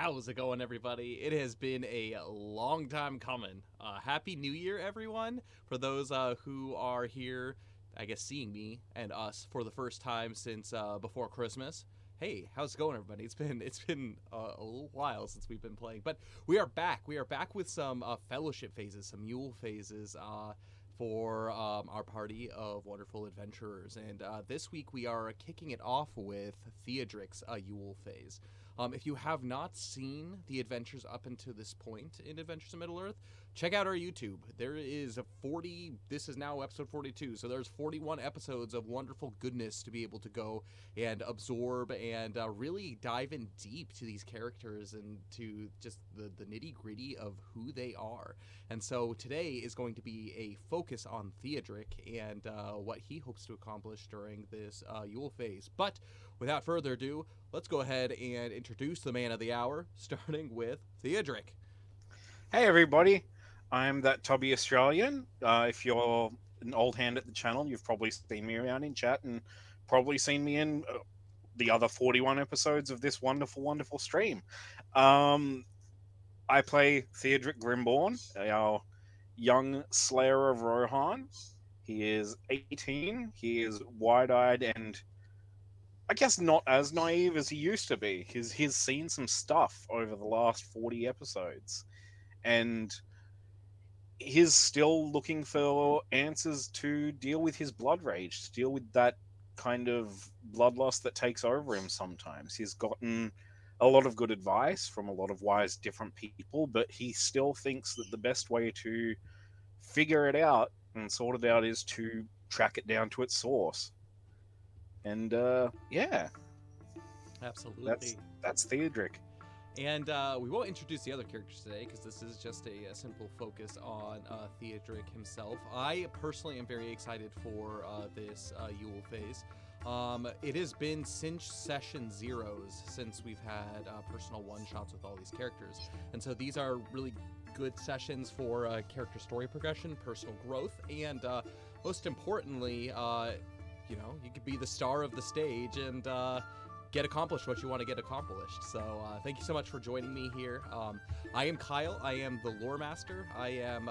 How's it going, everybody? It has been a long time coming. Happy New Year, everyone! For those who are here, I guess seeing me and us for the first time since before Christmas. Hey, how's it going, everybody? It's been a little while since we've been playing, but we are back. We are back with some fellowship phases, some Yule phases. For our party of wonderful adventurers. And this week we are kicking it off with Theodric's Yule phase. If you have not seen the adventures up until this point in Adventures in Middle-earth, check out our YouTube. There is 40, this is now episode 42, so there's 41 episodes of wonderful goodness to be able to go and absorb and really dive in deep to these characters and to just the nitty-gritty of who they are. And so today is going to be a focus on Theodric and what he hopes to accomplish during this Yule phase. But without further ado, let's go ahead and introduce the man of the hour, starting with Theodric. Hey everybody, I'm that Tubby Australian. If you're an old hand at the channel, you've probably seen me around in chat and probably seen me in the other 41 episodes of this wonderful, wonderful stream. Um, I play Theodric Grimborn, our young Slayer of Rohan. He is 18, he is wide eyed and I guess not as naive as he used to be. He's seen some stuff over the last 40 episodes. And he's still looking for answers to deal with his blood rage, to deal with that kind of bloodlust that takes over him sometimes. He's gotten a lot of good advice from a lot of wise different people, but he still thinks that the best way to figure it out and sort it out is to track it down to its source. And yeah, that's Absolutely. that's Theodric. And we won't introduce the other characters today because this is just a simple focus on Theodric himself. I personally am very excited for this Yule phase. It has been since session zeros since we've had personal one-shots with all these characters. And so these are really good sessions for character story progression, personal growth, and most importantly, you could be the star of the stage and get accomplished what you want to get accomplished. So thank you so much for joining me here. I am Kyle. I am the lore master. I am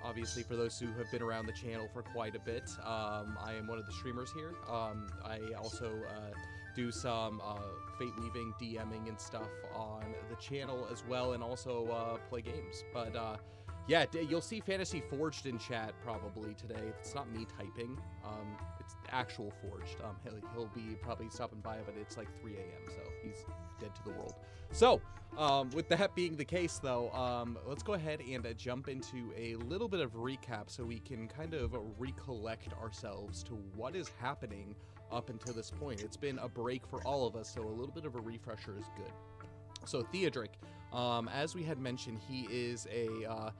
obviously, for those who have been around the channel for quite a bit, I am one of the streamers here. I also do some fate weaving, DMing, and stuff on the channel as well, and also play games. But yeah, you'll see Fantasy Forged in chat probably today. It's not me typing. It's actual Forged. He'll be probably stopping by, but it's like 3 a.m., so he's dead to the world. So, with that being the case, though, let's go ahead and jump into a little bit of recap so we can kind of recollect ourselves to what is happening up until this point. It's been a break for all of us, so a little bit of a refresher is good. So Theodric, as we had mentioned, he is a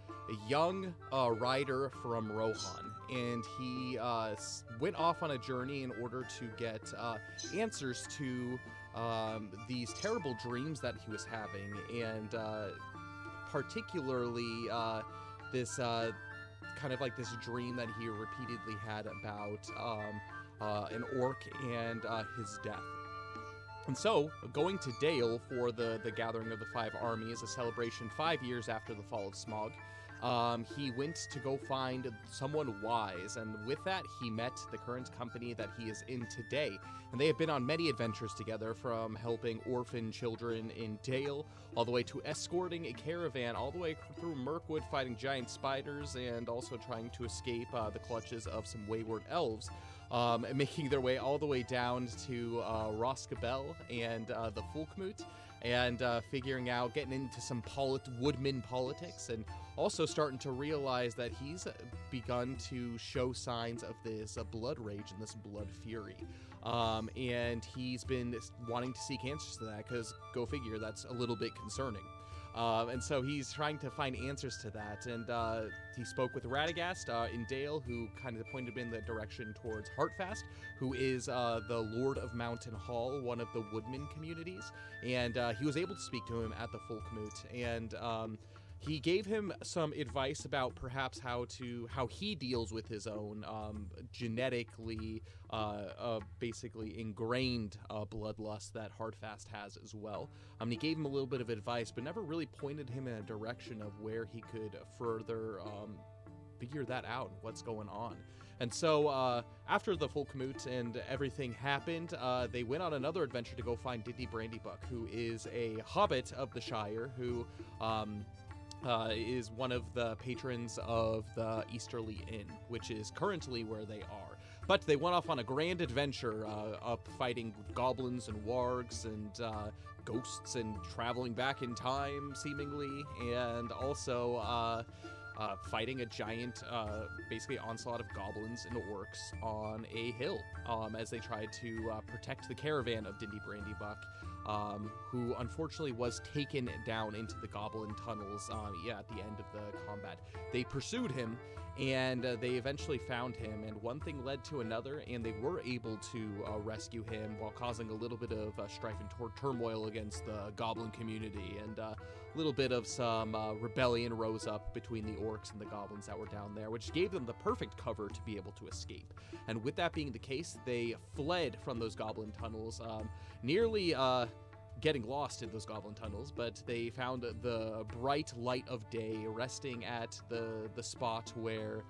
young rider from Rohan, and he went off on a journey in order to get answers to these terrible dreams that he was having, and particularly this kind of like this dream that he repeatedly had about an orc and his death. And so, going to Dale for the Gathering of the Five Armies, a celebration 5 years after the fall of Smaug, he went to go find someone wise, and with that, he met the current company that he is in today. And they have been on many adventures together, from helping orphan children in Dale, all the way to escorting a caravan all the way through Mirkwood, fighting giant spiders, and also trying to escape the clutches of some wayward elves. Making their way all the way down to Roskabel and the Fulkmoot, and figuring out, getting into some woodman politics, and also starting to realize that he's begun to show signs of this blood rage and this blood fury. And he's been wanting to seek answers to that, because, go figure, that's a little bit concerning. And so he's trying to find answers to that, and he spoke with Radagast in Dale, who kind of pointed him in the direction towards Heartfast, who is the Lord of Mountain Hall, one of the Woodman communities, and he was able to speak to him at the Fulkmoot, and he gave him some advice about perhaps how he deals with his own genetically basically ingrained bloodlust that Hardfast has as well. He gave him a little bit of advice, but never really pointed him in a direction of where he could further figure that out, what's going on. And so after the full Kamut and everything happened, they went on another adventure to go find Dindy Brandybuck, who is a hobbit of the Shire, who is one of the patrons of the Easterly Inn, which is currently where they are. But they went off on a grand adventure, up fighting goblins and wargs and ghosts and traveling back in time, seemingly, and also fighting a giant, basically onslaught of goblins and orcs on a hill as they tried to protect the caravan of Dindy Brandybuck, who unfortunately was taken down into the goblin tunnels at the end of the combat. They pursued him, and they eventually found him, and one thing led to another, and they were able to rescue him while causing a little bit of strife and turmoil against the goblin community, and a little bit of some rebellion rose up between the orcs and the goblins that were down there, which gave them the perfect cover to be able to escape. And with that being the case, they fled from those goblin tunnels, nearly getting lost in those goblin tunnels, but they found the bright light of day resting at the spot where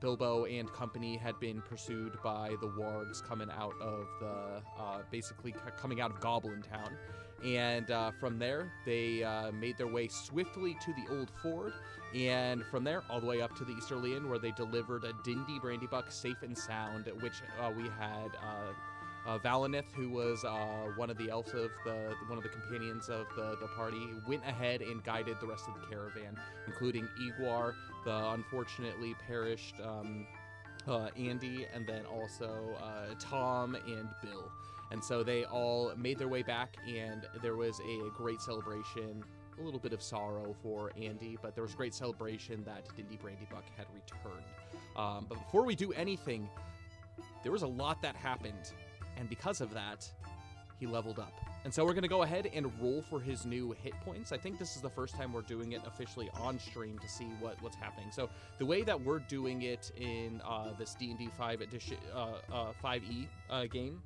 Bilbo and company had been pursued by the wargs coming out of the basically coming out of Goblin Town. And from there, they made their way swiftly to the Old Ford, and from there, all the way up to the Easterly Inn, where they delivered a Dindy Brandybuck safe and sound, which we had Valineth, who was one of the elves of one of the companions of the party, went ahead and guided the rest of the caravan, including Igwar, the unfortunately perished Andy, and then also Tom and Bill. And so they all made their way back, and there was a great celebration. A little bit of sorrow for Andy, but there was a great celebration that Dindy Brandybuck had returned. But before we do anything, there was a lot that happened, and because of that, he leveled up. And so we're going to go ahead and roll for his new hit points. I think this is the first time we're doing it officially on stream to see what's happening. So the way that we're doing it in this D&D 5 edition, 5e game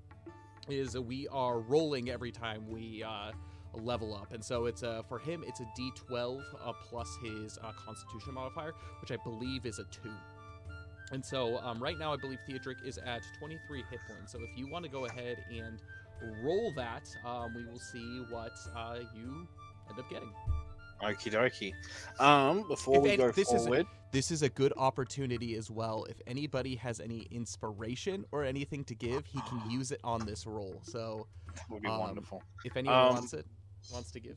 is we are rolling every time we level up. And so it's for him, it's a D12 plus his Constitution modifier, which I believe is a 2. And so right now I believe Theodric is at 23 hit points. So if you want to go ahead and roll that, we will see what you end up getting. Okie dokie. Before we go forward, this is a good opportunity as well. If anybody has any inspiration or anything to give, he can use it on this roll. So that would be wonderful. If anyone wants to give.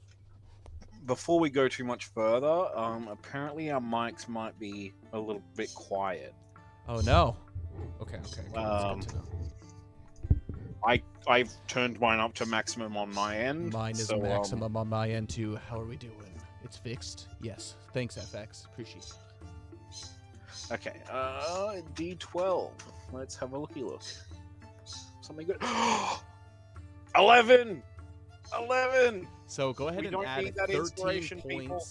Before we go too much further, apparently our mics might be a little bit quiet. Oh no. Okay. That's good to know. I've turned mine up to maximum on my end. Mine is maximum on my end too. How are we doing? It's fixed? Yes. Thanks, FX. Appreciate it. Okay. D12. Let's have a looky look. Something good. 11! So go ahead and add 13 points. People.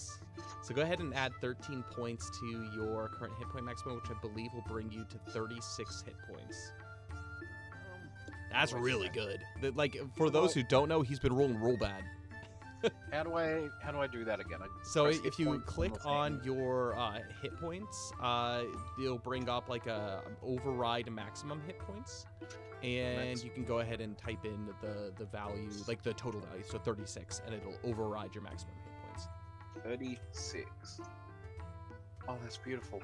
So go ahead and add 13 points to your current hit point maximum, which I believe will bring you to 36 hit points. That's really good. Like, for those who don't know, he's been rolling real bad. How do I do that again? So if you click on your hit points, it'll bring up like a override maximum hit points, and you can go ahead and type in the value, like the total value, so 36, and it'll override your maximum hit points. 36. Oh, that's beautiful.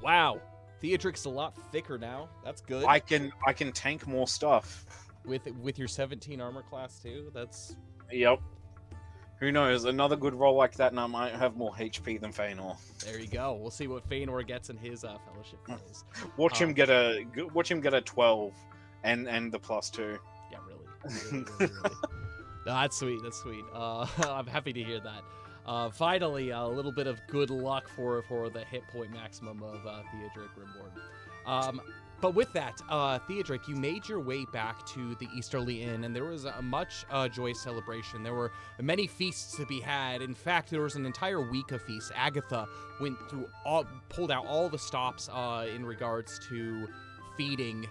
Wow. Theodric's a lot thicker now. That's good. I can tank more stuff. With your 17 armor class too. That's. Yep. Who knows? Another good roll like that, and I might have more HP than Feanor. There you go. We'll see what Feanor gets in his fellowship phase. Watch him get a 12, and the +2. Yeah, really. No, that's sweet. That's sweet. I'm happy to hear that. Finally, a little bit of good luck for the hit point maximum of Theodric Rimborn. But with that, Theodric, you made your way back to the Easterly Inn, and there was a much joyous celebration. There were many feasts to be had. In fact, there was an entire week of feasts. Agatha pulled out all the stops in regards to feeding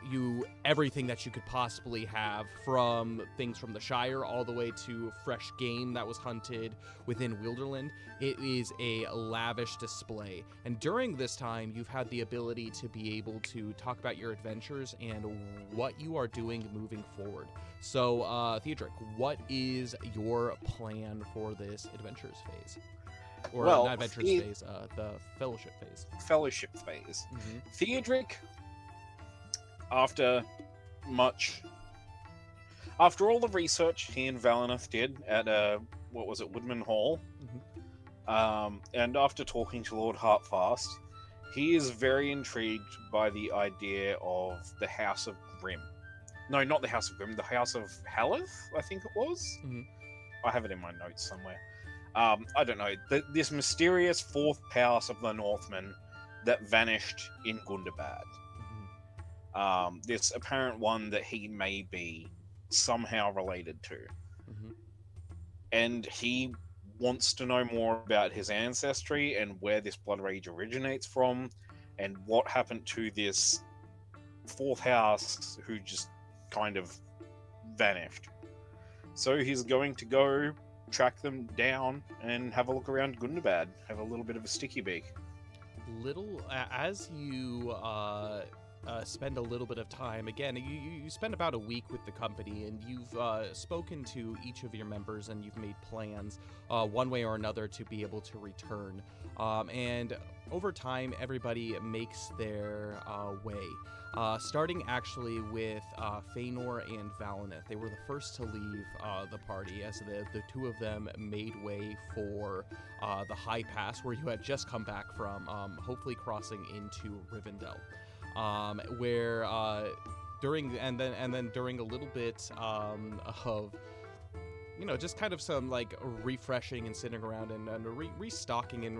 you everything that you could possibly have, from things from the Shire all the way to fresh game that was hunted within Wilderland. It is a lavish display, and during this time you've had the ability to be able to talk about your adventures and what you are doing moving forward. So Theodric, what is your plan for this adventures phase? Or not adventures phase, the fellowship phase. Fellowship phase. Mm-hmm. Theodric, after all the research he and Valineth did at Woodman Hall, and after talking to Lord Heartfast, he is very intrigued by the idea of the House of Grimm. No, not the House of Grimm, the House of Haleth, I think it was. Mm-hmm. I have it in my notes somewhere. I don't know. This mysterious fourth house of the Northmen that vanished in Gundabad. This apparent one that he may be somehow related to. Mm-hmm. And he wants to know more about his ancestry and where this blood rage originates from, and what happened to this fourth house who just kind of vanished. So he's going to go track them down and have a look around Gundabad, have a little bit of a sticky beak. As you spend a little bit of time, again, you spend about a week with the company, and you've spoken to each of your members, and you've made plans one way or another to be able to return. And over time, everybody makes their way. Starting actually with Feanor and Valineth. They were the first to leave the party, as the two of them made way for the High Pass, where you had just come back from, hopefully crossing into Rivendell. Where during a little bit of, you know, just kind of some like refreshing and sitting around and restocking and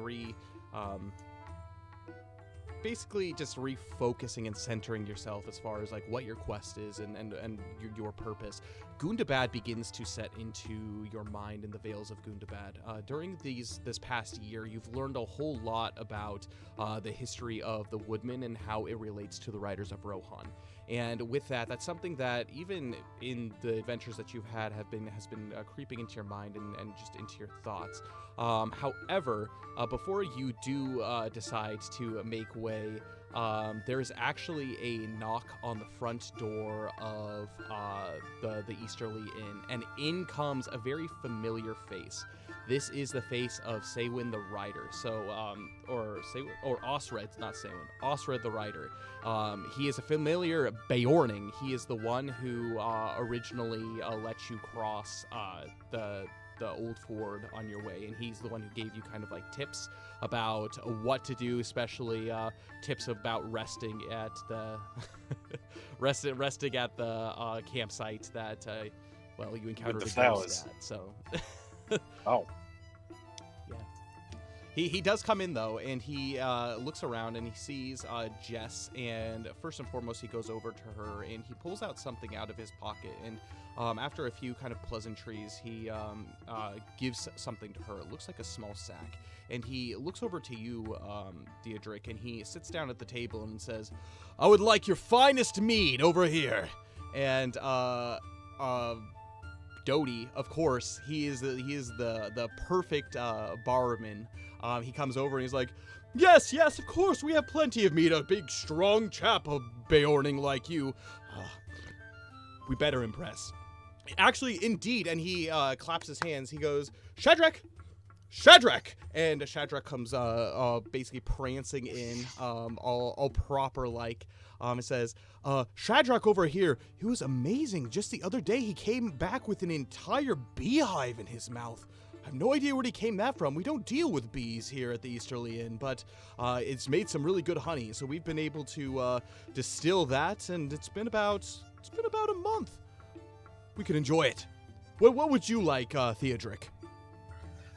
basically just refocusing and centering yourself as far as like what your quest is and your purpose. Gundabad begins to set into your mind in the Vales of Gundabad. During this past year, you've learned a whole lot about the history of the Woodmen and how it relates to the Riders of Rohan. And with that, that's something that even in the adventures that you've had has been creeping into your mind and just into your thoughts. However, before you do decide to make way, there's actually a knock on the front door of the Easterly Inn, and in comes a very familiar face. This is the face of Saywin the Rider. Or Osred, not Saywin. Osred the Rider. He is a familiar Beorning. He is the one who originally let you cross the old ford on your way, and he's the one who gave you kind of like tips about what to do, especially tips about resting at the resting at the campsite that you encountered with the flowers. At, so Oh. Yeah. He does come in though, and he looks around and he sees Jess, and first and foremost he goes over to her and he pulls out something out of his pocket, and after a few kind of pleasantries, he gives something to her. It looks like a small sack, and he looks over to you, Theodric, and he sits down at the table and says, "I would like your finest mead over here." And Doty, of course, he is the perfect barman. He comes over and he's like, yes, of course, we have plenty of meat. A big, strong chap, a Beorning like you. We better impress. Actually, indeed, and he claps his hands. He goes, Shadrach! And Shadrach comes basically prancing in, all proper like. It says, Shadrach over here, he was amazing. Just the other day, he came back with an entire beehive in his mouth. I have no idea where he came that from. We don't deal with bees here at the Easterly Inn, but it's made some really good honey. So we've been able to distill that, and it's been about a month. We could enjoy it. What would you like, Theodric?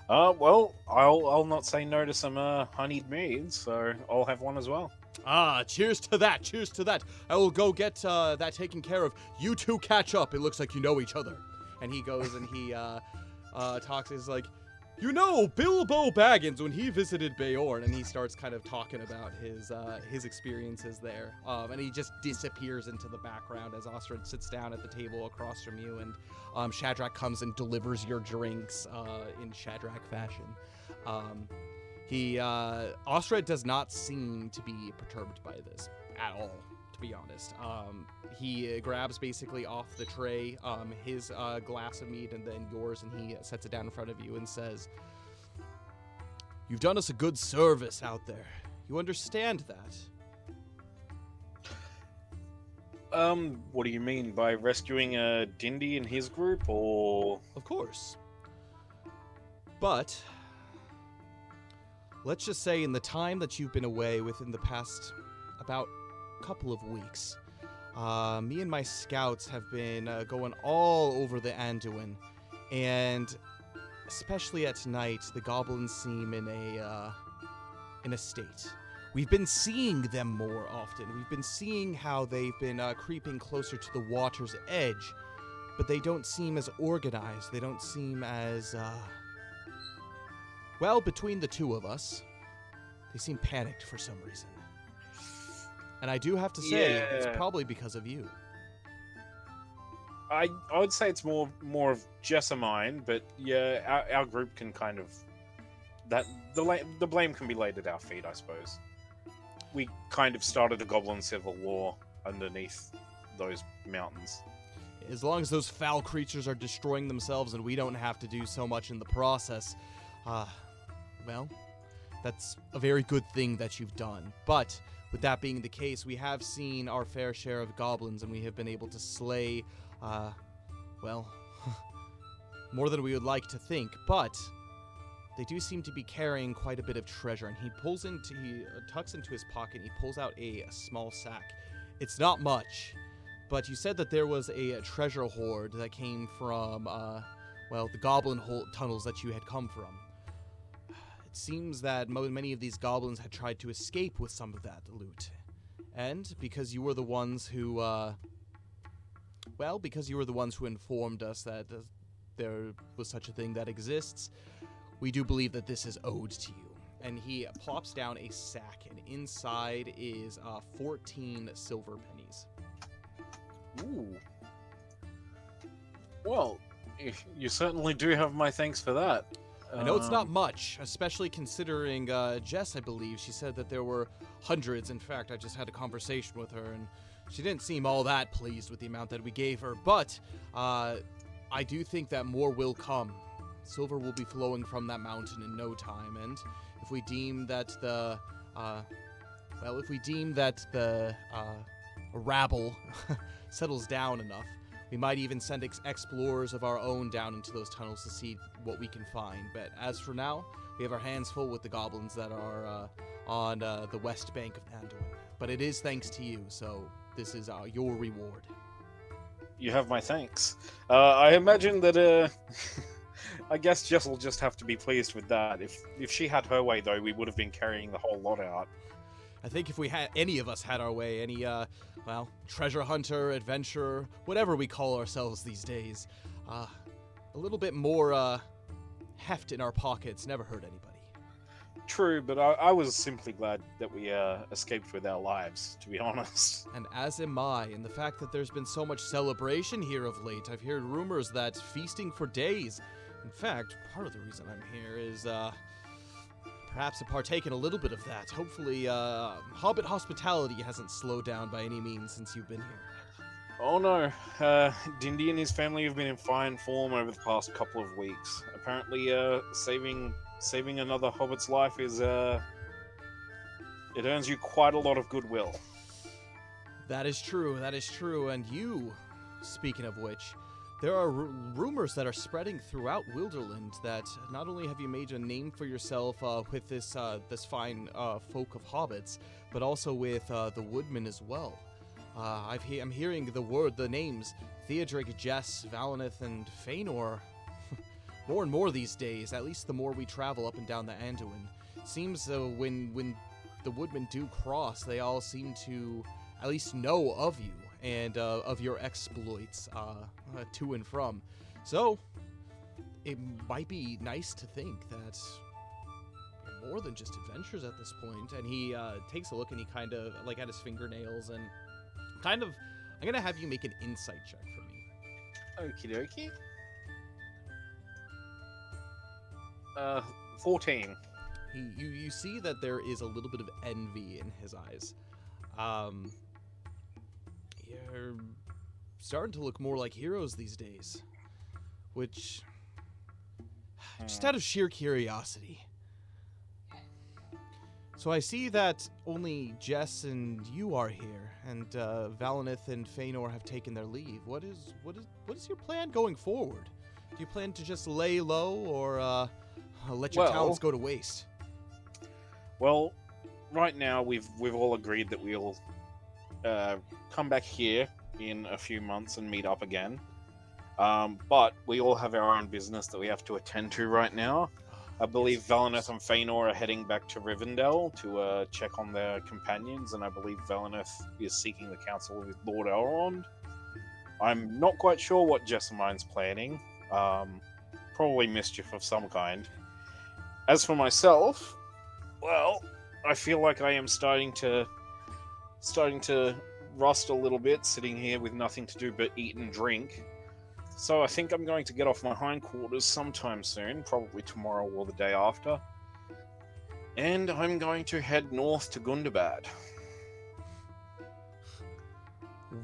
Well, I'll not say no to some honeyed meads, so I'll have one as well. Ah, cheers to that, cheers to that. I will go get that taken care of. You two catch up. It looks like you know each other. And he goes and he talks. He's like, you know, Bilbo Baggins, when he visited Beorn, and he starts kind of talking about his experiences there. And he just disappears into the background as Ostred sits down at the table across from you, and Shadrach comes and delivers your drinks in Shadrach fashion. Ostred does not seem to be perturbed by this at all, to be honest. He grabs basically off the tray his glass of mead and then yours, and he sets it down in front of you and says, "You've done us a good service out there. You understand that?" What do you mean by rescuing Dindy and his group, or? Of course. But let's just say in the time that you've been away within the past about couple of weeks, me and my scouts have been going all over the Anduin, and especially at night, the goblins seem in a state. We've been seeing them more often. We've been seeing how they've been creeping closer to the water's edge, but they don't seem as organized. They don't seem as, well, between the two of us, they seem panicked for some reason. And I do have to say, it's probably because of you. I would say it's more of Jessamine, but yeah, our group can kind of the blame can be laid at our feet, I suppose. We kind of started a goblin civil war underneath those mountains. As long as those foul creatures are destroying themselves and we don't have to do so much in the process, well, that's a very good thing that you've done. But with that being the case, we have seen our fair share of goblins, and we have been able to slay, well, more than we would like to think. But they do seem to be carrying quite a bit of treasure, and he tucks into his pocket, and he pulls out a small sack. It's not much, but you said that there was a treasure hoard that came from, well, the goblin tunnels that you had come from. It seems that many of these goblins had tried to escape with some of that loot. And because you were the ones who, informed us that there was such a thing that exists, we do believe that this is owed to you. And he plops down a sack, and inside is 14 silver pennies. Ooh. Well, you certainly do have my thanks for that. I know it's not much, especially considering Jess, I believe. She said that there were hundreds. In fact, I just had a conversation with her, and she didn't seem all that pleased with the amount that we gave her. But I do think that more will come. Silver will be flowing from that mountain in no time, and if we deem that the rabble settles down enough, we might even send explorers of our own down into those tunnels to see what we can find. But as for now, we have our hands full with the goblins that are on the west bank of Anduin. But it is thanks to you, so this is your reward. You have my thanks. I imagine that, I guess Jess will just have to be pleased with that. If she had her way, though, we would have been carrying the whole lot out. I think if we had any of us had our way, any treasure hunter, adventurer, whatever we call ourselves these days, a little bit more heft in our pockets never hurt anybody. True, but I was simply glad that we escaped with our lives, to be honest. And as am I, and the fact that there's been so much celebration here of late. I've heard rumors that feasting for days. In fact, part of the reason I'm here is perhaps to partake in a little bit of that. Hopefully, Hobbit hospitality hasn't slowed down by any means since you've been here. Oh no, Dindy and his family have been in fine form over the past couple of weeks. Apparently, saving another Hobbit's life is, it earns you quite a lot of goodwill. That is true, and you, speaking of which, there are rumors that are spreading throughout Wilderland that not only have you made a name for yourself with this fine folk of hobbits, but also with the woodmen as well. I'm hearing the names Theodric, Jess, Valineth, and Feanor more and more these days. At least the more we travel up and down the Anduin, seems when the woodmen do cross, they all seem to at least know of you and of your exploits to and from. So it might be nice to think that you're more than just adventurers at this point. And he takes a look and he kind of like at his fingernails and kind of, I'm gonna have you make an insight check for me. Okie dokie. 14. You see that there is a little bit of envy in his eyes. You're starting to look more like heroes these days, which, just out of sheer curiosity. So I see that only Jess and you are here, and Valinith and Feanor have taken their leave. What is your plan going forward? Do you plan to just lay low, or let your talents go to waste? Well, right now we've all agreed that we'll come back here in a few months and meet up again. But we all have our own business that we have to attend to right now. I believe Valinith and Feanor are heading back to Rivendell to check on their companions, and I believe Valinith is seeking the counsel with Lord Elrond. I'm not quite sure what Jessamine's planning. Probably mischief of some kind. As for myself, well, I feel like I am starting to rust a little bit, sitting here with nothing to do but eat and drink. So I think I'm going to get off my hindquarters sometime soon, probably tomorrow or the day after. And I'm going to head north to Gundabad.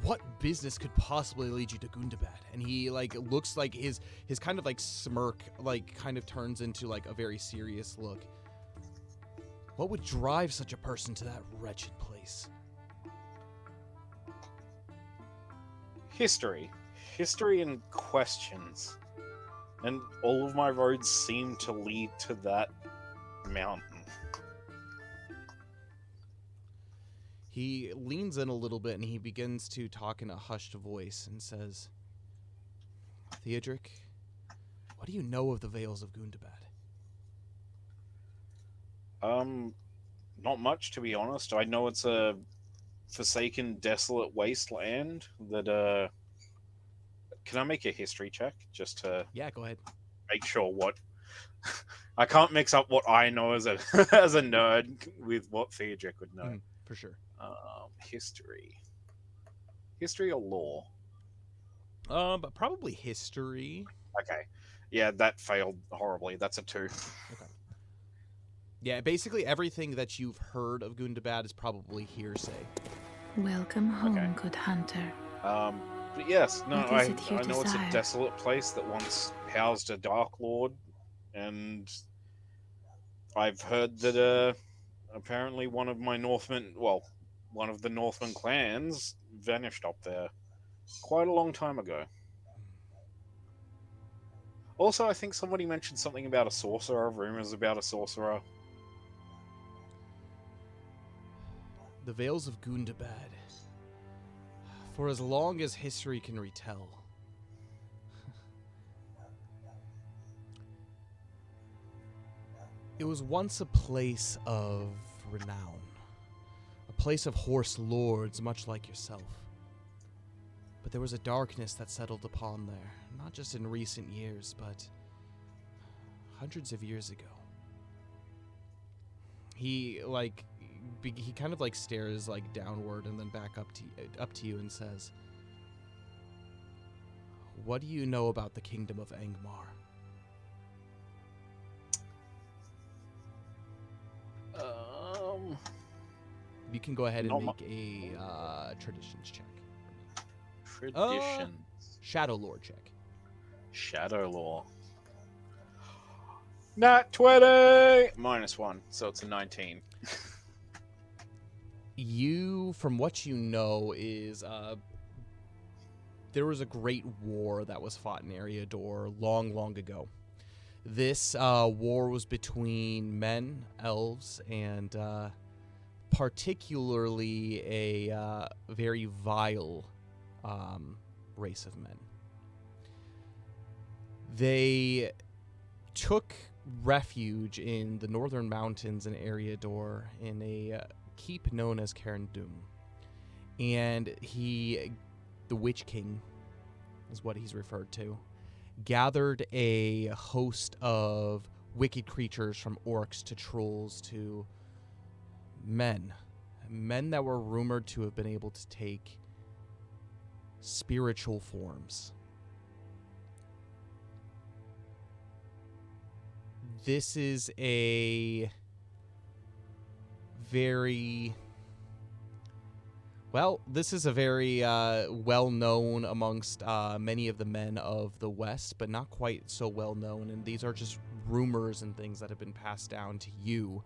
What business could possibly lead you to Gundabad? And he looks like his kind of smirk kind of turns into a very serious look. What would drive such a person to that wretched place? History and questions. And all of my roads seem to lead to that mountain. He leans in a little bit and he begins to talk in a hushed voice and says, Theodric, what do you know of the Vales of Gundabad? Not much, to be honest. I know it's a forsaken, desolate wasteland that, Can I make a history check? Just to... Yeah, go ahead. Make sure what... I can't mix up what I know as a as a nerd with what Theodric would know. For sure. History. History or lore? But probably history. Okay. Yeah, that failed horribly. That's a 2. Okay. Yeah, basically everything that you've heard of Gundabad is probably hearsay. Welcome home, good hunter. But yes, no, I know it's a desolate place that once housed a Dark Lord, and I've heard that apparently one of the Northman clans vanished up there quite a long time ago. Also, I think somebody mentioned something about a sorcerer, rumors about a sorcerer. The Vales of Gundabad. For as long as history can retell. It was once a place of renown. A place of horse lords, much like yourself. But there was a darkness that settled upon there, not just in recent years, but hundreds of years ago. He kind of stares downward and then back up to you and says, "What do you know about the kingdom of Angmar?" You can go ahead and make a traditions check. Traditions. Shadow lore check. Shadow lore. Nat 20! -1, so it's a 19. You, from what you know, is there was a great war that was fought in Eriador long, long ago. This war was between men, elves, and particularly a very vile race of men. They took refuge in the northern mountains in Eriador in a keep known as Carindum. And the Witch King is what he's referred to, gathered a host of wicked creatures from orcs to trolls to men that were rumored to have been able to take spiritual forms. This is a very well-known amongst many of the men of the West, but not quite so well-known. And these are just rumors and things that have been passed down to you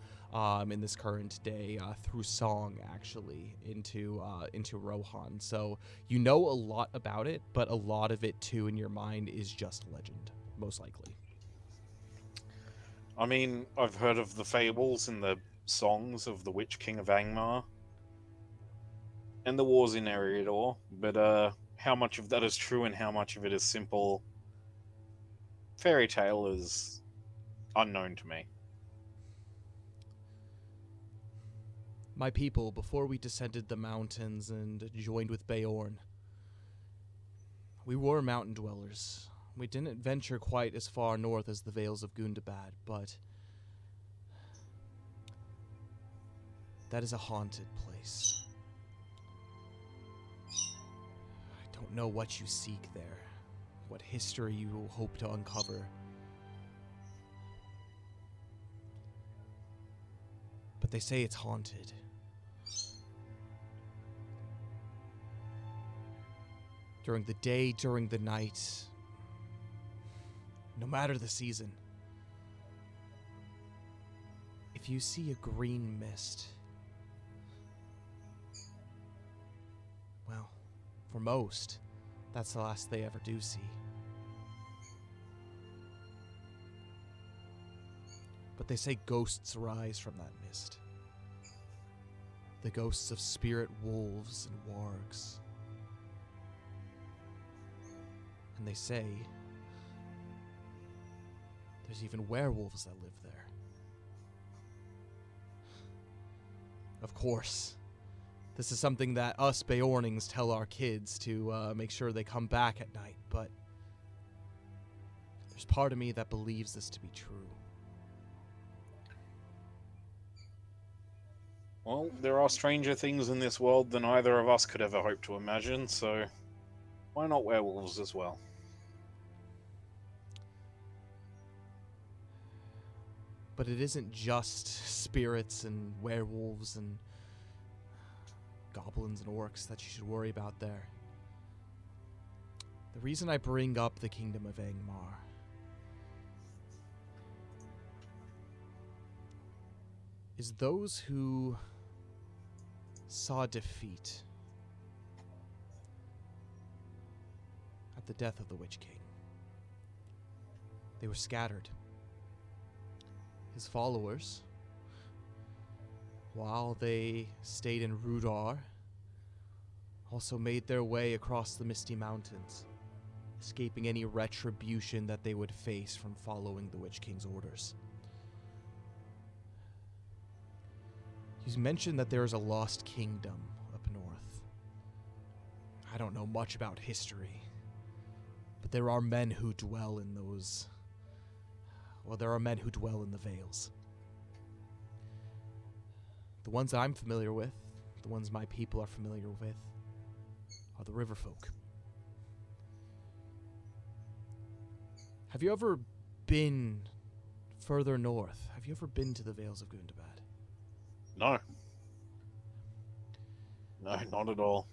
in this current day through song, actually, into Rohan. So you know a lot about it, but a lot of it, too, in your mind is just legend, most likely. I mean, I've heard of the fables and the songs of the Witch King of Angmar and the wars in Eriador, but how much of that is true and how much of it is simple fairy tale is unknown to me. My people, before we descended the mountains and joined with Beorn, we were mountain dwellers. We didn't venture quite as far north as the Vales of Gundabad, but that is a haunted place. I don't know what you seek there, what history you hope to uncover. But they say it's haunted. During the day, during the night, no matter the season. If you see a green mist, well, for most, that's the last they ever do see. But they say ghosts rise from that mist. The ghosts of spirit wolves and wargs. And they say there's even werewolves that live there. Of course, this is something that us Beornings tell our kids to make sure they come back at night, but there's part of me that believes this to be true. Well, there are stranger things in this world than either of us could ever hope to imagine, so why not werewolves as well? But it isn't just spirits and werewolves and goblins and orcs that you should worry about there. The reason I bring up the Kingdom of Angmar is those who saw defeat at the death of the Witch King. They were scattered. His followers, while they stayed in Rudar, also made their way across the Misty Mountains, escaping any retribution that they would face from following the Witch King's orders. You mentioned that there is a lost kingdom up north. I don't know much about history, but there are men who dwell in those... Well, there are men who dwell in the Vales. The ones I'm familiar with, the ones my people are familiar with, are the river folk. Have you ever been further north? Have you ever been to the Vales of Gundabad? No. No, not at all.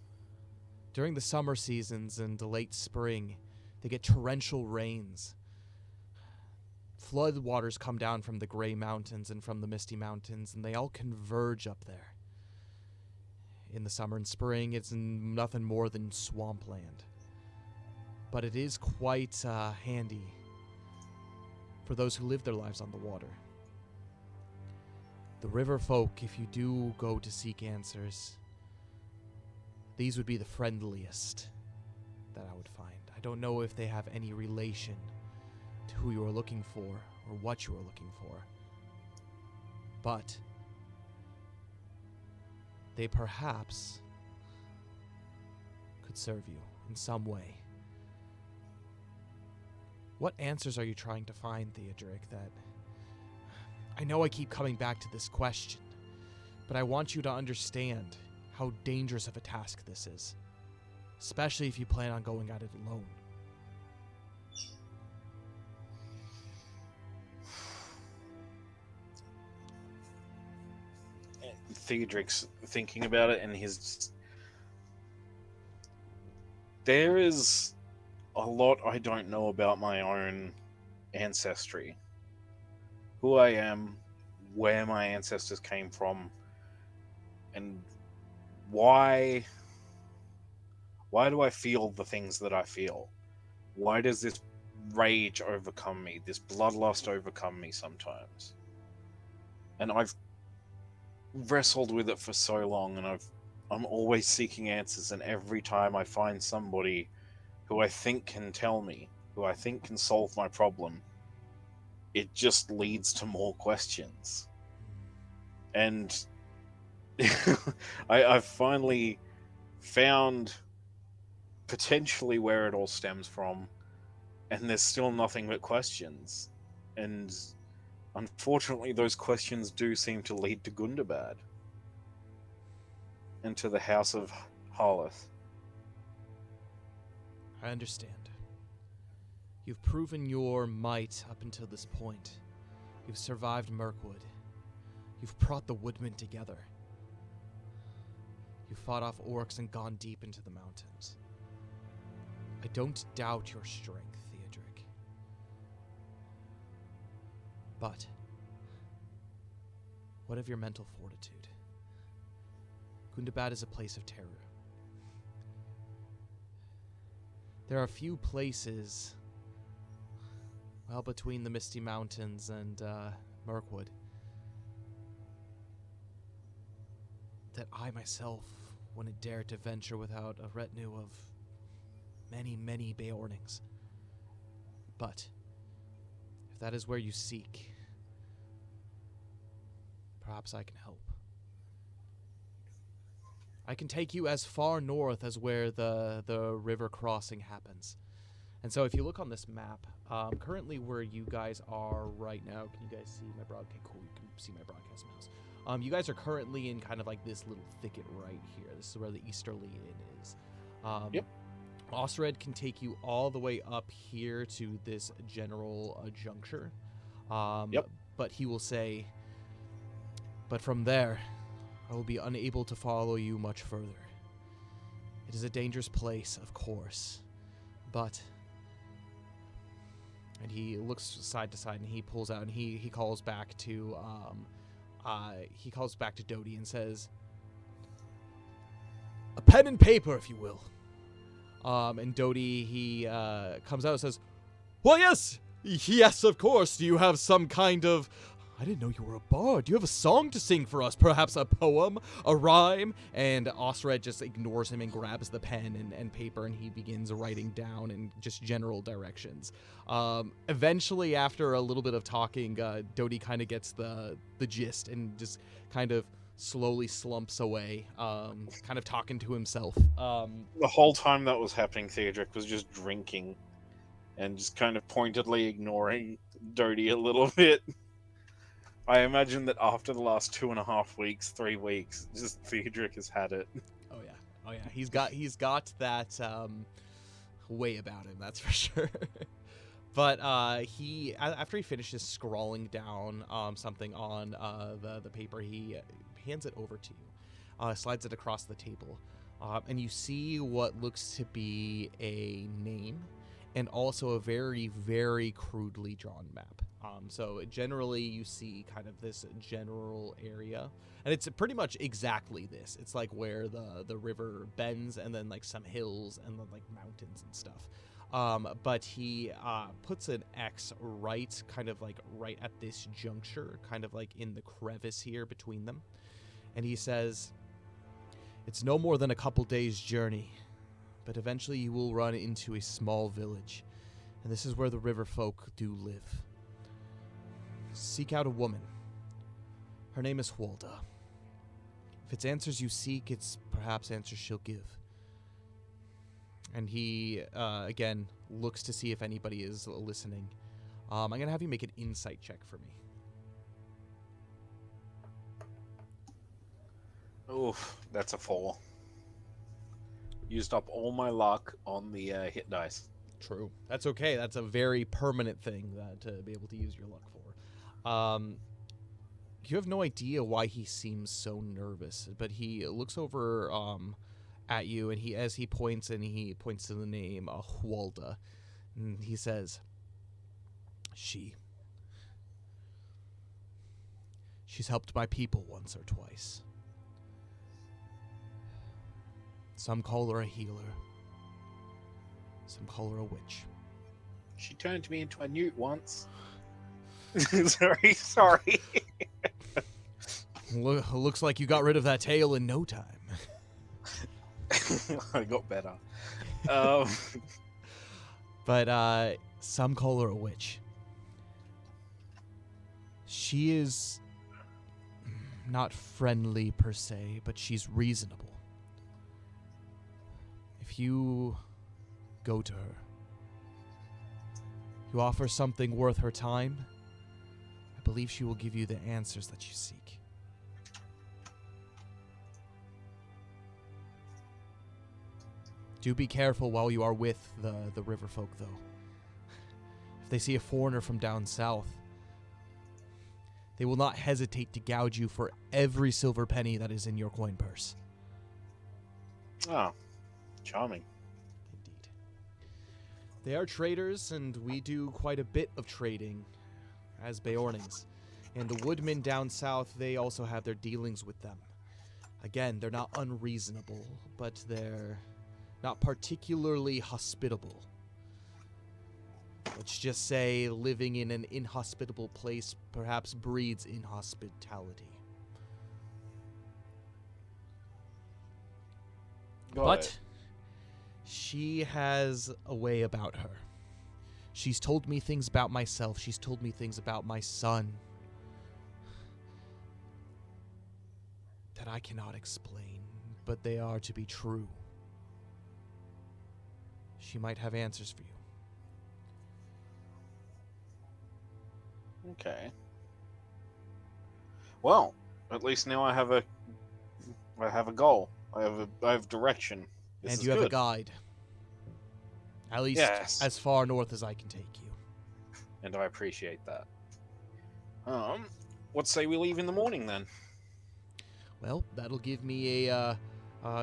During the summer seasons and the late spring, they get torrential rains. Flood waters come down from the Grey Mountains and from the Misty Mountains, and they all converge up there. In the summer and spring, it's nothing more than swampland. But it is quite handy for those who live their lives on the water. The river folk, if you do go to seek answers, these would be the friendliest that I would find. I don't know if they have any relation to who you are looking for, or what you are looking for, but they perhaps could serve you in some way. What answers are you trying to find, Theodric? That I know I keep coming back to this question, but I want you to understand how dangerous of a task this is, especially if you plan on going at it alone. Theodric's thinking about it, and there is a lot I don't know about my own ancestry. Who I am, where my ancestors came from, and why do I feel the things that I feel? Why does this rage overcome me, this bloodlust overcome me sometimes? And I've wrestled with it for so long, and I'm always seeking answers, and every time I find somebody who I think can tell me, who I think can solve my problem, it just leads to more questions. And I've finally found potentially where it all stems from, and there's still nothing but questions. And unfortunately, those questions do seem to lead to Gundabad and to the House of Harleth. I understand. You've proven your might up until this point. You've survived Mirkwood. You've brought the woodmen together. You've fought off orcs and gone deep into the mountains. I don't doubt your strength, Theodric. But what of your mental fortitude? Gundabad is a place of terror. There are a few places, well, between the Misty Mountains and Mirkwood, that I myself wouldn't dare to venture without a retinue of many, many Beornings. But if that is where you seek, perhaps I can help. I can take you as far north as where the river crossing happens. And so if you look on this map, currently where you guys are right now, can you guys see my broadcast? Okay, cool, you can see my broadcast mouse. You guys are currently in kind of like this little thicket right here. This is where the Easterly Inn is. Yep. Osred can take you all the way up here to this general juncture. Yep. But he will say, but from there, I will be unable to follow you much further. It is a dangerous place, of course, but... And he looks side to side, and he pulls out, and he calls back to Dodie and says, "A pen and paper, if you will." And Dodie, he comes out and says, "Well, yes, of course. Do you have some kind of... I didn't know you were a bard. Do you have a song to sing for us? Perhaps a poem? A rhyme?" And Osred just ignores him and grabs the pen and paper, and he begins writing down in just general directions. Eventually, after a little bit of talking, Dodie kind of gets the gist and just kind of slowly slumps away, kind of talking to himself. The whole time that was happening, Theodric was just drinking and just kind of pointedly ignoring Dodie a little bit. I imagine that after the last 2.5 weeks, 3 weeks, just Theodric has had it. Oh yeah. He's got that way about him, that's for sure. But after he finishes scrawling down something on the paper, he hands it over to you, slides it across the table, and you see what looks to be a name and also a very, very crudely drawn map. So generally you see kind of this general area, and it's pretty much exactly this. It's like where the river bends, and then like some hills and then like mountains and stuff. But he puts an X right at this juncture, kind of like in the crevice here between them. And he says, "It's no more than a couple days' journey, but eventually you will run into a small village, and this is where the river folk do live. Seek out a woman. Her name is Hualda. If it's answers you seek, it's perhaps answers she'll give. And he, again, looks to see if anybody is listening. I'm going to have you make an insight check for me. Oof, that's a 4. Used up all my luck on the hit dice. True. That's okay. That's a very permanent thing to be able to use your luck for. You have no idea why he seems so nervous, but he looks over at you, and as he points to the name Hualda, and he says, She's helped my people once or twice. Some call her a healer. Some call her a witch. She turned me into a newt once. Sorry. Looks like you got rid of that tail in no time. I got better. But some call her a witch. She is not friendly per se, but she's reasonable. If you go to her, you offer something worth her time, I believe she will give you the answers that you seek. Do be careful while you are with the river folk, though. If they see a foreigner from down south, they will not hesitate to gouge you for every silver penny that is in your coin purse. Oh, charming. Indeed. They are traders, and we do quite a bit of trading as Beornings. And the woodmen down south, they also have their dealings with them. Again, they're not unreasonable, but they're not particularly hospitable. Let's just say living in an inhospitable place perhaps breeds inhospitality. But she has a way about her. She's told me things about myself. She's told me things about my son that I cannot explain, but they are to be true. She might have answers for you. Okay. Well, at least now I have a goal. I have direction. This And is you have a good. guide. At least Yes. as far north as I can take you. And I appreciate that. What say we leave in the morning then? Well, that'll give me a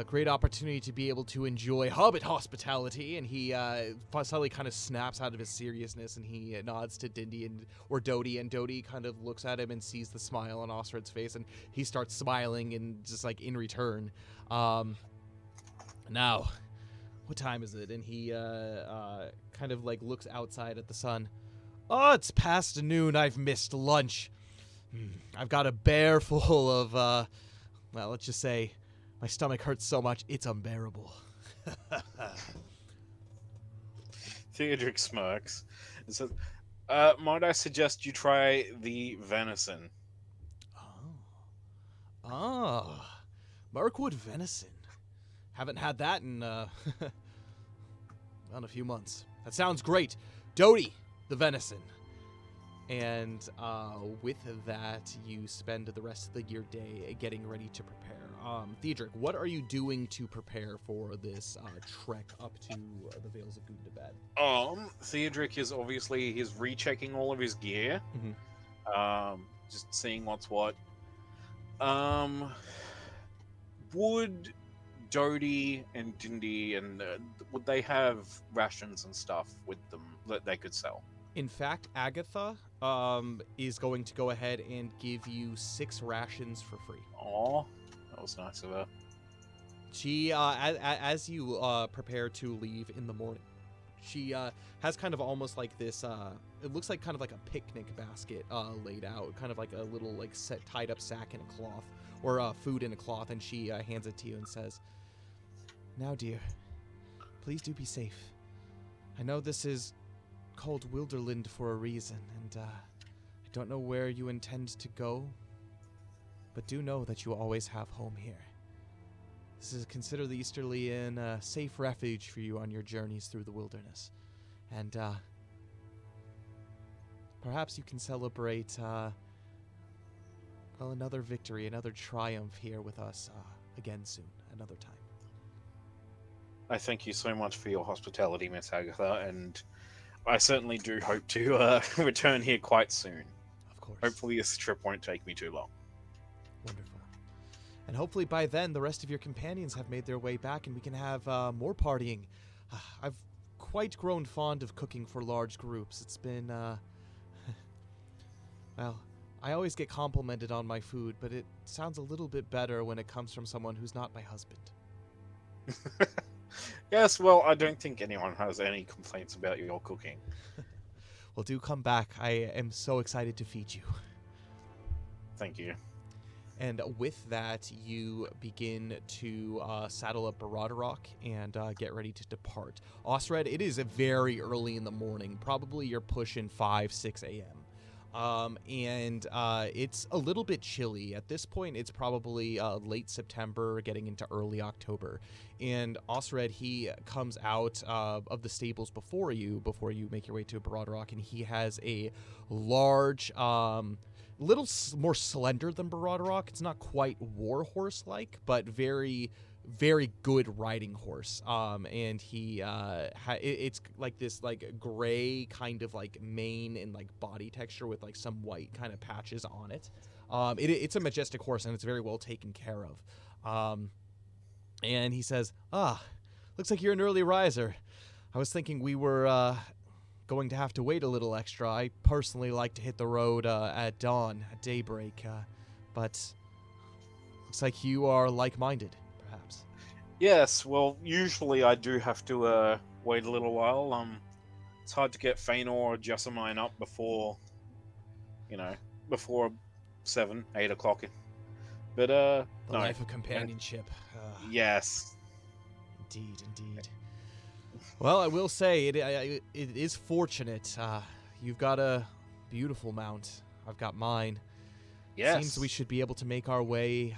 great opportunity to be able to enjoy hobbit hospitality. And he suddenly kind of snaps out of his seriousness, and he nods to Dindy or Dodie, and Dodie kind of looks at him and sees the smile on Osfred's face, and he starts smiling and just like in return. Now, what time is it? And he kind of like looks outside at the sun. Oh, it's past noon. I've missed lunch. I've got a bear full of, well, let's just say my stomach hurts so much, it's unbearable. Theodric smirks and says, might I suggest you try the venison? Mirkwood venison. Haven't had that in, a few months. That sounds great. Dodie, the venison. And with that, you spend the rest of your day getting ready to prepare. Theodric, what are you doing to prepare for this trek up to the Vales of Gundabad? Theodric is obviously he's rechecking all of his gear. Just seeing what's what. Would Dodie and Dindy and would they have rations and stuff with them that they could sell? In fact, Agatha is going to go ahead and give you 6 rations for free. Aw, that was nice of her. She, as you prepare to leave in the morning, she has kind of almost like this, it looks like kind of like a picnic basket laid out, kind of like a little like tied up sack in a cloth, or food in a cloth, and she hands it to you and says, "Now, dear, please do be safe. I know this is called Wilderland for a reason, and I don't know where you intend to go, but do know that you always have home here. Consider the Easterly Inn a safe refuge for you on your journeys through the wilderness. And, perhaps you can celebrate, another victory, another triumph here with us, again soon, another time. I thank you so much for your hospitality, Miss Agatha, and I certainly do hope to return here quite soon. Of course. Hopefully this trip won't take me too long. Wonderful. And hopefully by then, the rest of your companions have made their way back and we can have more partying. I've quite grown fond of cooking for large groups. It's been, well, I always get complimented on my food, but it sounds a little bit better when it comes from someone who's not my husband. Yes, well, I don't think anyone has any complaints about your cooking. Well, do come back. I am so excited to feed you. Thank you. And with that, you begin to saddle up Baradorok and get ready to depart. Osred, it is very early in the morning. Probably you're pushing 5, 6 a.m. And it's a little bit chilly. At this point, it's probably late September, getting into early October. And Osred, he comes out of the stables before you make your way to Baradorok, and he has a large... little more slender than Baradorok. It's not quite warhorse-like, but very, very good riding horse. And he, it's like this like gray kind of like mane and like body texture with like some white kind of patches on it. It's a majestic horse and it's very well taken care of. And he says, looks like you're an early riser. I was thinking we were, going to have to wait a little extra. I personally like to hit the road at dawn, at daybreak, but looks like you are like-minded, perhaps. Yes, well, usually I do have to wait a little while. It's hard to get Feanor or Jessamine up before 7, 8 o'clock. But The no. life of companionship. Yes. Indeed. Well, I will say it is fortunate. You've got a beautiful mount. I've got mine. Yes. Seems we should be able to make our way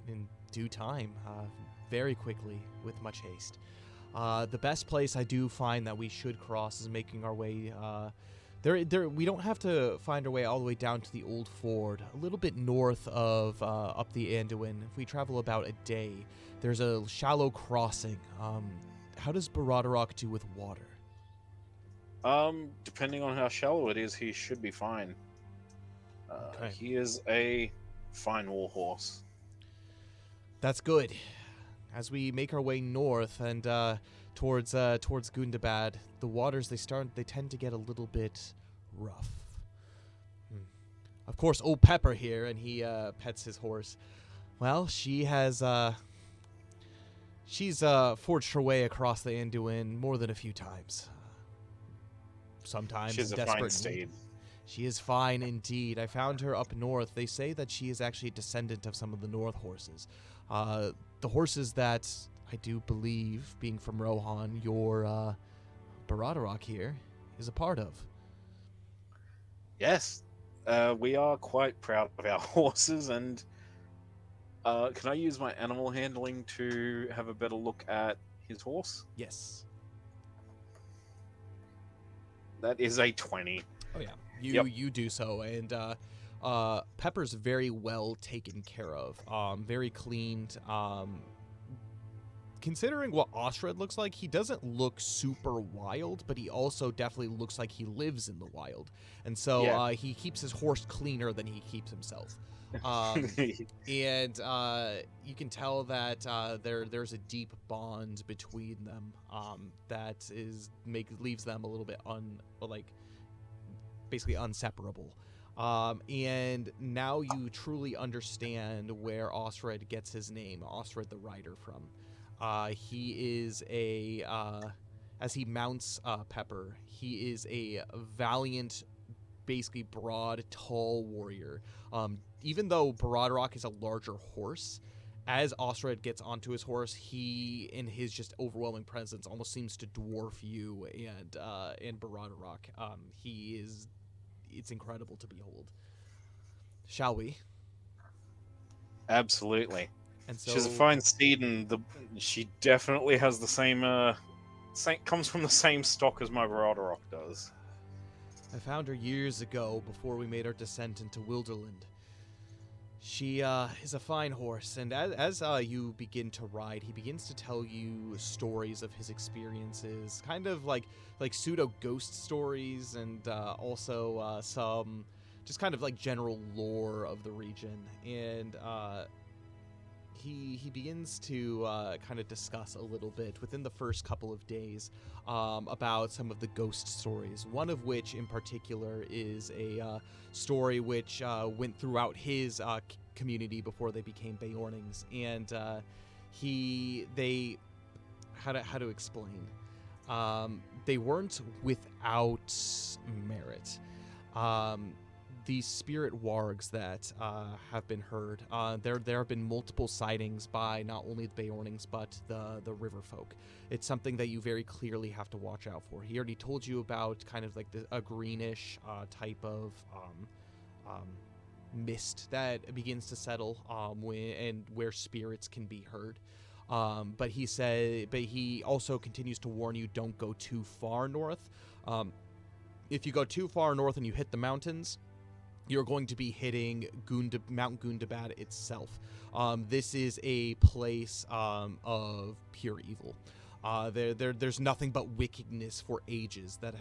in due time, very quickly, with much haste. The best place I do find that we should cross is making our way. We don't have to find our way all the way down to the old ford. A little bit north of up the Anduin, if we travel about a day, there's a shallow crossing. How does Baradorok do with water? Depending on how shallow it is, he should be fine. Okay. He is a fine war horse. That's good. As we make our way north and towards Gundabad, the waters they tend to get a little bit rough. Of course, old Pepper here, and he pets his horse. Well, she has she's forged her way across the Anduin more than a few times. Sometimes She's a fine steed. She is fine indeed. I found her up north. They say that she is actually a descendant of some of the North horses. The horses that I do believe, being from Rohan, your Baradorok here is a part of. Yes. We are quite proud of our horses, and can I use my animal handling to have a better look at his horse? Yes. That is a 20. Oh yeah. Yep. You do so, and Pepper's very well taken care of. Very cleaned. Considering what Osred looks like, he doesn't look super wild, but he also definitely looks like he lives in the wild. And so he keeps his horse cleaner than he keeps himself. And you can tell that there's a deep bond between them that leaves them a little bit basically inseparable. And now you truly understand where Osred gets his name, Osred the Rider, from. He is as he mounts Pepper, he is a valiant, basically broad, tall warrior. Even though Baradorok is a larger horse, as Osred gets onto his horse, he, in his just overwhelming presence, almost seems to dwarf you and Baradorok. it's incredible to behold. Shall we? Absolutely. And so She's a fine steed, and she definitely has the same, comes from the same stock as my Roderick does. I found her years ago before we made our descent into Wilderland. She is a fine horse, and as you begin to ride, he begins to tell you stories of his experiences, kind of like pseudo ghost stories, and also some just kind of like general lore of the region. And he begins to kind of discuss a little bit within the first couple of days about some of the ghost stories. One of which, in particular, is a story which went throughout his community before they became Beornings, and how to explain? They weren't without merit. These spirit wargs that have been heard, there have been multiple sightings by not only the Beornings but the river folk. It's something that you very clearly have to watch out for. He already told you about kind of like a greenish type of mist that begins to settle where spirits can be heard. But he also continues to warn you, don't go too far north. If you go too far north and you hit the mountains, you're going to be hitting Mount Gundabad itself. This is a place of pure evil. There's nothing but wickedness for ages that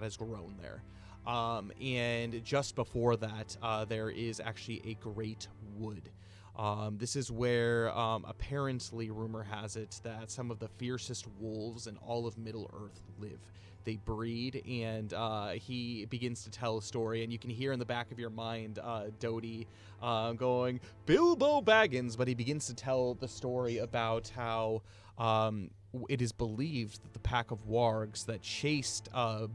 has grown there. And just before that, there is actually a great wood. This is where, apparently, rumor has it that some of the fiercest wolves in all of Middle-earth live. They breed, and he begins to tell a story, and you can hear in the back of your mind Dodie going, Bilbo Baggins, but he begins to tell the story about how it is believed that the pack of wargs that chased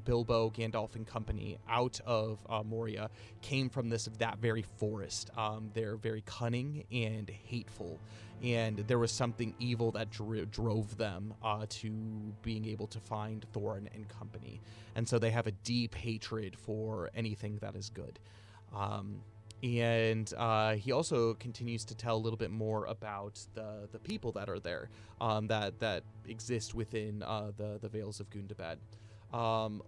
Bilbo, Gandalf, and company out of Moria came from that very forest. They're very cunning and hateful, and there was something evil that drove them to being able to find Thorin and company. And so they have a deep hatred for anything that is good. And he also continues to tell a little bit more about the people that are there, that exist within the Vales of Gundabad.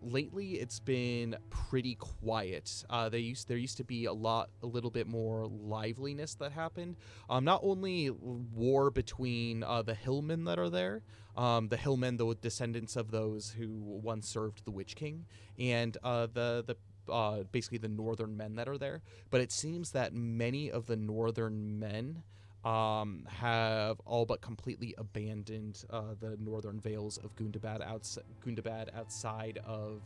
Lately, it's been pretty quiet. There used to be a little bit more liveliness that happened. Not only war between the hillmen that are there, the hillmen, the descendants of those who once served the Witch King, and basically the northern men that are there. But it seems that many of the northern men have all but completely abandoned the northern Vales of Gundabad outside of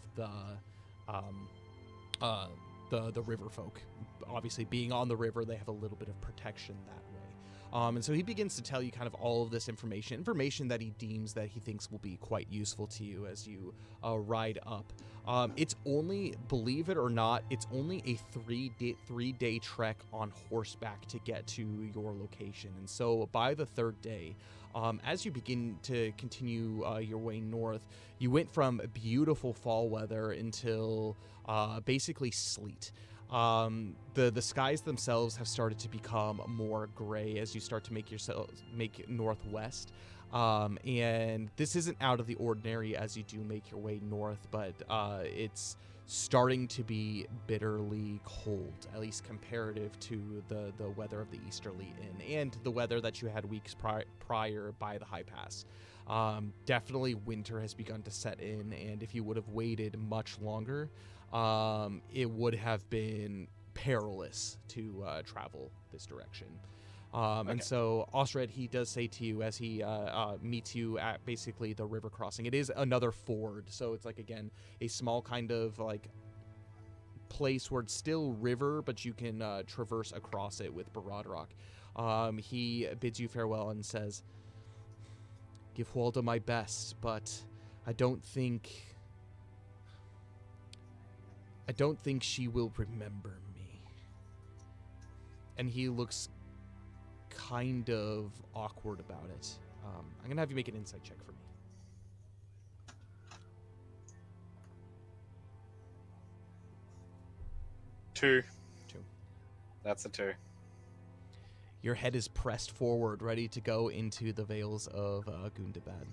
the river folk. Obviously, being on the river, they have a little bit of protection that way. And so he begins to tell you kind of all of this information that he deems that he thinks will be quite useful to you as you ride up. It's only, believe it or not, it's only a three-day trek on horseback to get to your location. And so by the third day, as you begin to continue your way north, you went from beautiful fall weather until basically sleet. The skies themselves have started to become more gray as you start to make northwest. And this isn't out of the ordinary as you do make your way north, but it's starting to be bitterly cold, at least comparative to the weather of the Easterly Inn and the weather that you had weeks prior by the High Pass. Definitely winter has begun to set in, and if you would have waited much longer, it would have been perilous to travel this direction. And so Osred, he does say to you as he meets you at basically the river crossing. It is another ford, so it's like, again, a small kind of like place where it's still river, but you can traverse across it with Baradrock. He bids you farewell and says, "Give Walda my best, but I don't think she will remember me." And he looks kind of awkward about it. I'm gonna have you make an insight check for me. 2. 2. That's a 2. Your head is pressed forward, ready to go into the Vales of Gundabad.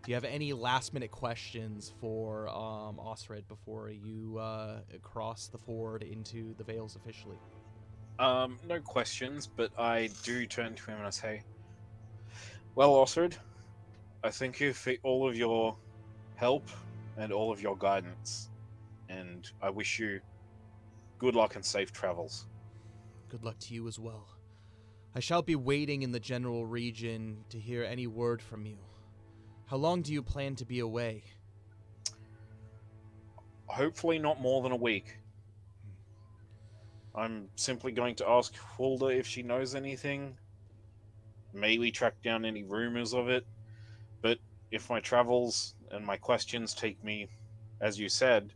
Do you have any last-minute questions for Osred before you cross the ford into the Vales officially? No questions, but I do turn to him and I say, "Well, Osred, I thank you for all of your help and all of your guidance, and I wish you good luck and safe travels." Good luck to you as well. I shall be waiting in the general region to hear any word from you. How long do you plan to be away? Hopefully not more than a week. I'm simply going to ask Hulda if she knows anything. Maybe track down any rumors of it. But if my travels and my questions take me, as you said,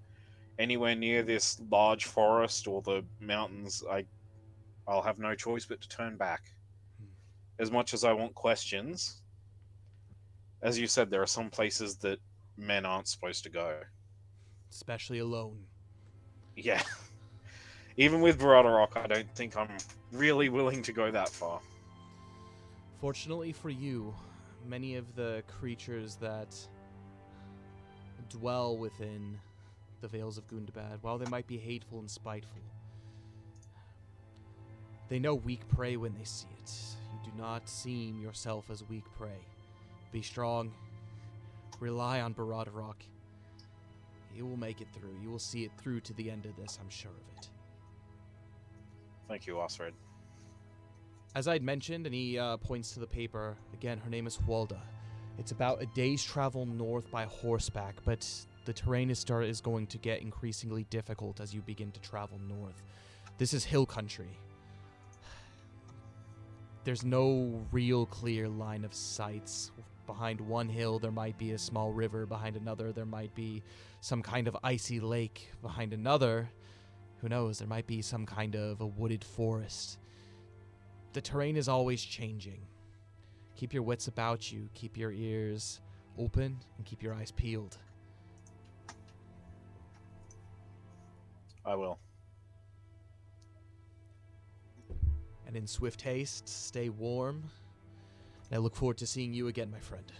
anywhere near this large forest or the mountains, I'll have no choice but to turn back. As much as I want questions, as you said, there are some places that men aren't supposed to go. Especially alone. Yeah. Even with Rock, I don't think I'm really willing to go that far. Fortunately for you, many of the creatures that dwell within the Vales of Gundabad, while they might be hateful and spiteful, they know weak prey when they see it. You do not seem yourself as weak prey. Be strong. Rely on Rock. You will make it through. You will see it through to the end of this, I'm sure of it. Thank you, Osred. As I'd mentioned, and he points to the paper, again, her name is Hualda. It's about a day's travel north by horseback, but the terrain is going to get increasingly difficult as you begin to travel north. This is hill country. There's no real clear line of sights. Behind one hill, there might be a small river. Behind another, there might be some kind of icy lake. Behind another, who knows, there might be some kind of a wooded forest. The terrain is always changing. Keep your wits about you, keep your ears open, and keep your eyes peeled. I will. And in swift haste, stay warm. And I look forward to seeing you again, my friend.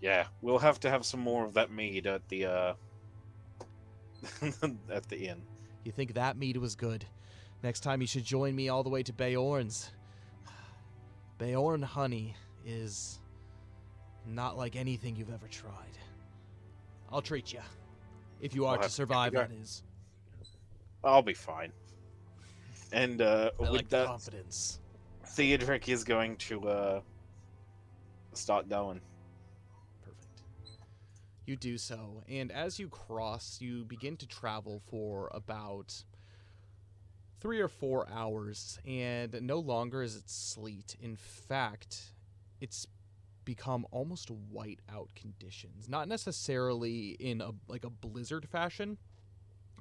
Yeah, we'll have to have some more of that mead at the at the inn. You think that mead was good? Next time you should join me all the way to Beorn's. Beorn honey is not like anything you've ever tried. I'll treat you. If you are to survive, that is. I'll be fine. And I with like the that, confidence. Theodric is going to start going. Perfect. You do so, and as you cross, you begin to travel for about 3 or 4 hours, and no longer is it sleet. In fact, it's become almost white-out conditions. Not necessarily in a blizzard fashion,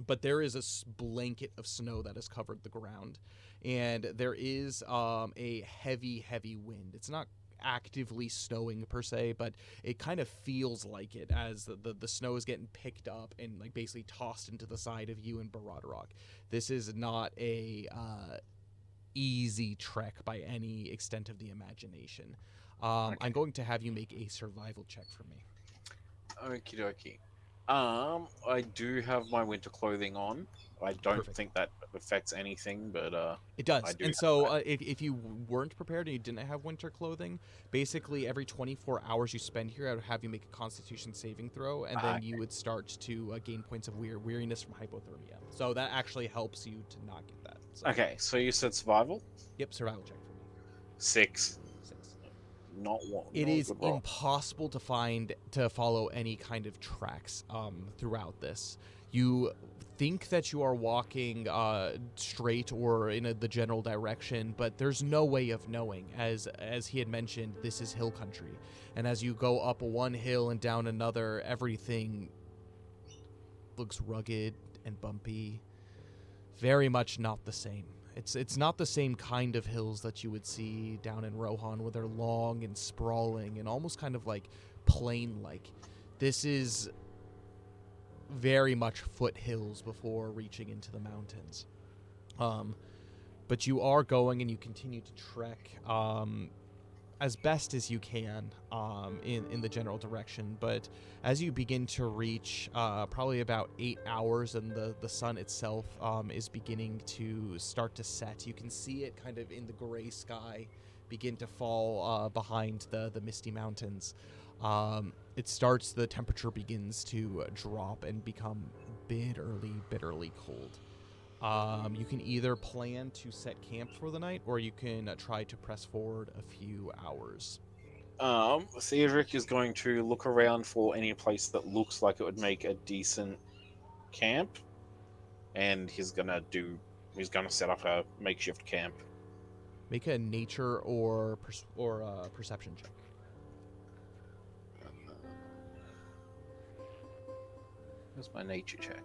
but there is a blanket of snow that has covered the ground, and there is a heavy wind. It's not actively snowing per se, but it kind of feels like it as the snow is getting picked up and like basically tossed into the side of you and Baradrock. This is not a easy trek by any extent of the imagination. Okay. I'm going to have you make a survival check for me. Okie dokie. I do have my winter clothing on. I don't Perfect. think that affects anything, but It does. I do And have so if you weren't prepared and you didn't have winter clothing, basically every 24 hours you spend here, I would have you make a constitution saving throw, and then you would start to gain points of weariness from hypothermia. So that actually helps you to not get that. So, Okay, so you said survival? Yep, survival check for me. 6. 6. Not one. It not a is good roll. impossible to follow any kind of tracks throughout this. You think that you are walking straight or in the general direction, but there's no way of knowing. As he had mentioned, this is hill country, and as you go up one hill and down another, everything looks rugged and bumpy. Very much not the same. It's not the same kind of hills that you would see down in Rohan, where they're long and sprawling and almost kind of like plain-like. This is very much foothills before reaching into the mountains. But you are going and you continue to trek as best as you can in the general direction. But as you begin to reach probably about 8 hours and the sun itself is beginning to start to set, you can see it kind of in the gray sky begin to fall behind the misty mountains. The temperature begins to drop and become bitterly cold. You can either plan to set camp for the night, or you can try to press forward a few hours. Theodric is going to look around for any place that looks like it would make a decent camp, and he's gonna set up a makeshift camp. Make a nature or perception check. Where's my nature check?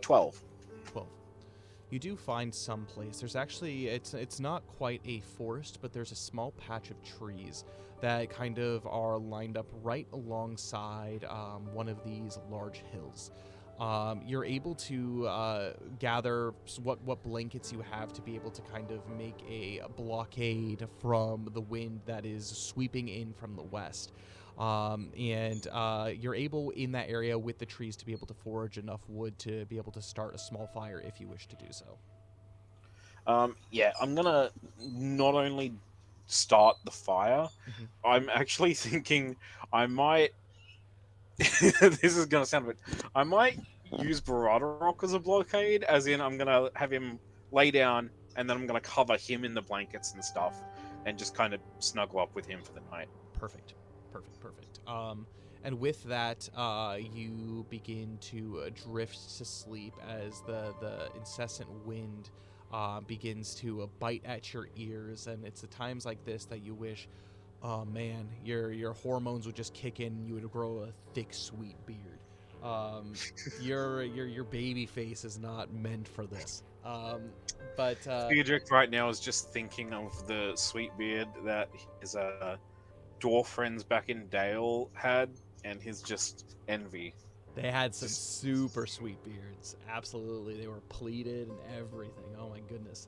12. 12. You do find some place. There's actually, it's not quite a forest, but there's a small patch of trees that kind of are lined up right alongside one of these large hills. You're able to gather what blankets you have to be able to kind of make a blockade from the wind that is sweeping in from the west. And you're able in that area with the trees to be able to forage enough wood to be able to start a small fire if you wish to do so. Yeah, I'm gonna not only start the fire, I'm actually thinking I might. This is gonna sound a bit. I might use Baradorok as a blockade, as in I'm gonna have him lay down, and then I'm gonna cover him in the blankets and stuff, and just kind of snuggle up with him for the night. Perfect. And with that, you begin to drift to sleep as the incessant wind begins to bite at your ears, and it's at times like this that you wish, oh man, your hormones would just kick in and you would grow a thick, sweet beard. Your baby face is not meant for this. But Theodric right now is just thinking of the sweet beard that his dwarf friends back in Dale had, and his just envy. They had some super sweet beards. Absolutely. They were pleated and everything. Oh my goodness.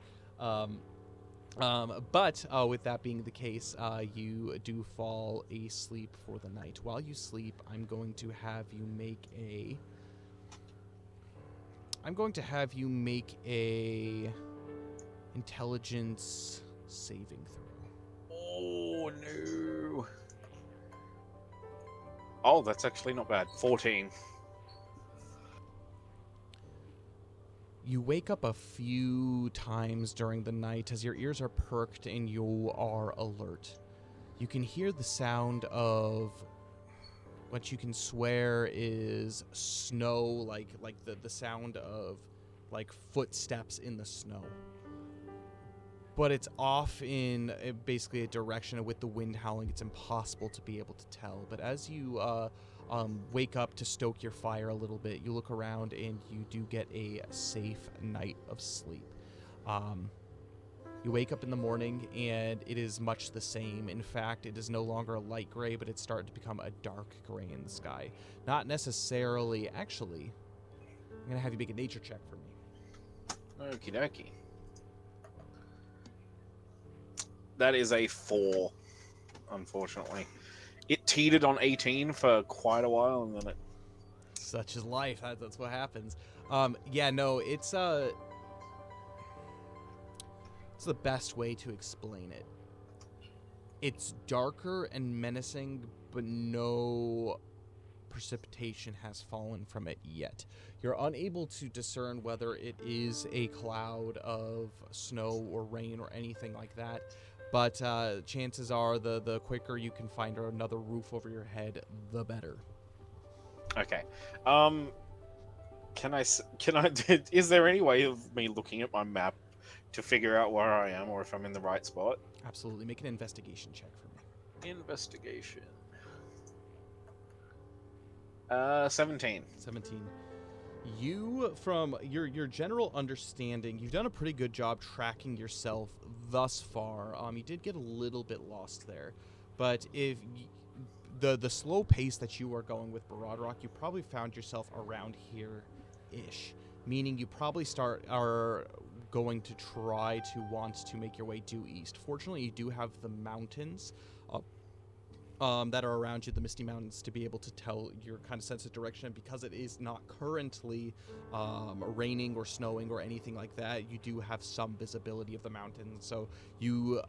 But with that being the case, you do fall asleep for the night. While you sleep, I'm going to have you make a intelligence saving throw. Oh no. Oh, that's actually not bad. 14. You wake up a few times during the night as your ears are perked and you are alert. You can hear the sound of what you can swear is snow, like the sound of like footsteps in the snow. But it's off in basically a direction, and with the wind howling, it's impossible to be able to tell. But as you wake up to stoke your fire a little bit, you look around and you do get a safe night of sleep. You wake up in the morning and it is much the same. In fact, it is no longer a light gray, but it's started to become a dark gray in the sky. Not necessarily, actually, I'm going to have you make a nature check for me. Okie dokie. That is a 4, unfortunately. It teetered on 18 for quite a while, and then it... Such is life. That's what happens. Yeah, no, it's the best way to explain it. It's darker and menacing, but no precipitation has fallen from it yet. You're unable to discern whether it is a cloud of snow or rain or anything like that. But chances are the quicker you can find another roof over your head, the better. Okay. Can I? Is there any way of me looking at my map to figure out where I am or if I'm in the right spot? Absolutely. Make an investigation check for me. Investigation. 17. 17. You, from your general understanding, you've done a pretty good job tracking yourself thus far. You did get a little bit lost there, but if the slow pace that you are going with Barad Rock, you probably found yourself around here-ish, meaning you probably are going to try to want to make your way due east. Fortunately, you do have the mountains that are around you, the Misty Mountains, to be able to tell your kind of sense of direction. Because it is not currently raining or snowing or anything like that, you do have some visibility of the mountains. So you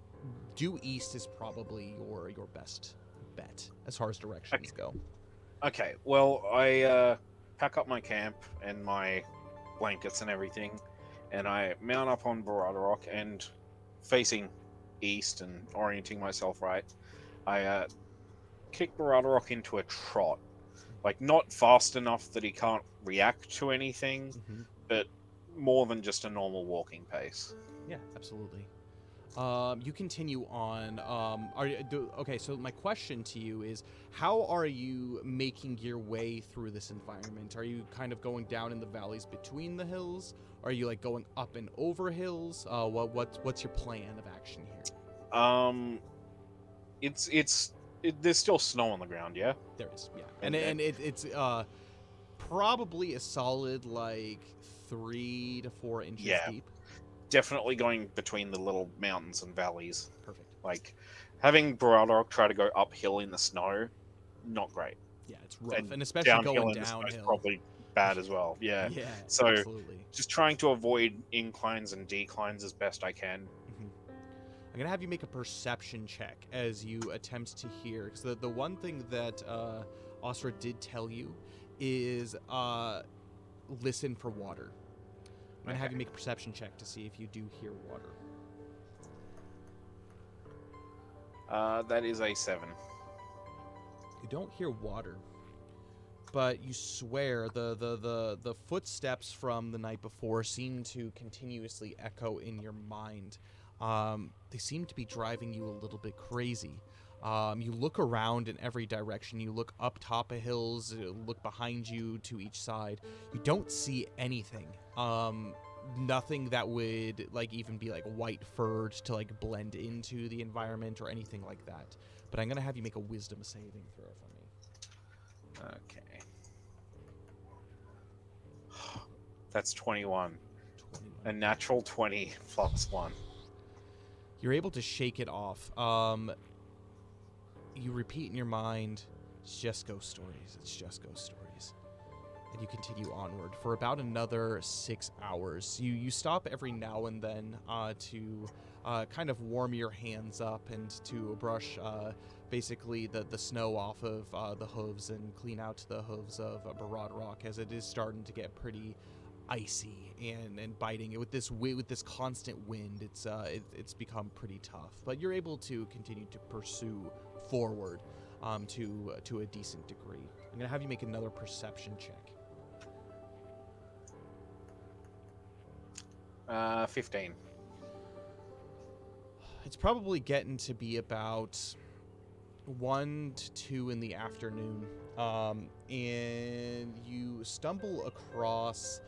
due east is probably your best bet as far as directions go. Okay, well, I pack up my camp and my blankets and everything, and I mount up on Barada Rock, and facing east and orienting myself right, I kick Barada Rock into a trot. Like, not fast enough that he can't react to anything, but more than just a normal walking pace. Yeah, absolutely. You continue on. Okay, so my question to you is, how are you making your way through this environment? Are you kind of going down in the valleys between the hills? Are you like going up and over hills? What's your plan of action here? There's still snow on the ground, yeah? There is, yeah. And it's probably a solid, like, 3 to 4 inches deep. Definitely going between the little mountains and valleys. Perfect. Like, having Baradok try to go uphill in the snow, not great. Yeah, it's rough. And especially going downhill. Is probably bad as well, yeah. Yeah, so absolutely. Just trying to avoid inclines and declines as best I can. I'm going to have you make a perception check as you attempt to hear. Because the one thing that Osra did tell you is listen for water. I'm going to have you make a perception check to see if you do hear water. That is a 7. You don't hear water, but you swear the footsteps from the night before seem to continuously echo in your mind. They seem to be driving you a little bit crazy. You look around in every direction. You look up top of hills, look behind you to each side. You don't see anything. Nothing that would like even be like white furred to like blend into the environment or anything like that. But I'm gonna have you make a wisdom saving throw for me. Okay. That's 21. A natural 20 plus 1. You're able to shake it off. You repeat in your mind, it's just ghost stories. It's just ghost stories. And you continue onward for about another 6 hours. You stop every now and then to kind of warm your hands up and to brush basically the snow off of the hooves and clean out the hooves of Barad Rock, as it is starting to get pretty icy and biting. With this constant wind, it's become pretty tough. But you're able to continue to pursue forward to a decent degree. I'm gonna have you make another perception check. 15. It's probably getting to be about 1 to 2 in the afternoon, and you stumble across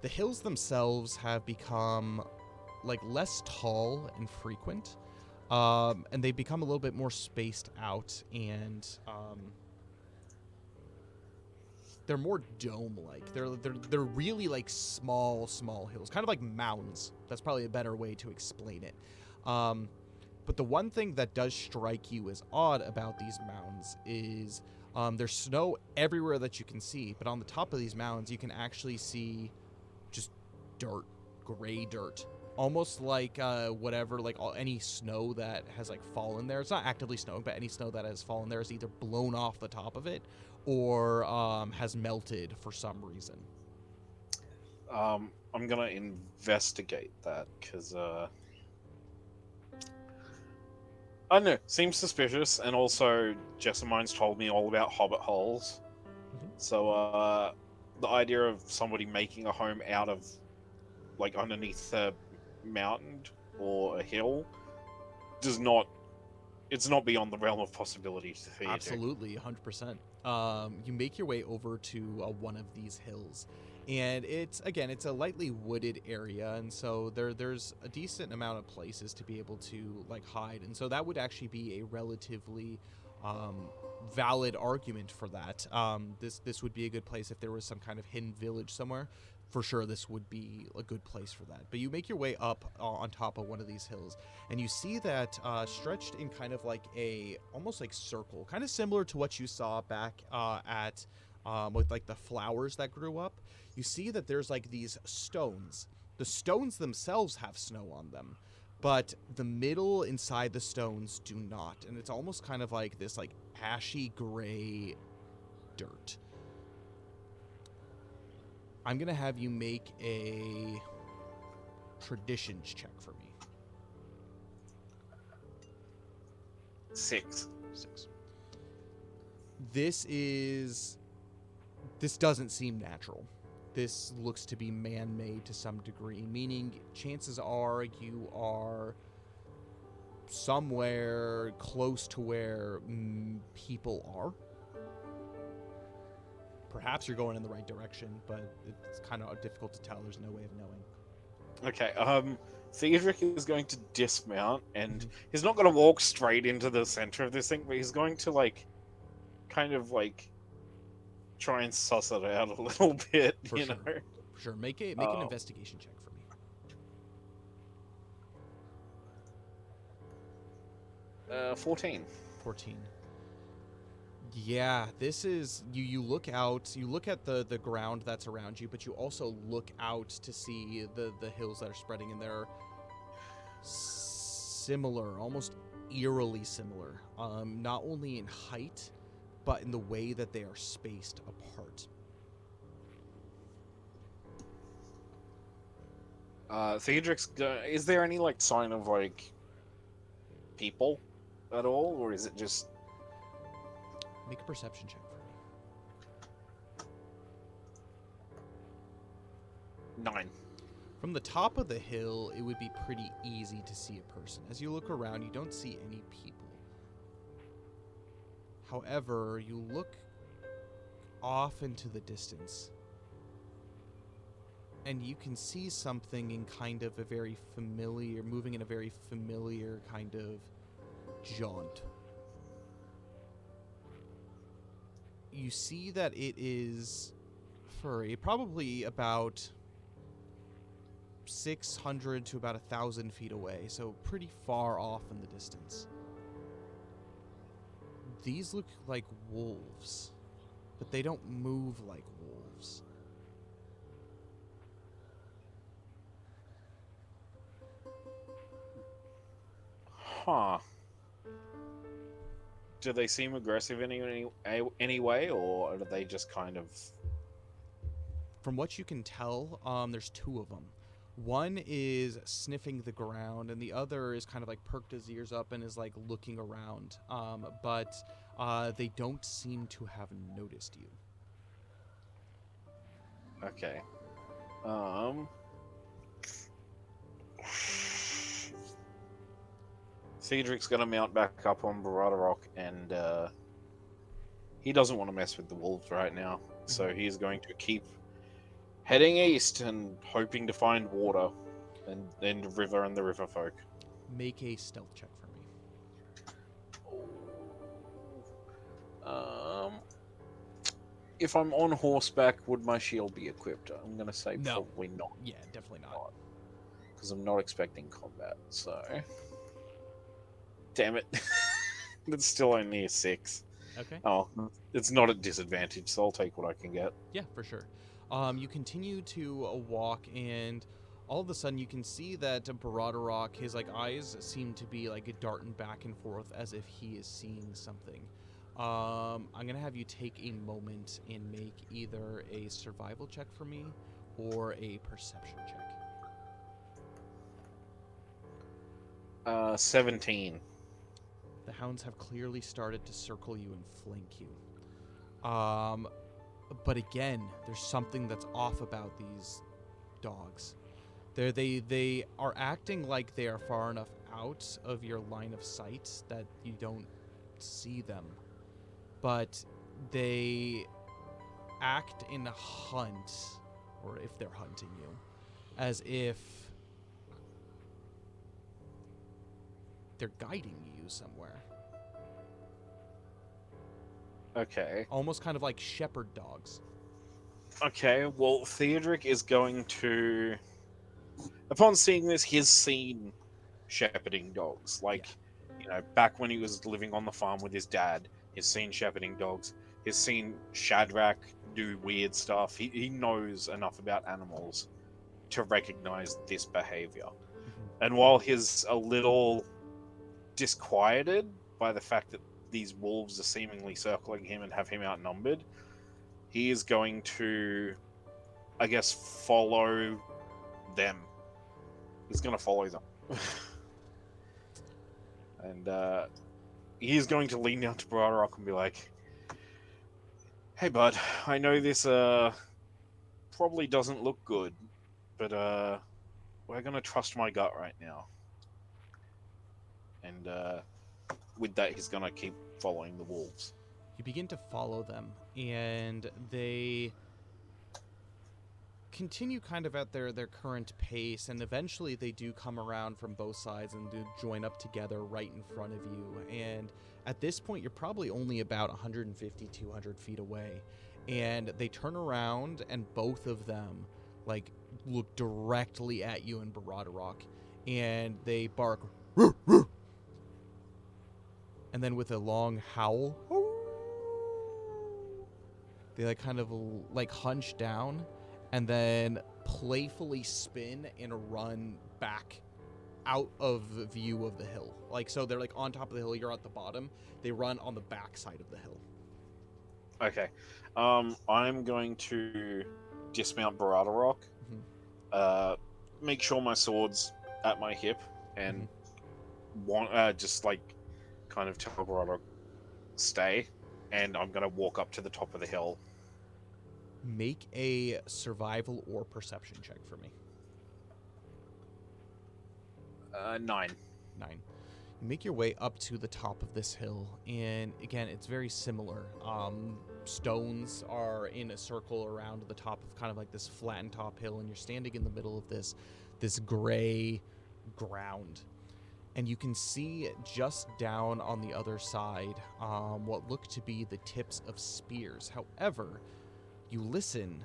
the hills themselves have become like less tall and frequent, and they become a little bit more spaced out, and they're more dome-like. They're really like small hills, kind of like mounds. That's probably a better way to explain it. But the one thing that does strike you as odd about these mounds is there's snow everywhere that you can see, but on the top of these mounds you can actually see just dirt, gray dirt, almost like any snow that has like fallen there. It's not actively snowing, but any snow that has fallen there is either blown off the top of it or has melted for some reason. I'm gonna investigate that because I don't know, seems suspicious, and also Jessamine's told me all about hobbit holes. So the idea of somebody making a home out of like underneath a mountain or a hill it's not beyond the realm of possibility to Theodric. Absolutely, 100%. You make your way over to one of these hills, and it's a lightly wooded area, and so there's a decent amount of places to be able to like hide, and so that would actually be a relatively valid argument for that. This would be a good place if there was some kind of hidden village somewhere. For sure, this would be a good place for that. But you make your way up on top of one of these hills, and you see that stretched in kind of like a almost like circle, kind of similar to what you saw back at with like the flowers that grew up. You see that there's like these stones. The stones themselves have snow on them, but the middle inside the stones do not, and it's almost kind of like this like ashy gray dirt. I'm going to have you make a traditions check for me. 6. 6. This doesn't seem natural. This looks to be man-made to some degree, meaning chances are you are somewhere close to where people are. Perhaps you're going in the right direction, but it's kind of difficult to tell. There's no way of knowing. Okay, Theodric is going to dismount, and he's not going to walk straight into the center of this thing, but he's going to, like, kind of, like, try and suss it out a little bit, For you sure. know? For sure. Make an investigation check for me. 14. 14. Yeah, this is you look out, you look at the ground that's around you, but you also look out to see the hills that are spreading, and they're similar, almost eerily similar. Not only in height, but in the way that they are spaced apart. Theodric's is there any, like, sign of, like, people at all, or is it just... Make a perception check for me. 9. From the top of the hill, it would be pretty easy to see a person. As you look around, you don't see any people. However, you look off into the distance, and you can see something in kind of a very familiar, moving in a very familiar kind of jaunt. You see that it is furry, probably about 600 to about 1,000 feet away, so pretty far off in the distance. These look like wolves, but they don't move like wolves. Huh. Do they seem aggressive in any way, or are they just kind of... From what you can tell, there's two of them. One is sniffing the ground, and the other is kind of like perked his ears up and is like looking around. But they don't seem to have noticed you. Okay. Cedric's gonna mount back up on Barada Rock, and he doesn't want to mess with the wolves right now, so he's going to keep heading east and hoping to find water and the river and the river folk. Make a stealth check for me. If I'm on horseback, would my shield be equipped? I'm gonna say No. probably not, Yeah, definitely not. because I'm not expecting combat. So, damn it, that's still only a 6. Okay. Oh, it's not at disadvantage, so I'll take what I can get. Yeah, for sure. You continue to walk, and all of a sudden you can see that Baradorok, his like eyes seem to be like darting back and forth as if he is seeing something. I'm gonna have you take a moment and make either a survival check for me or a perception check. 17. The hounds have clearly started to circle you and flank you. But again, there's something that's off about these dogs. They are acting like they are far enough out of your line of sight that you don't see them. But they act and hunt, or if they're hunting you, as if they're guiding you somewhere. Okay. Almost kind of like shepherd dogs. Okay, well, Theodric is going to... Upon seeing this, he's seen shepherding dogs. Like, back when he was living on the farm with his dad, he's seen shepherding dogs. He's seen Shadrach do weird stuff. He knows enough about animals to recognize this behavior. And while he's a little disquieted by the fact that these wolves are seemingly circling him and have him outnumbered, he is going to, I guess, follow them. He's going to follow them. And he's going to lean down to Broderick and be like, "Hey, bud, I know this probably doesn't look good, but we're going to trust my gut right now." And with that, he's going to keep following the wolves. You begin to follow them, and they continue kind of at their current pace, and eventually they do come around from both sides and do join up together right in front of you. And at this point, you're probably only about 150, 200 feet away. And they turn around, and both of them, like, look directly at you and Broderick, and they bark, "Roo, roo!" And then with a long howl, they like kind of like hunch down and then playfully spin and run back out of the view of the hill. Like, so they're like on top of the hill, you're at the bottom. They run on the back side of the hill. Okay. I'm going to dismount Broderick, make sure my sword's at my hip, and just like kind of tell Broderick, stay, and I'm going to walk up to the top of the hill. Make a survival or perception check for me. 9. 9. You make your way up to the top of this hill, and again, it's very similar. Stones are in a circle around the top of kind of like this flattened top hill, and you're standing in the middle of this gray ground. And you can see just down on the other side what look to be the tips of spears. However, you listen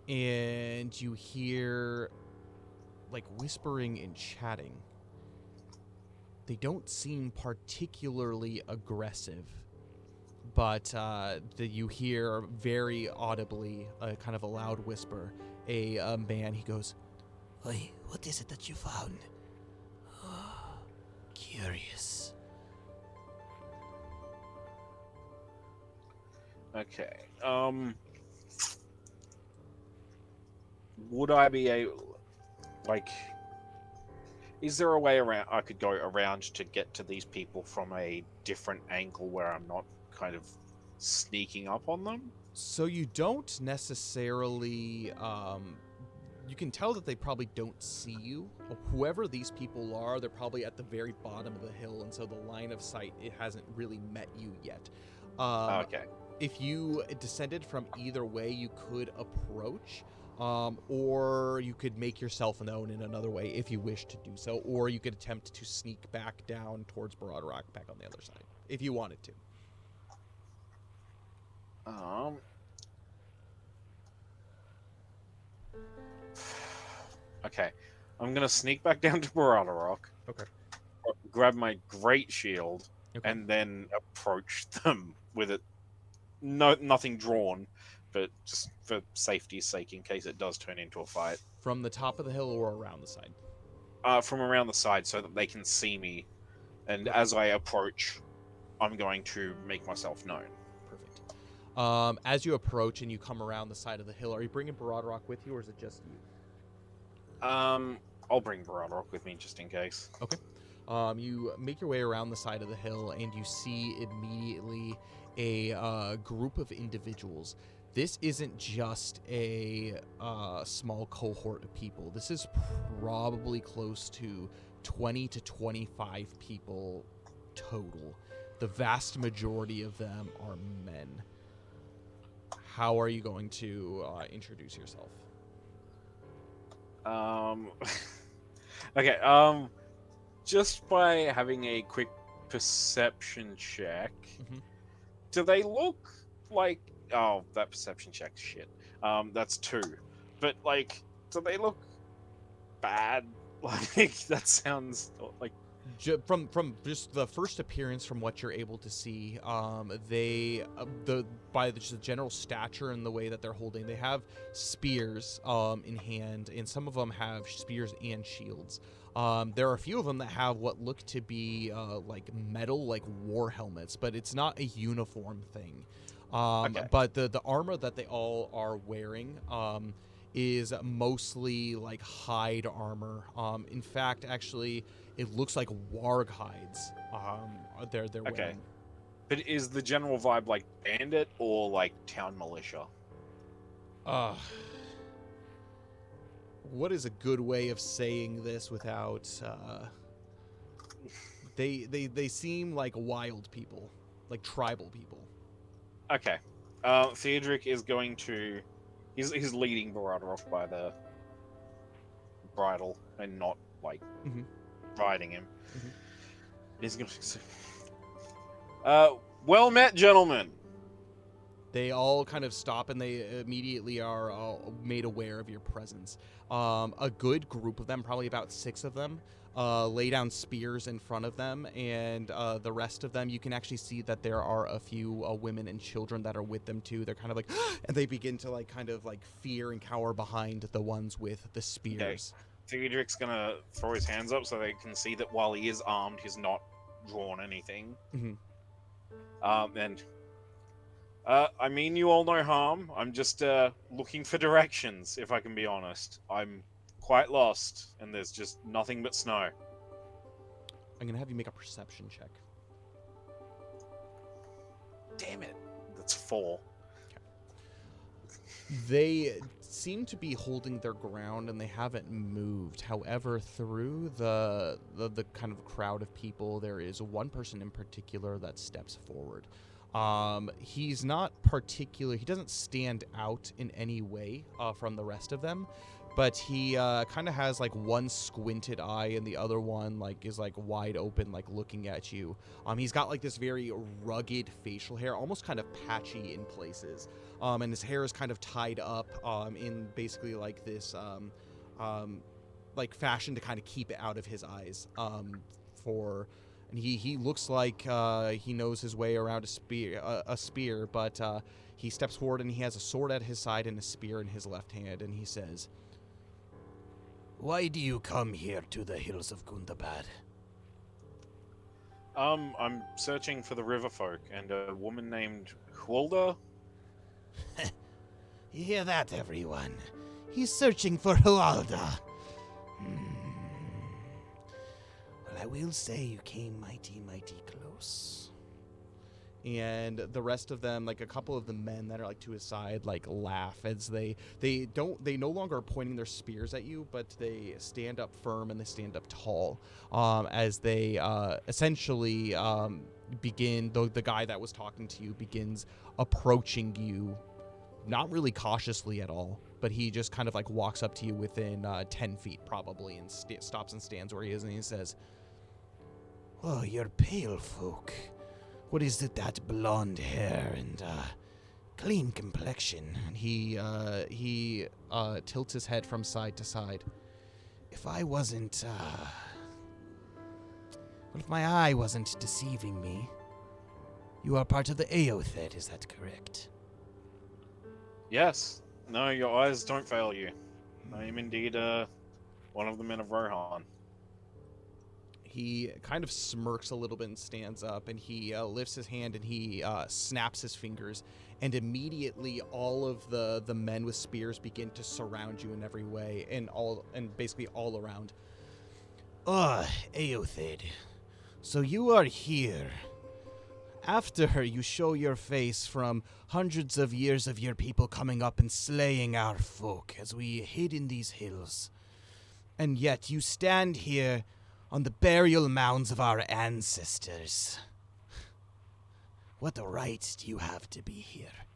and you hear like whispering and chatting. They don't seem particularly aggressive, but you hear very audibly, kind of a loud whisper, a man, he goes, "Oi, what is it that you found? Curious." Okay. Would I be able, like, is there a way around I could go around to get to these people from a different angle where I'm not kind of sneaking up on them? So you don't necessarily, you can tell that they probably don't see you. Whoever these people are, they're probably at the very bottom of the hill, and so the line of sight, it hasn't really met you yet. Okay. If you descended from either way, you could approach, or you could make yourself known in another way if you wish to do so, or you could attempt to sneak back down towards Broderick back on the other side, if you wanted to. Okay. I'm gonna sneak back down to Broderick. Okay. Grab my great shield, Okay. and then approach them with it. Nothing drawn, but just for safety's sake, in case it does turn into a fight. From the top of the hill or around the side? From around the side, so that they can see me. And as I approach, I'm going to make myself known. Perfect. As you approach and you come around the side of the hill, are you bringing Broderick with you, or is it just you? I'll bring Broderick with me just in case. Okay. You make your way around the side of the hill, and you see immediately a group of individuals. This isn't just a small cohort of people. This is probably close to 20 to 25 people total. The vast majority of them are men. how are you going to introduce yourself? Okay. Just by having a quick perception check, do they look like? Oh, that perception check shit. That's 2. But like, do they look bad? Like that sounds like. From just the first appearance, from what you're able to see, they by just the general stature and the way that they're holding, they have spears in hand, and some of them have spears and shields. There are a few of them that have what look to be like metal, like war helmets, but it's not a uniform thing. Okay. But the armor that they all are wearing is mostly like hide armor. In fact, actually, it looks like warg hides. They're Okay. wearing. But is the general vibe like bandit or like town militia? What is a good way of saying this without? They seem like wild people, like tribal people. Okay. Theodric is going to. He's leading Barada off by the bridle and not like riding him. He's going to say, well met, gentlemen. They all kind of stop and they immediately are made aware of your presence. A good group of them, probably about 6 of them, lay down spears in front of them, and the rest of them, you can actually see that there are a few women and children that are with them too. They're kind of like, and they begin to like kind of like fear and cower behind the ones with the spears. Theodric's gonna throw his hands up so they can see that while he is armed, he's not drawn anything. And I mean you all no harm. I'm just looking for directions, if I can be honest. I'm quite lost, and there's just nothing but snow. I'm gonna have you make a perception check. Damn it. That's 4. They seem to be holding their ground and they haven't moved. However, through the kind of crowd of people, there is one person in particular that steps forward. He's not particular. He doesn't stand out in any way from the rest of them, but he kind of has like one squinted eye and the other one like is like wide open, like looking at you. He's got like this very rugged facial hair, almost kind of patchy in places. And his hair is kind of tied up in basically like this like fashion to kind of keep it out of his eyes. And he looks like he knows his way around a spear, but he steps forward and he has a sword at his side and a spear in his left hand, and he says, "Why do you come here to the hills of Gundabad?" I'm searching for the river folk and a woman named Hulda. You hear that, everyone? He's searching for Hualda. Well, I will say you came mighty, mighty close. And the rest of them, like a couple of the men that are like to his side, like laugh as they no longer are pointing their spears at you, but they stand up firm and they stand up tall as they essentially begin. The guy that was talking to you begins approaching you. Not really cautiously at all, but he just kind of like walks up to you within 10 feet probably and stops and stands where he is, and he says, "Oh, you're pale folk. What is it, that blonde hair and clean complexion?" And he tilts his head from side to side. If my eye wasn't deceiving me, you are part of the Aothed, is that correct? Yes. No, your eyes don't fail you. I am indeed one of the men of Rohan. He kind of smirks a little bit and stands up, and he lifts his hand and he snaps his fingers, and immediately all of the men with spears begin to surround you in every way, and basically all around. Aothed, so you are here. After you show your face from hundreds of years of your people coming up and slaying our folk as we hid in these hills. And yet you stand here on the burial mounds of our ancestors. What right do you have to be here?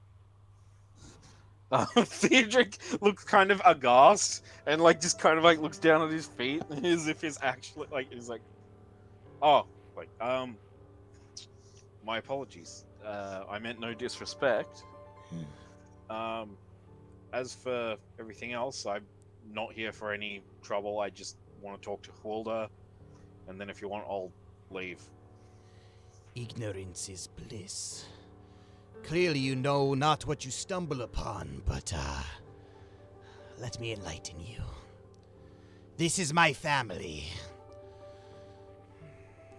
Theodric looks kind of aghast and like just kind of like looks down at his feet as if he's actually like he's like, oh, like my apologies. I meant no disrespect. Um, as for everything else, I'm not here for any trouble. I just want to talk to Hulda, and then if you want, I'll leave. Ignorance is bliss. Clearly you know not what you stumble upon, but, let me enlighten you. This is my family.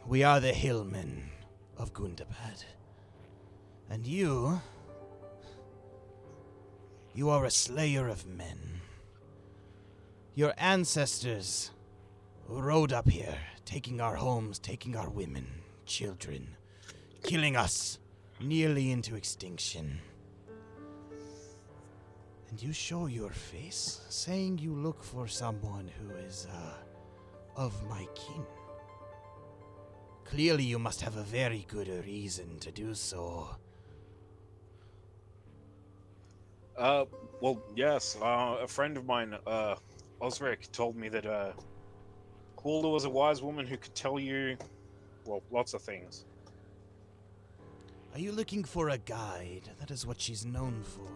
We are the Hillmen of Gundabad. And you are a slayer of men. Your ancestors rode up here, taking our homes, taking our women, children, killing us nearly into extinction. And you show your face, saying you look for someone who is, of my kin. Clearly you must have a very good reason to do so. Well, yes, a friend of mine, Osric, told me that, Hulda was a wise woman who could tell you, well, lots of things. Are you looking for a guide? That is what she's known for.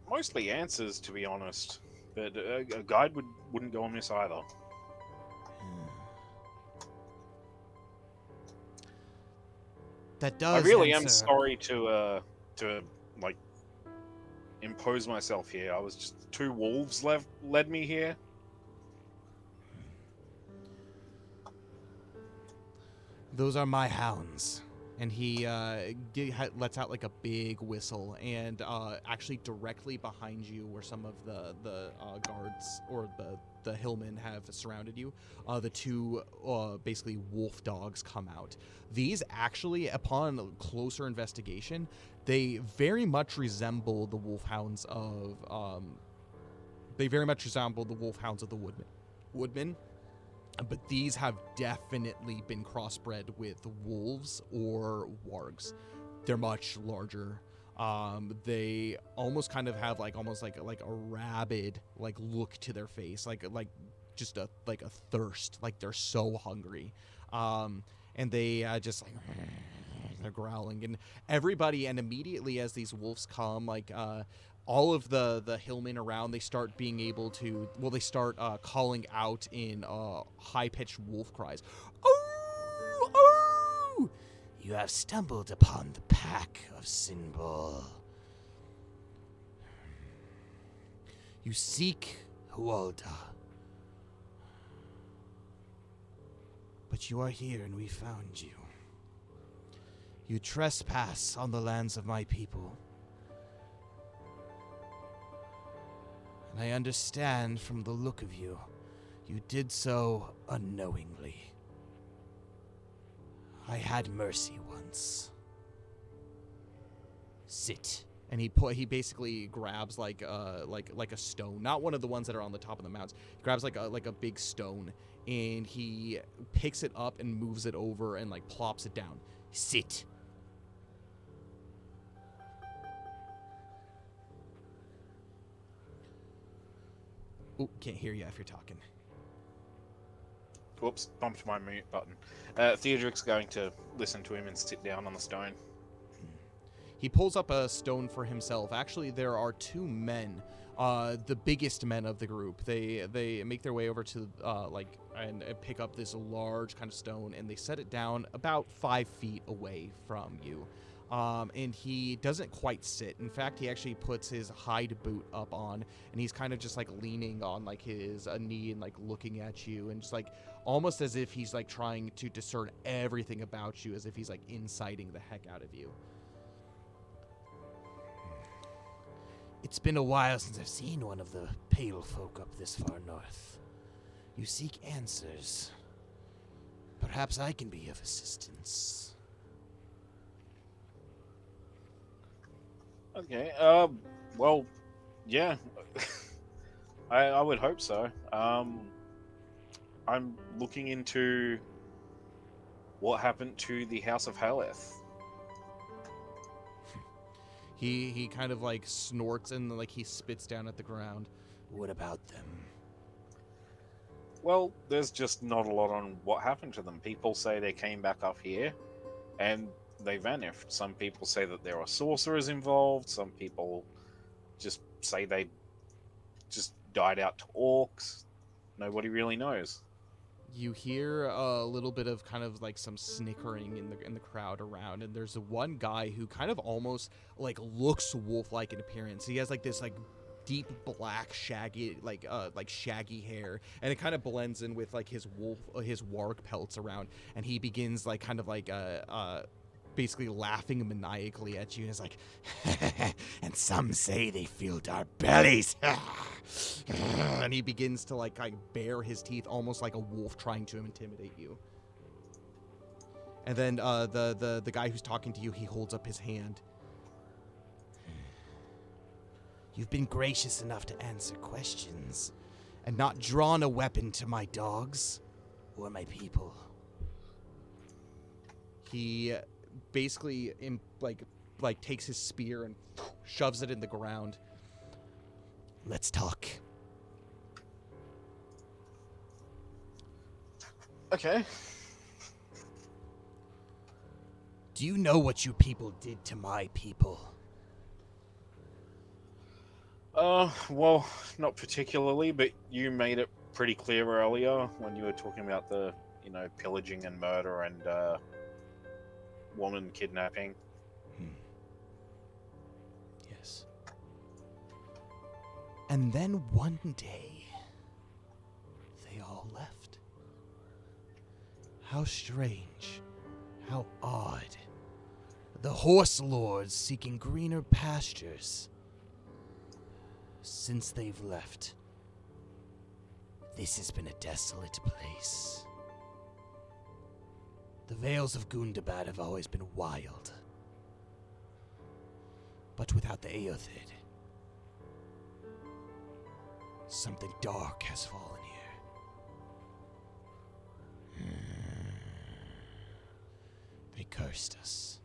Mostly answers, to be honest. But a guide wouldn't go amiss either. That does. I really am answer. sorry to like impose myself here. I was just two wolves led me here. Those are my hounds. And he lets out like a big whistle, and actually directly behind you, where some of the guards or the hillmen have surrounded you, the two basically wolf dogs come out. These actually, upon closer investigation, they very much resemble the wolfhounds of the woodmen. But these have definitely been crossbred with wolves or wargs. They're much larger. They almost kind of have almost like a rabid look to their face, like just a thirst, like they're so hungry. And they just they're growling, and everybody, and immediately as these wolves come, all of the hillmen around, they start being able to, they start calling out in high-pitched wolf cries. Oh! Oh! You have stumbled upon the pack of Sinbul. You seek Hualda. But you are here and we found you. You trespass on the lands of my people. And I understand from the look of you, you did so unknowingly. I had mercy once. Sit. And he basically grabs like a stone, not one of the ones that are on the top of the mountains. He grabs like a big stone, and he picks it up and moves it over and plops it down. Sit. Oh, can't hear you if you're talking. Whoops, bumped my mute button. Theodric's going to listen to him and sit down on the stone. He pulls up a stone for himself. Actually, there are two men, the biggest men of the group. They make their way over to and pick up this large kind of stone, and they set it down about 5 feet away from you. And he doesn't quite sit. In fact, he actually puts his hide boot up on, and he's kind of just leaning on his knee and looking at you, and just almost as if he's trying to discern everything about you, as if he's inciting the heck out of you. It's been a while since I've seen one of the pale folk up this far north. You seek answers. Perhaps I can be of assistance. Okay, well, yeah. I would hope so. I'm looking into what happened to the House of Haleth. He kind of like snorts and like he spits down at the ground. What about them? Well, there's just not a lot on what happened to them. People say they came back up here and they vanished. Some people say that there are sorcerers involved. Some people just say they just died out to orcs. Nobody really knows. You hear a little bit of kind of like some snickering in the crowd around, and there's one guy who kind of almost like looks wolf-like in appearance. He has like this like deep black shaggy like shaggy hair, and it kind of blends in with like his warg pelts around, and he begins like kind of like basically laughing maniacally at you, and is like, and some say they filled our bellies. and he begins to like bare his teeth almost like a wolf trying to intimidate you. And then the guy who's talking to you, he holds up his hand. You've been gracious enough to answer questions and not drawn a weapon to my dogs or my people. He basically like takes his spear and shoves it in the ground. Let's talk. Okay. Do you know what you people did to my people? Well, not particularly, but you made it pretty clear earlier when you were talking about the, pillaging and murder and, woman kidnapping. Yes. And then one day, they all left. How strange. How odd. The horse lords seeking greener pastures. Since they've left, this has been a desolate place. The Vales of Gundabad have always been wild. But without the Aeothid, something dark has fallen here. They cursed us.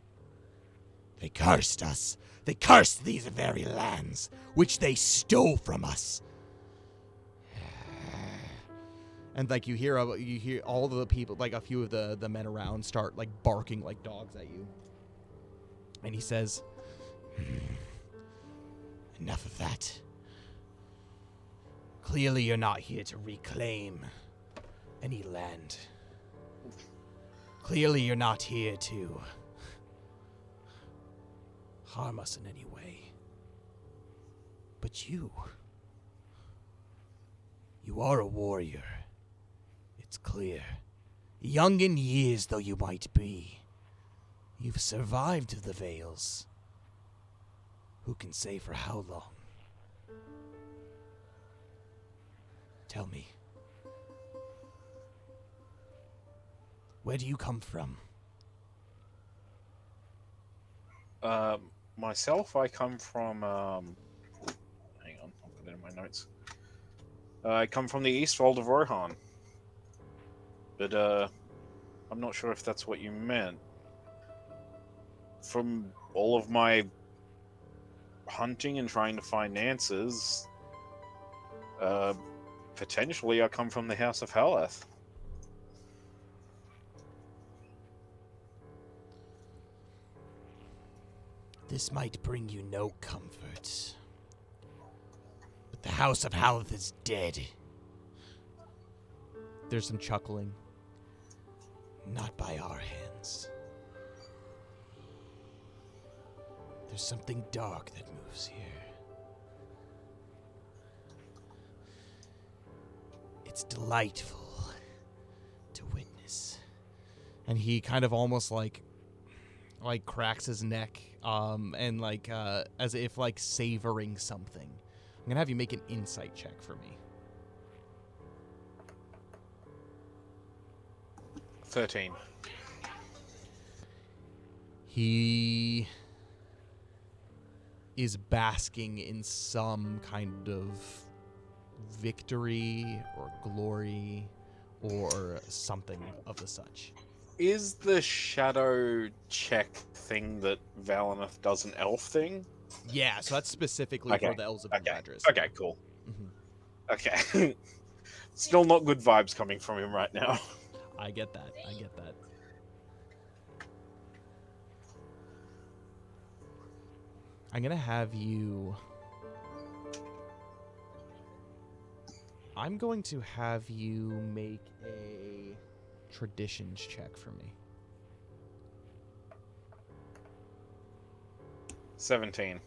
They cursed us. They cursed these very lands, which they stole from us. And like you hear all of the people, like a few of the men around start like barking like dogs at you. And he says, Enough of that. Clearly you're not here to reclaim any land. Clearly you're not here to harm us in any way. But you are a warrior. It's clear. Young in years though you might be, you've survived the Vales. Who can say for how long? Tell me. Where do you come from? Myself, I come from, hang on, I'll put it in my notes. I come from the Eastfold of Rohan. But, I'm not sure if that's what you meant. From all of my hunting and trying to find answers, potentially I come from the House of Halath. This might bring you no comfort. But the House of Halath is dead. there's some chuckling. Not by our hands. There's something dark that moves here. It's delightful to witness. And he kind of almost like cracks his neck, and as if like savoring something. I'm gonna have you make an insight check for me. 13. He is basking in some kind of victory or glory or something of the such. Is the shadow check thing that Valineth does an elf thing? Yeah, so that's specifically for Okay. the Elves of Okay. Madras. Okay, cool. Mhm. Okay. Still not good vibes coming from him right now. I get that. I get that. I'm gonna have you. I'm going to have you make a traditions check for me. 17.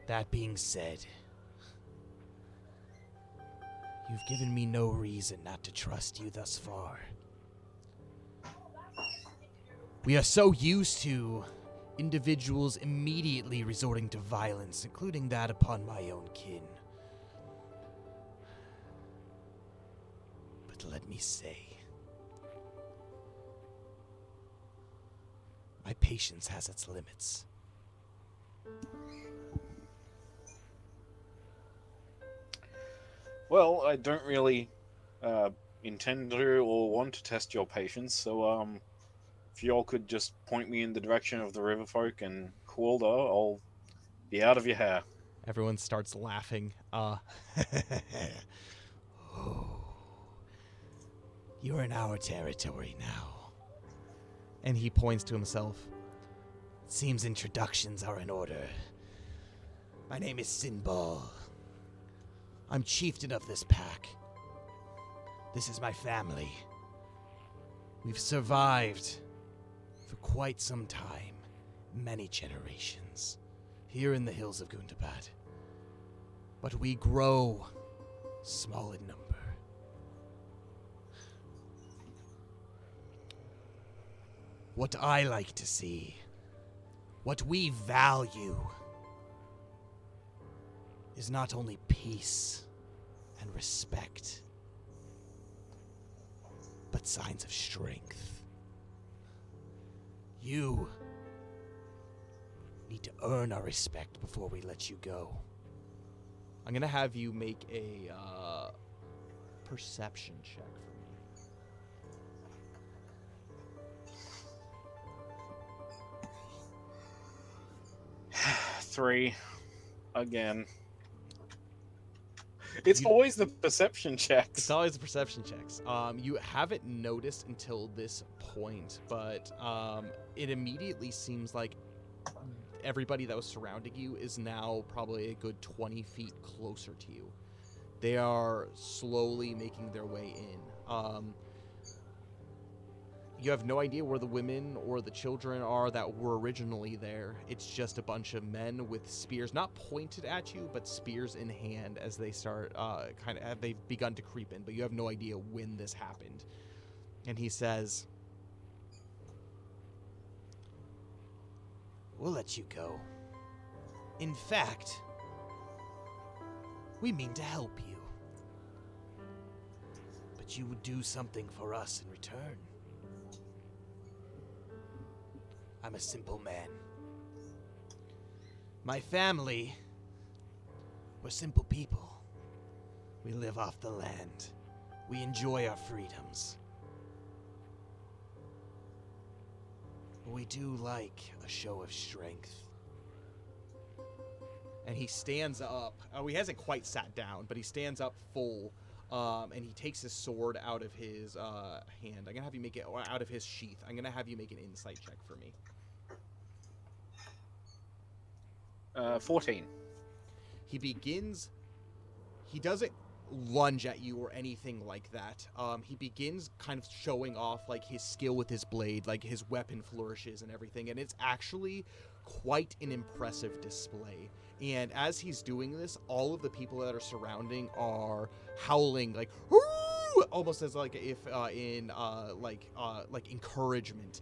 That being said, you've given me no reason not to trust you thus far. We are so used to individuals immediately resorting to violence, including that upon my own kin. But let me say, my patience has its limits. Well, I don't really intend to or want to test your patience, so if y'all could just point me in the direction of the river folk and Coolder, I'll be out of your hair. Everyone starts laughing. Oh, you're in our territory now. And he points to himself. It seems introductions are in order. My name is Sinbal. I'm chieftain of this pack. This is my family. We've survived for quite some time, many generations, here in the hills of Gundabad. But we grow small in number. What I like to see, what we value, is not only peace and respect, but signs of strength. You need to earn our respect before we let you go. I'm gonna have you make a perception check for me. 3. Again. It's always the perception checks. It's always the perception checks. You haven't noticed until this point, but it immediately seems like everybody that was surrounding you is now probably a good 20 feet closer to you. They are slowly making their way in. You have no idea where the women or the children are that were originally there. It's just a bunch of men with spears, not pointed at you, but spears in hand as they start they've begun to creep in, but you have no idea when this happened. And he says, We'll let you go. In fact, we mean to help you. But you would do something for us in return. I'm a simple man. My family, we're simple people. We live off the land. We enjoy our freedoms. But we do like a show of strength. and he stands up. Oh, he hasn't quite sat down, but he stands up full. And he takes his sword out of his hand. I'm gonna have you make it out of his sheath. I'm gonna have you make an insight check for me. 14. He doesn't lunge at you or anything like that. He begins kind of showing off like his skill with his blade, like his weapon flourishes and everything, and it's actually quite an impressive display. And as he's doing this, all of the people that are surrounding are howling like "Woo!" almost as like if in encouragement.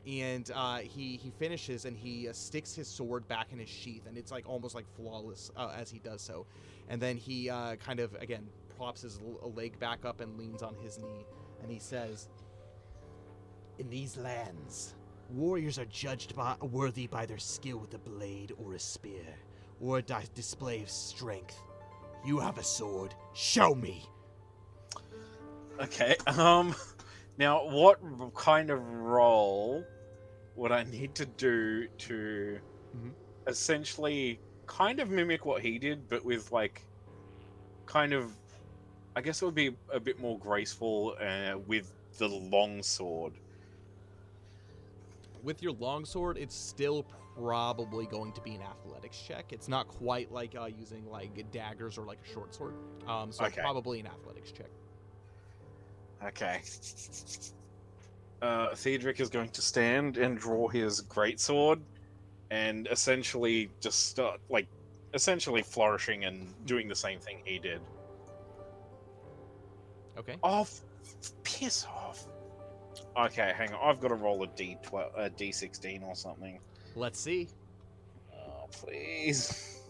He finishes and he sticks his sword back in his sheath, and it's like almost like flawless as he does so. And then he kind of again props his leg back up and leans on his knee, and he says, In these lands, warriors are judged worthy by their skill with a blade or a spear, or a display of strength. You have a sword. Show me. Okay. Now, what kind of role what I need to do to essentially kind of mimic what he did, but with like kind of, I guess it would be a bit more graceful with the long sword. With your longsword, it's still probably going to be an athletics check. It's not quite like using like daggers or like a short sword. So Okay. probably an athletics check. Okay. Theodric is going to stand and draw his greatsword and essentially just start, like, essentially flourishing and doing the same thing he did. Okay. Oh, piss off. Okay, hang on. I've got to roll a D12, a D16 or something. Let's see. Oh, please.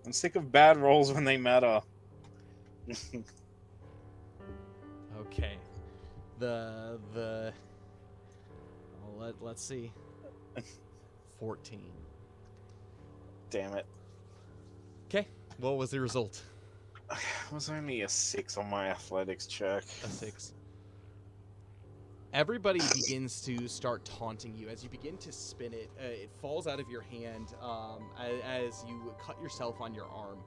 I'm sick of bad rolls when they matter. Okay. Let's see. 14. Damn it. Okay. What was the result? It was only a 6 on my athletics check. A 6. Everybody begins to start taunting you as you begin to spin it. It falls out of your hand as you cut yourself on your arm.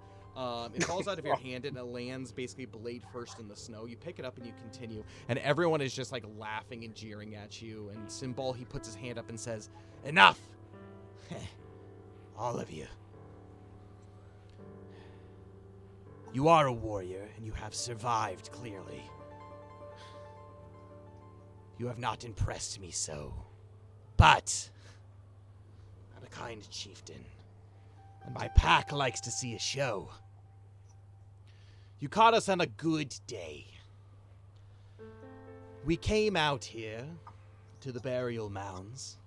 It falls out of your hand and it lands basically blade first in the snow. You pick it up and you continue, and everyone is just like laughing and jeering at you. And Symbol, he puts his hand up and says, "Enough! All of you. You are a warrior, and you have survived, clearly. You have not impressed me so. But I'm a kind chieftain, and my pack likes to see a show. You caught us on a good day. We came out here to the burial mounds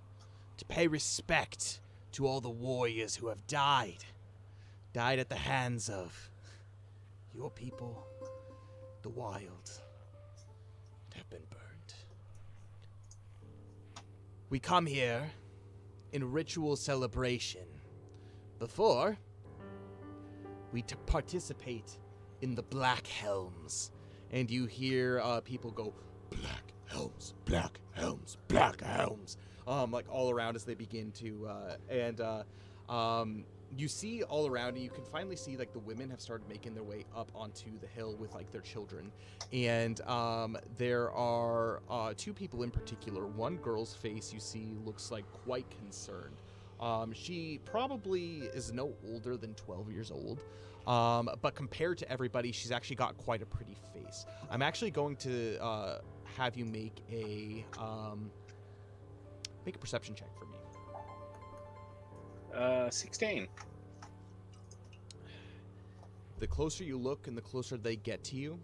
to pay respect to all the warriors who have died at the hands of your people, the wild, and have been burned. We come here in ritual celebration before we participate in the Black Helms. And you hear people go, Black Helms, Black Helms, Black Helms, like all around as they begin to, you see all around, and you can finally see like the women have started making their way up onto the hill with like their children. And there are two people in particular. One girl's face you see looks like quite concerned. She probably is no older than 12 years old. But compared to everybody, she's actually got quite a pretty face. I'm actually going to have you make a perception check for me. 16. The closer you look and the closer they get to you,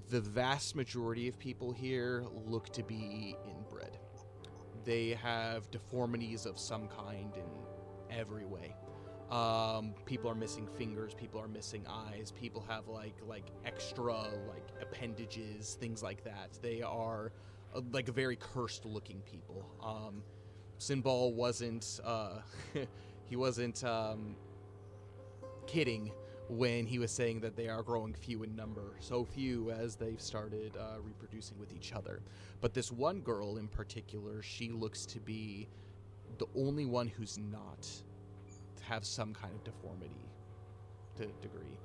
the vast majority of people here look to be inbred. They have deformities of some kind in every way. People are missing fingers, people are missing eyes, people have like extra like appendages, things like that. They are like a very cursed looking people. Sinbal wasn't he wasn't kidding when he was saying that they are growing few in number, so few as they've started reproducing with each other. But this one girl in particular, she looks to be the only one who's not have some kind of deformity to degree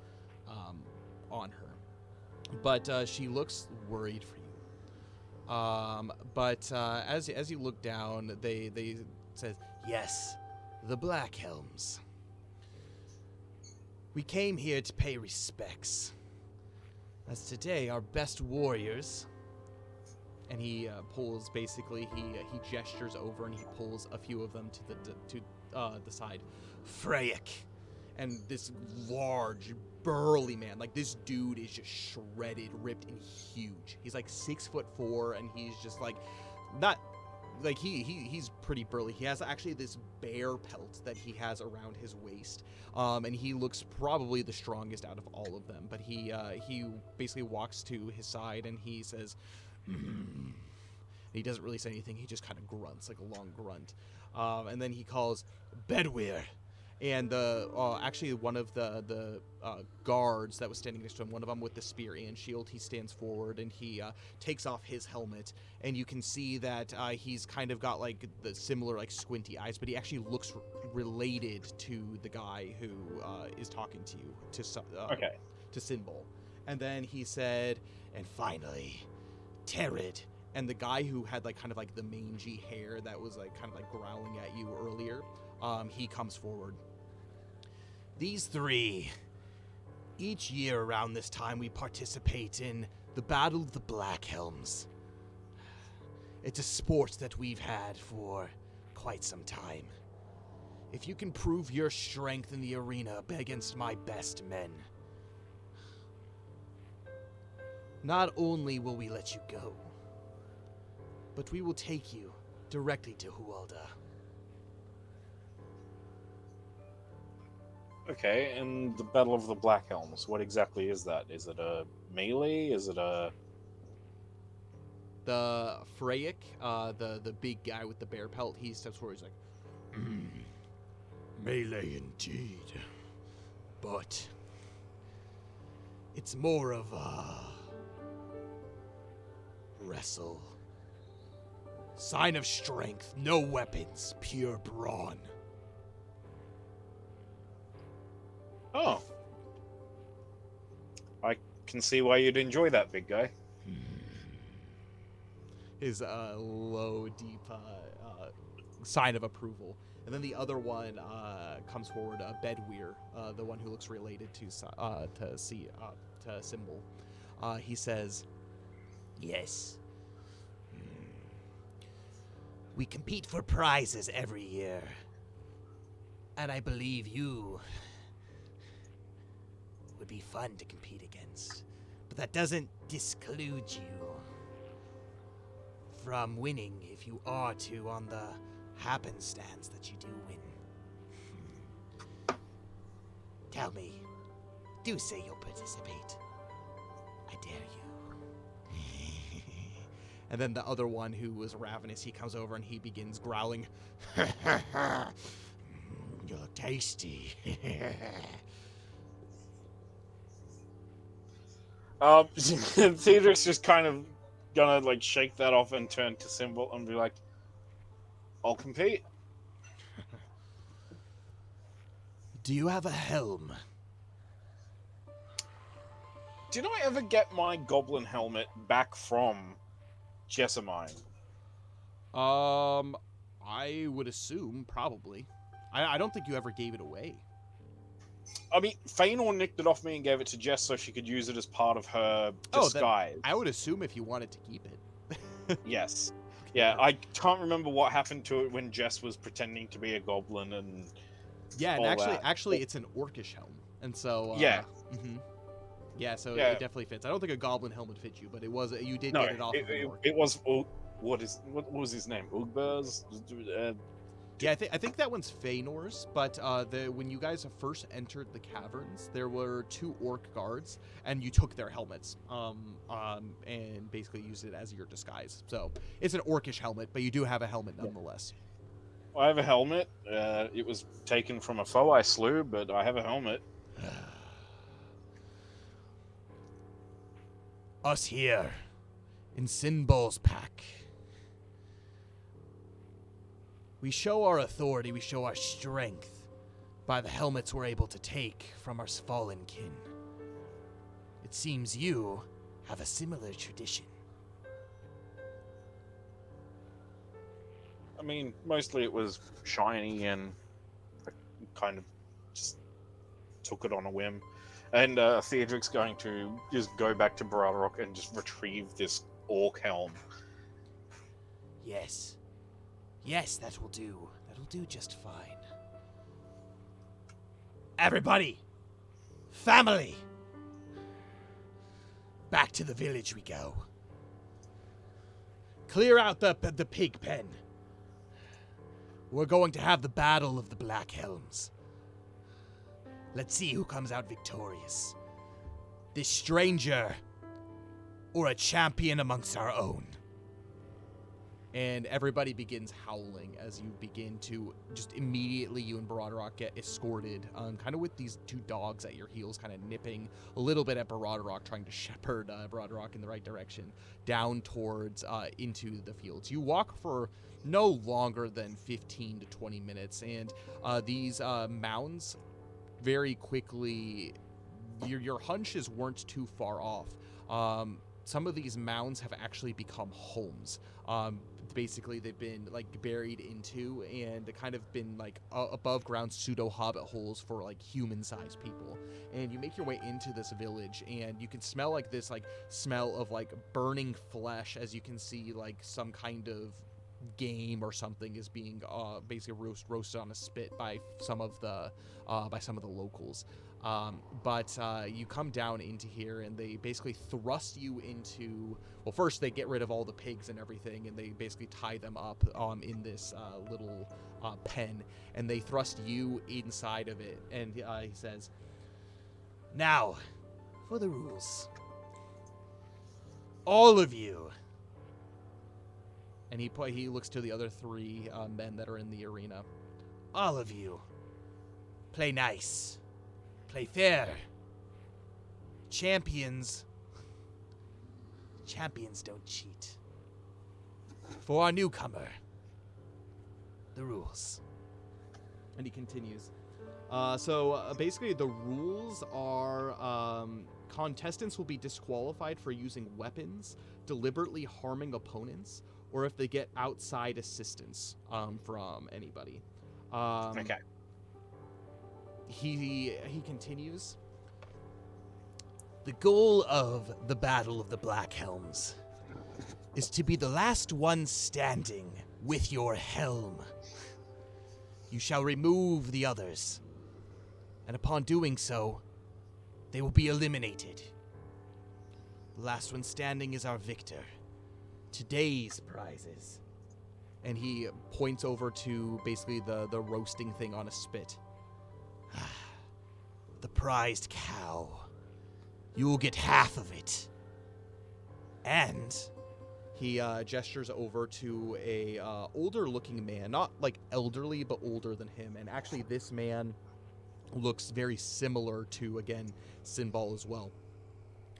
on her, but she looks worried for you. But as you look down, they says, yes, the Black Helms. We came here to pay respects, as today our best warriors. And he pulls basically he gestures over and he pulls a few of them to the side. Freyek, and this large, burly man, like this dude is just shredded, ripped, and huge. He's like 6'4", and he's just like not like he's pretty burly. He has actually this bear pelt that he has around his waist, and he looks probably the strongest out of all of them. But he basically walks to his side and he says, He doesn't really say anything. He just kind of grunts, like a long grunt. And then he calls Bedwyr, And actually one of the guards that was standing next to him, one of them with the spear and shield, he stands forward and he takes off his helmet, and you can see that he's kind of got like the similar like squinty eyes, but he actually looks related to the guy who is talking to you, to Sinbul. And then he said, and finally, Terid. And the guy who had like kind of like the mangy hair that was like kind of like growling at you earlier, he comes forward. These three, each year around this time, we participate in the Battle of the Black Helms. It's a sport that we've had for quite some time. If you can prove your strength in the arena against my best men, not only will we let you go, but we will take you directly to Hualda. Okay, and the Battle of the Black Helms, what exactly is that? Is it a melee? Is it a... The Freyek, the big guy with the bear pelt, he steps forward, he's like, Melee indeed. But it's more of a wrestle. Sign of strength, no weapons, pure brawn. Oh. I can see why you'd enjoy that, big guy. his low, deep sign of approval. And then the other one comes forward, Bedweir, the one who looks related to Symbol. He says, Yes. We compete for prizes every year. And I believe you would be fun to compete against. But that doesn't disclude you from winning if you are to on the happenstance that you do win. Tell me, do say you'll participate. I dare you. and then the other one who was ravenous, he comes over and he begins growling. You look tasty. Theodric's just kind of gonna like shake that off and turn to Symbol and be like, I'll compete. Do you have a helm? Did I ever get my goblin helmet back from Jessamine? I would assume probably. I don't think you ever gave it away. I mean, Feanor nicked it off me and gave it to Jess so she could use it as part of her disguise. I would assume if you wanted to keep it. Yes. Yeah, I can't remember what happened to it when Jess was pretending to be a goblin and yeah, and all actually, it's an orcish helm, and so yeah, yeah, so yeah. it definitely fits. I don't think a goblin helmet fits you, but it was you did no, get it off. Of an orc. It was what was his name? Ugbers? Yeah, I think that one's Feanor's, but when you guys first entered the caverns, there were 2 orc guards, and you took their helmets, and basically used it as your disguise. So it's an orcish helmet, but you do have a helmet nonetheless. I have a helmet. It was taken from a foe I slew, but I have a helmet. Us here, in Sinbol's pack. We show our authority, we show our strength by the helmets we're able to take from our fallen kin. It seems you have a similar tradition. I mean, mostly it was shiny and I kind of just took it on a whim. And Theodric's going to just go back to Baradrock and just retrieve this orc helm. Yes. Yes, that will do. That'll do just fine. Everybody! Family! Back to the village we go. Clear out the pig pen. We're going to have the Battle of the Black Helms. Let's see who comes out victorious. This stranger, or a champion amongst our own. and everybody begins howling as you begin to just immediately, you and Brodrock get escorted, kind of with these two dogs at your heels, kind of nipping a little bit at Brodrock, trying to shepherd Brodrock in the right direction, down towards into the fields. You walk for no longer than 15 to 20 minutes, and these mounds very quickly, your hunches weren't too far off. Some of these mounds have actually become homes. Basically, they've been like buried into and kind of been like above ground pseudo hobbit holes for like human-sized people. And you make your way into this village, and you can smell like this like smell of like burning flesh, as you can see like some kind of game or something is being basically roasted on a spit by some of the locals. But you come down into here, and they basically thrust you into, well, first they get rid of all the pigs and everything, and they basically tie them up in this little pen, and they thrust you inside of it. And he says, "Now, for the rules. All of you." And he looks to the other three men that are in the arena. "All of you, play nice. Play fair. Champions don't cheat. For our newcomer, the rules." And he continues. So basically the rules are contestants will be disqualified for using weapons, deliberately harming opponents, or if they get outside assistance from anybody. Okay. He continues. "The goal of the Battle of the Black Helms is to be the last one standing with your helm. You shall remove the others, and upon doing so, they will be eliminated. The last one standing is our victor. Today's prizes." And he points over to basically the roasting thing on a spit. "The prized cow. You will get half of it. And," he gestures over to a older-looking man, not like elderly, but older than him. And actually, this man looks very similar to, again, Sinbal as well.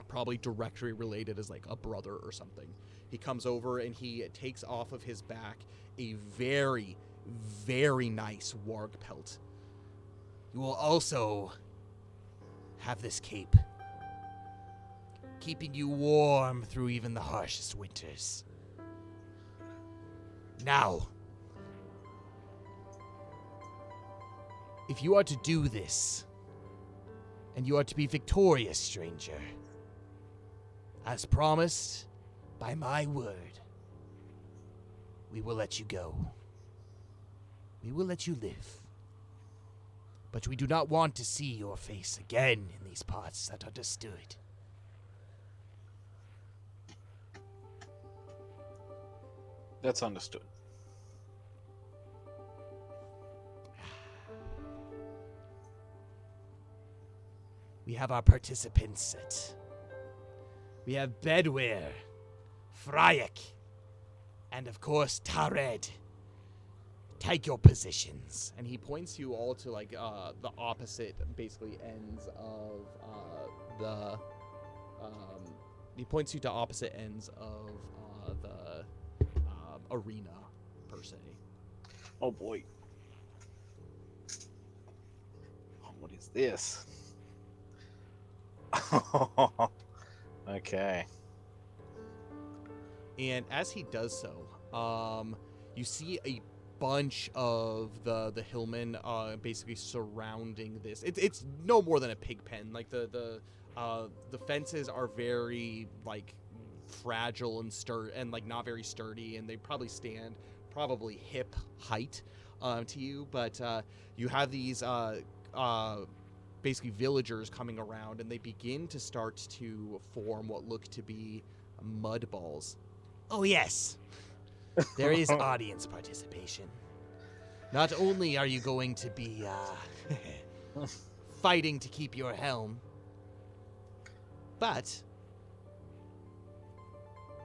Probably directly related as like a brother or something. He comes over and he takes off of his back a very, very nice warg pelt. "You will also have this cape, keeping you warm through even the harshest winters. Now, if you are to do this, and you are to be victorious, stranger, as promised by my word, we will let you go. We will let you live. But we do not want to see your face again in these parts. That understood?" That's understood. We have our participants set. We have Bedware, Fryak, and of course Tared. Take your positions. And he points you all to like the opposite, basically ends of he points you to opposite ends of the arena per se. Oh boy. Oh, what is this? Okay. And as he does so, you see a bunch of the hillmen basically surrounding this. It's no more than a pig pen. Like the fences are very like fragile and like not very sturdy, and they probably stand hip height to you. But you have these basically villagers coming around, and they begin to start to form what look to be mud balls. Oh yes. There is audience participation. Not only are you going to be fighting to keep your helm, but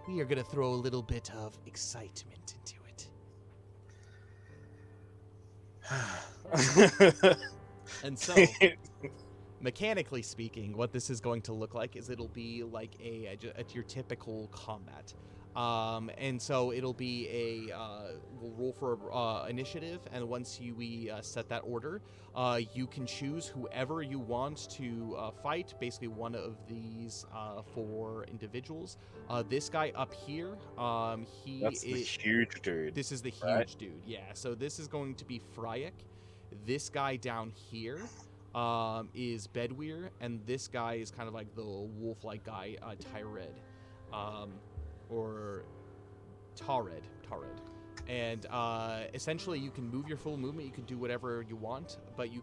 we are going to throw a little bit of excitement into it. And so, mechanically speaking, what this is going to look like is it'll be like your typical combat. And so it'll be we'll roll for initiative, and once we set that order, you can choose whoever you want to fight, basically one of these 4 individuals. This guy up here, That's the huge dude. This is the huge right? dude, yeah. So this is going to be Fryak. This guy down here is Bedweir, and this guy is kind of like the wolf-like guy, Tyred. Or Tared. And essentially, you can move your full movement. You can do whatever you want, but you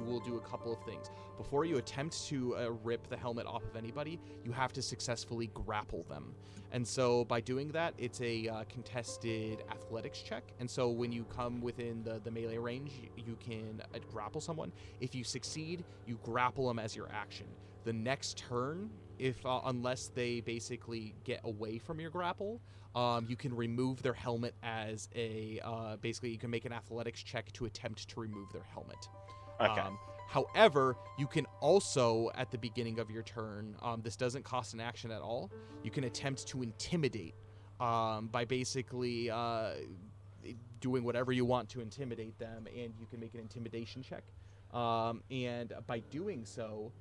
will do a couple of things before you attempt to rip the helmet off of anybody. You have to successfully grapple them, and so by doing that, it's a contested athletics check. And so when you come within the melee range, you can grapple someone. If you succeed, you grapple them as your action. The next turn, unless they basically get away from your grapple, you can remove their helmet as a basically you can make an athletics check to attempt to remove their helmet. Okay. However, you can also, at the beginning of your turn, this doesn't cost an action at all, you can attempt to intimidate by basically doing whatever you want to intimidate them, and you can make an intimidation check. And by doing so,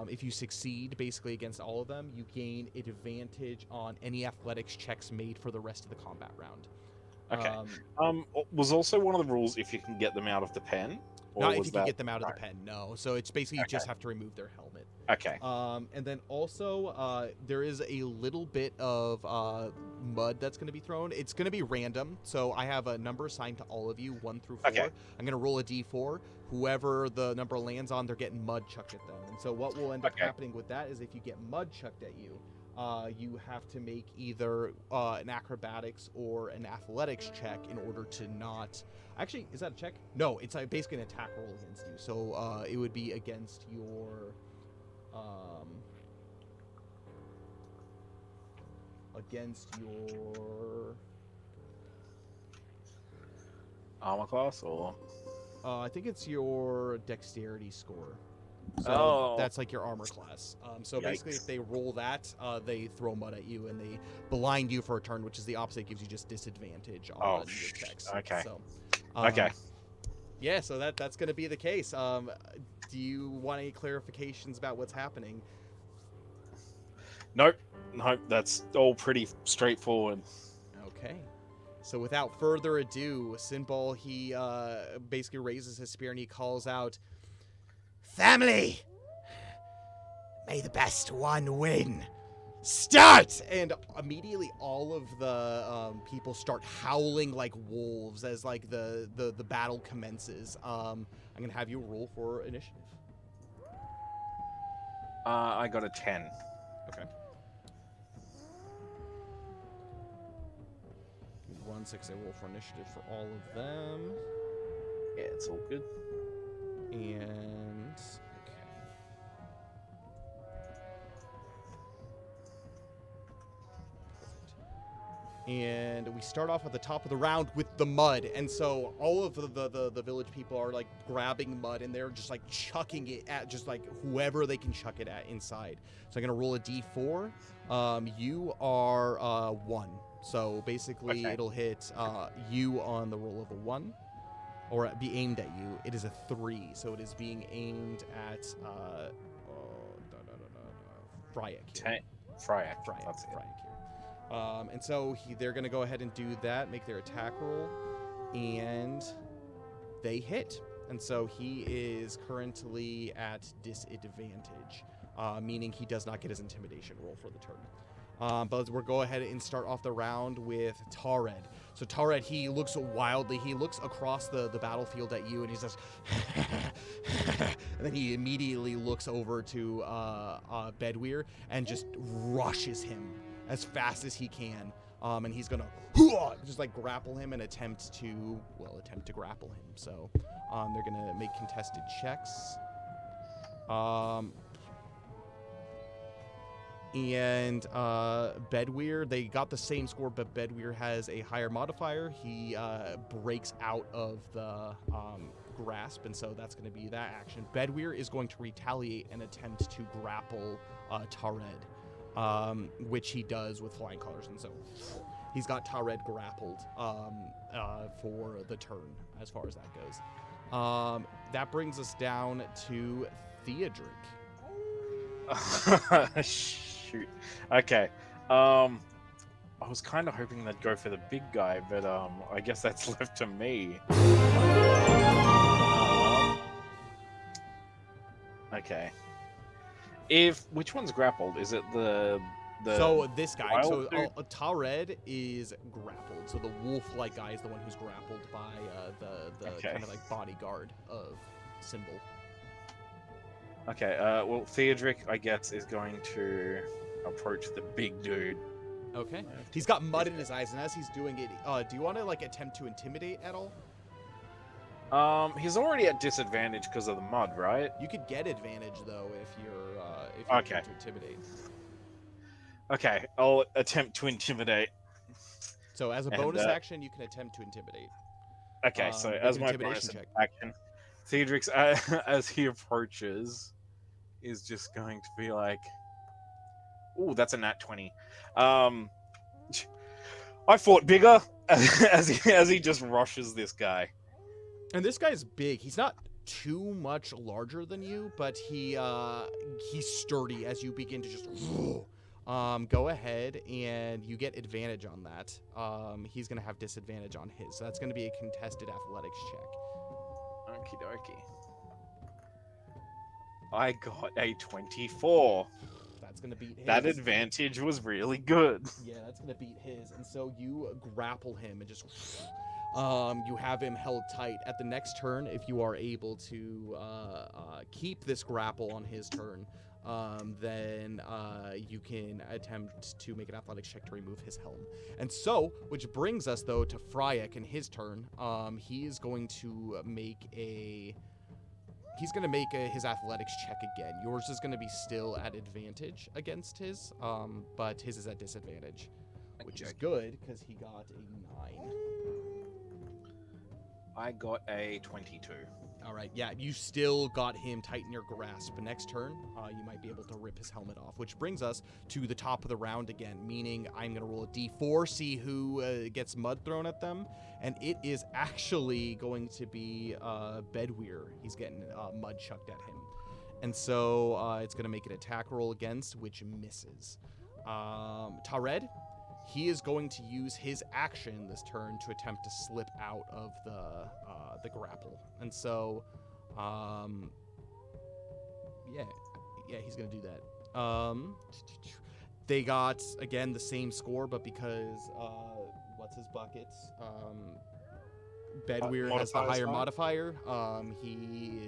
if you succeed basically against all of them, you gain advantage on any athletics checks made for the rest of the combat round. Okay. Was also one of the rules if you can get them out of the pen? Or Not if was you can that... get them out of the pen, no. So it's basically you just have to remove their helmet. Okay. And then also, there is a little bit of mud that's going to be thrown. It's going to be random, so I have a number assigned to all of you, 1 through 4. Okay. I'm going to roll a d4. Whoever the number lands on, they're getting mud chucked at them. And so what will end up happening with that is if you get mud chucked at you, you have to make either an acrobatics or an athletics check in order to not... Actually, is that a check? No, it's basically an attack roll against you. So it would be against your... Armor class or... I think it's your dexterity score. So that's like your armor class. So basically, if they roll that, they throw mud at you and they blind you for a turn, which is the opposite. It gives you just disadvantage on your checks. Okay. So, Okay. Yeah, so that's going to be the case. Do you want any clarifications about what's happening? Nope. That's all pretty straightforward. Okay. So without further ado, Sinbal, he basically raises his spear and he calls out, Family! May the best one win. Start! And immediately all of the people start howling like wolves as like the battle commences. I'm going to have you roll for initiative. I got a 10. Okay. 1 6. I roll for initiative for all of them. Yeah, it's all good. And and we start off at the top of the round with the mud, and so all of the village people are like grabbing mud and they're just like chucking it at just like whoever they can chuck it at inside. So I'm gonna roll a d4. You are 1, so basically it'll hit you on the roll of a 1, or be aimed at you. It is a 3, so it is being aimed at Fryak here. Fryak. That's Fryak here. And so they're going to go ahead and do that, make their attack roll, and they hit. And so he is currently at disadvantage, meaning he does not get his intimidation roll for the turn. But we'll go ahead and start off the round with Tared. So Tared, he looks wildly. He looks across the battlefield at you, and he says, and then he immediately looks over to Bedweir and just rushes him as fast as he can. And he's gonna just like grapple him and attempt to grapple him. So they're gonna make contested checks. And Bedweir, they got the same score, but Bedweir has a higher modifier. He breaks out of the grasp, and so that's going to be that action. Bedweir is going to retaliate and attempt to grapple Tared, which he does with flying colors, and so he's got Tared grappled for the turn, as far as that goes. That brings us down to Theodric. Shoot. Okay. I was kind of hoping they'd go for the big guy, but I guess that's left to me. Okay. Which one's grappled? Is it the So this guy, wild so dude? Tared is grappled. So the wolf-like guy is the one who's grappled by the Okay. kind of like bodyguard of Symbol. Okay, well, Theodric, I guess, is going to approach the big dude. Okay. He's got mud in his eyes, and as he's doing it, do you want to like attempt to intimidate at all? He's already at disadvantage because of the mud, right? You could get advantage though if you're Okay. attempt to intimidate. Okay, I'll attempt to intimidate. So as a And, bonus action, you can attempt to intimidate. Okay, so Make as an my intimidation bonus check. action, Theodric's, as he approaches, is just going to be like, "Ooh, that's a nat 20." I fought bigger as he just rushes this guy. And this guy's big. He's not too much larger than you, but he's sturdy as you begin to just go ahead and you get advantage on that. He's gonna have disadvantage on his, so that's gonna be a contested athletics check. Okie dokie. I got a 24. That's gonna beat his. That advantage was really good. Yeah, that's gonna beat his. And so you grapple him and just you have him held tight. At the next turn, if you are able to keep this grapple on his turn, then you can attempt to make an athletics check to remove his helm. And so, which brings us though to Fryak in his turn. He is going to make his athletics check again. Yours is going to be still at advantage against his, but his is at disadvantage, which is good because he got a 9. I got a 22. All right, yeah, you still got him tight in your grasp. Next turn, you might be able to rip his helmet off, which brings us to the top of the round again, meaning I'm going to roll a d4, see who gets mud thrown at them, and it is actually going to be Bedweir. He's getting mud chucked at him. And so it's going to make an attack roll against, which misses. Tared, he is going to use his action this turn to attempt to slip out of the grapple. And so, yeah, he's going to do that. They got, again, the same score, but because, what's his buckets? Bedweir has the higher modifier. He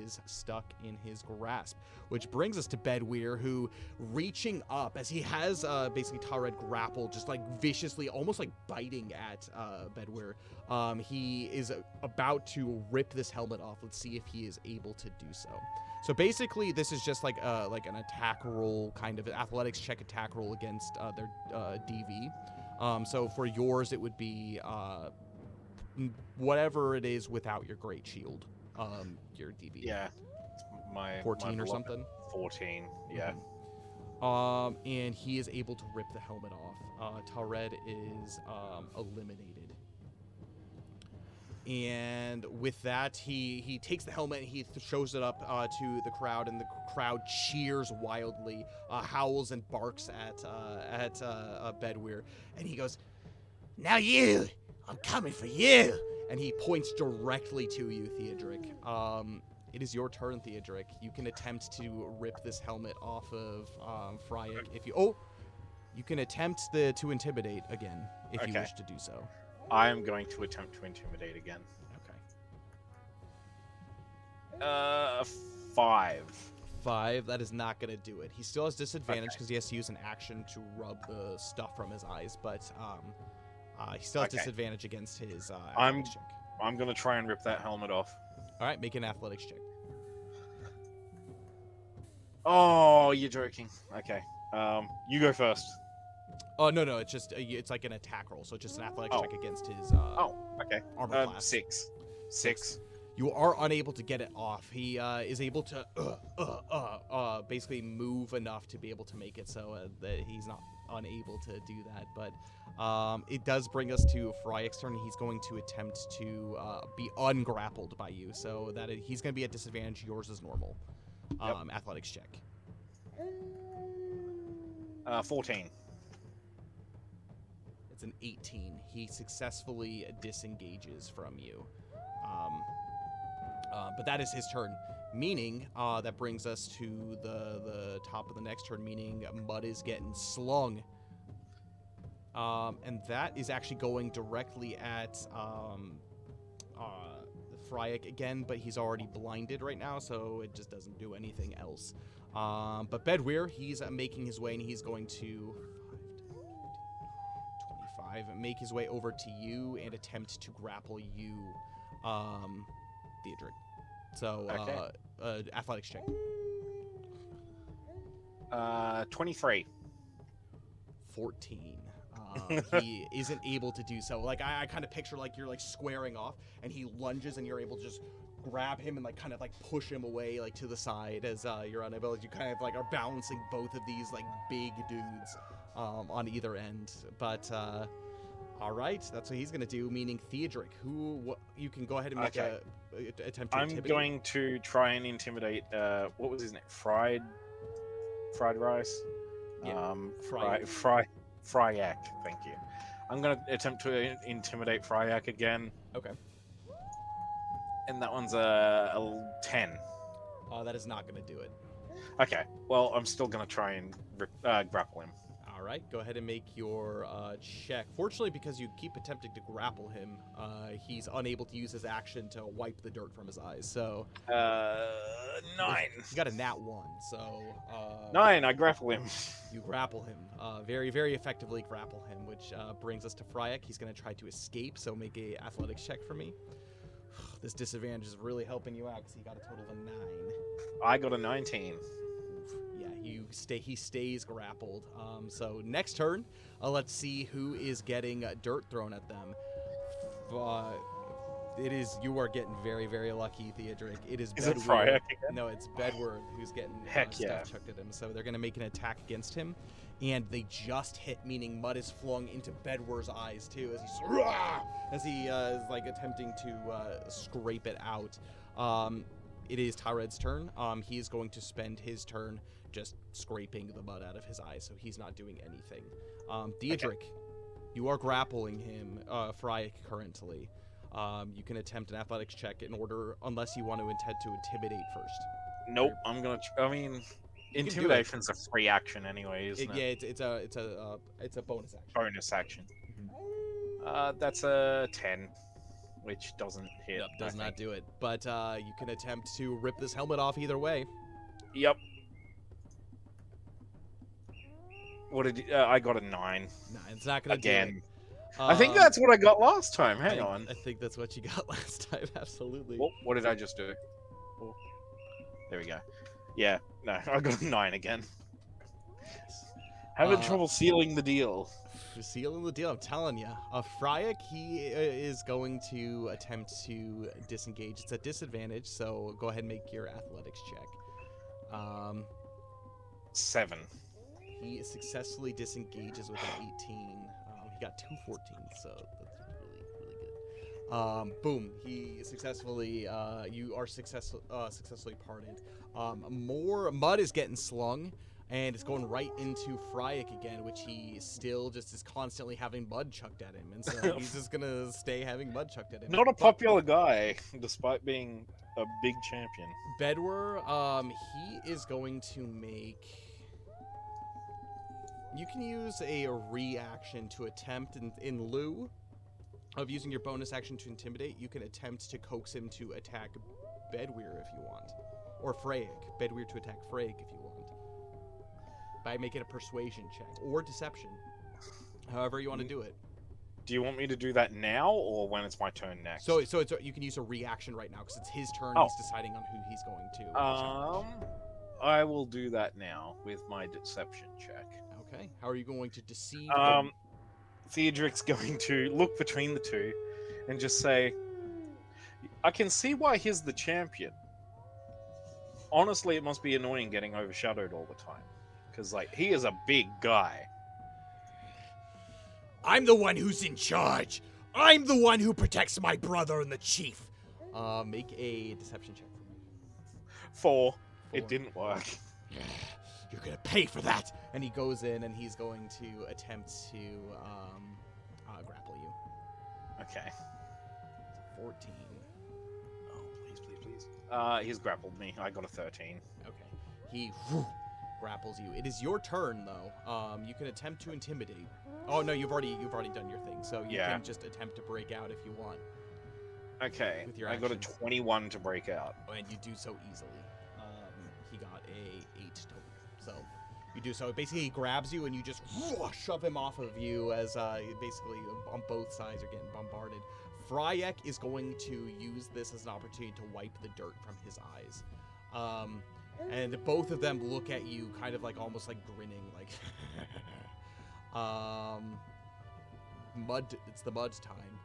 is stuck in his grasp, which brings us to Bedweir, who, reaching up as he has basically Tared grappled, just like viciously, almost like biting at Bedweir. He is about to rip this helmet off. Let's see if he is able to do so. So basically, this is just like an attack roll, kind of an athletics check attack roll against their DV. So for yours, it would be whatever it is without your great shield, your DV. Yeah, my 14 or something. 14. Yeah. And he is able to rip the helmet off. Tared is eliminated. And with that, he takes the helmet and he shows it up to the crowd, and the crowd cheers wildly, howls and barks at Bedweir, and he goes, "Now you! I'm coming for you!" And he points directly to you, Theodric. It is your turn, Theodric. You can attempt to rip this helmet off of Fryak if you... Oh! You can attempt to intimidate again, if you wish to do so. I am going to attempt to intimidate again. Okay. 5. 5, that is not going to do it. He still has disadvantage because he has to use an action to rub the stuff from his eyes, but he still has disadvantage against his athletics check. I'm going to try and rip that helmet off. All right, make an athletics check. Oh, you're joking. Okay. You go first. Oh no, it's just it's like an attack roll, so it's just an athletics check against his Okay. armor class. Six. You are unable to get it off. He is able to basically move enough to be able to make it so that he's not unable to do that. But it does bring us to Fryek's turn. He's going to attempt to be ungrappled by you, so that he's going to be at disadvantage. Yours is normal. Athletics check. 14. It's an 18. He successfully disengages from you. But that is his turn, meaning that brings us to the top of the next turn, meaning Mud is getting slung. And that is actually going directly at Fryek again, but he's already blinded right now, so it just doesn't do anything else. But Bedwyr, he's making his way, and he's going to 25, make his way over to you and attempt to grapple you, Theodric. So, athletics check. 23. 14. He isn't able to do so. Like, I kind of picture, like, you're, like, squaring off, and he lunges, and you're able to just grab him and, like, kind of, like, push him away, like, to the side as you're unable. You kind of, like, are balancing both of these, like, big dudes on either end. But, all right, that's what he's going to do, meaning Theodric, you can go ahead and make a attempt to intimidate. I'm going to try and intimidate, what was his name? Fried rice? Yeah, Fryak, thank you. I'm going to attempt to intimidate Fryak again. Okay. And that one's a 10. That is not going to do it. Okay, well, I'm still going to try and grapple him. All right, go ahead and make your check. Fortunately, because you keep attempting to grapple him, he's unable to use his action to wipe the dirt from his eyes. So 9. You got a nat 1, so 9. I grapple him. You grapple him, very, very effectively grapple him, which brings us to Fryek. He's going to try to escape, so make a athletics check for me. This disadvantage is really helping you out because he got a total of a 9. I got a 19. Yeah, he stays grappled. So next turn, let's see who is getting dirt thrown at them. You are getting very, very lucky, Theodric. It is it Fryak again? No, it's Bedwyr who's getting stuff chucked at him. So they're going to make an attack against him, and they just hit, meaning mud is flung into Bedwyr's eyes too as he is like attempting to scrape it out. It is Tyred's turn. He is going to spend his turn just scraping the mud out of his eyes, so he's not doing anything. Theodric, you are grappling him, Fryek currently. You can attempt an athletics check in order, unless you want to intend to intimidate first. Nope, I'm gonna. Intimidation's a free action anyway, isn't it? Yeah, it's a bonus action. Bonus action. That's a 10, which doesn't hit. Nope, does not do it. But you can attempt to rip this helmet off either way. Yep. What did you, I got a 9. Nah, it's not gonna again. do it. I think that's what I got last time. Hang on. I think that's what you got last time. Absolutely. What did I just do? Oh, there we go. Yeah, no, I got a 9 again. Yes. Having trouble sealing the deal. Sealing the deal, I'm telling you. Fryek, he is going to attempt to disengage. It's a disadvantage, so go ahead and make your athletics check. 7. He successfully disengages with an 18. He got 2 14s, so that's really, really good. Boom. He successfully, you are successfully parted. More mud is getting slung, and it's going right into Fryek again, which he still just is constantly having mud chucked at him, and so he's just gonna stay having mud chucked at him. Not a popular guy, despite being a big champion. Bedwyr, he is going to make... You can use a reaction to attempt, in lieu of using your bonus action to intimidate, you can attempt to coax him to attack Bedwyr if you want. Or Freyek. Bedwyr to attack Freyek if you want. By making a persuasion check. Or deception. However you want to do it. Do you want me to do that now, or when it's my turn next? So you can use a reaction right now, because it's his turn, he's deciding on who he's going to. I will do that now with my deception check. Okay. How are you going to deceive him? Theodric's going to look between the two and just say, I can see why he's the champion. Honestly, it must be annoying getting overshadowed all the time. Because, like, he is a big guy. I'm the one who's in charge. I'm the one who protects my brother and the chief. Make a deception check for me. 4. It didn't work. You're gonna pay for that. And he goes in and he's going to attempt to grapple you. Okay. 14. Oh, please, please, please. He's grappled me. I got a 13. Okay. He grapples you. It is your turn though. You can attempt to intimidate. Oh no, you've already done your thing. So you can just attempt to break out if you want. Okay. With your I got a action. 21 to break out. And you do so easily. He got a 8 total. So you do so. Basically, he grabs you and you just shove him off of you as basically on both sides are getting bombarded. Fryek is going to use this as an opportunity to wipe the dirt from his eyes. And both of them look at you kind of like almost like grinning, like mud. It's the mud time.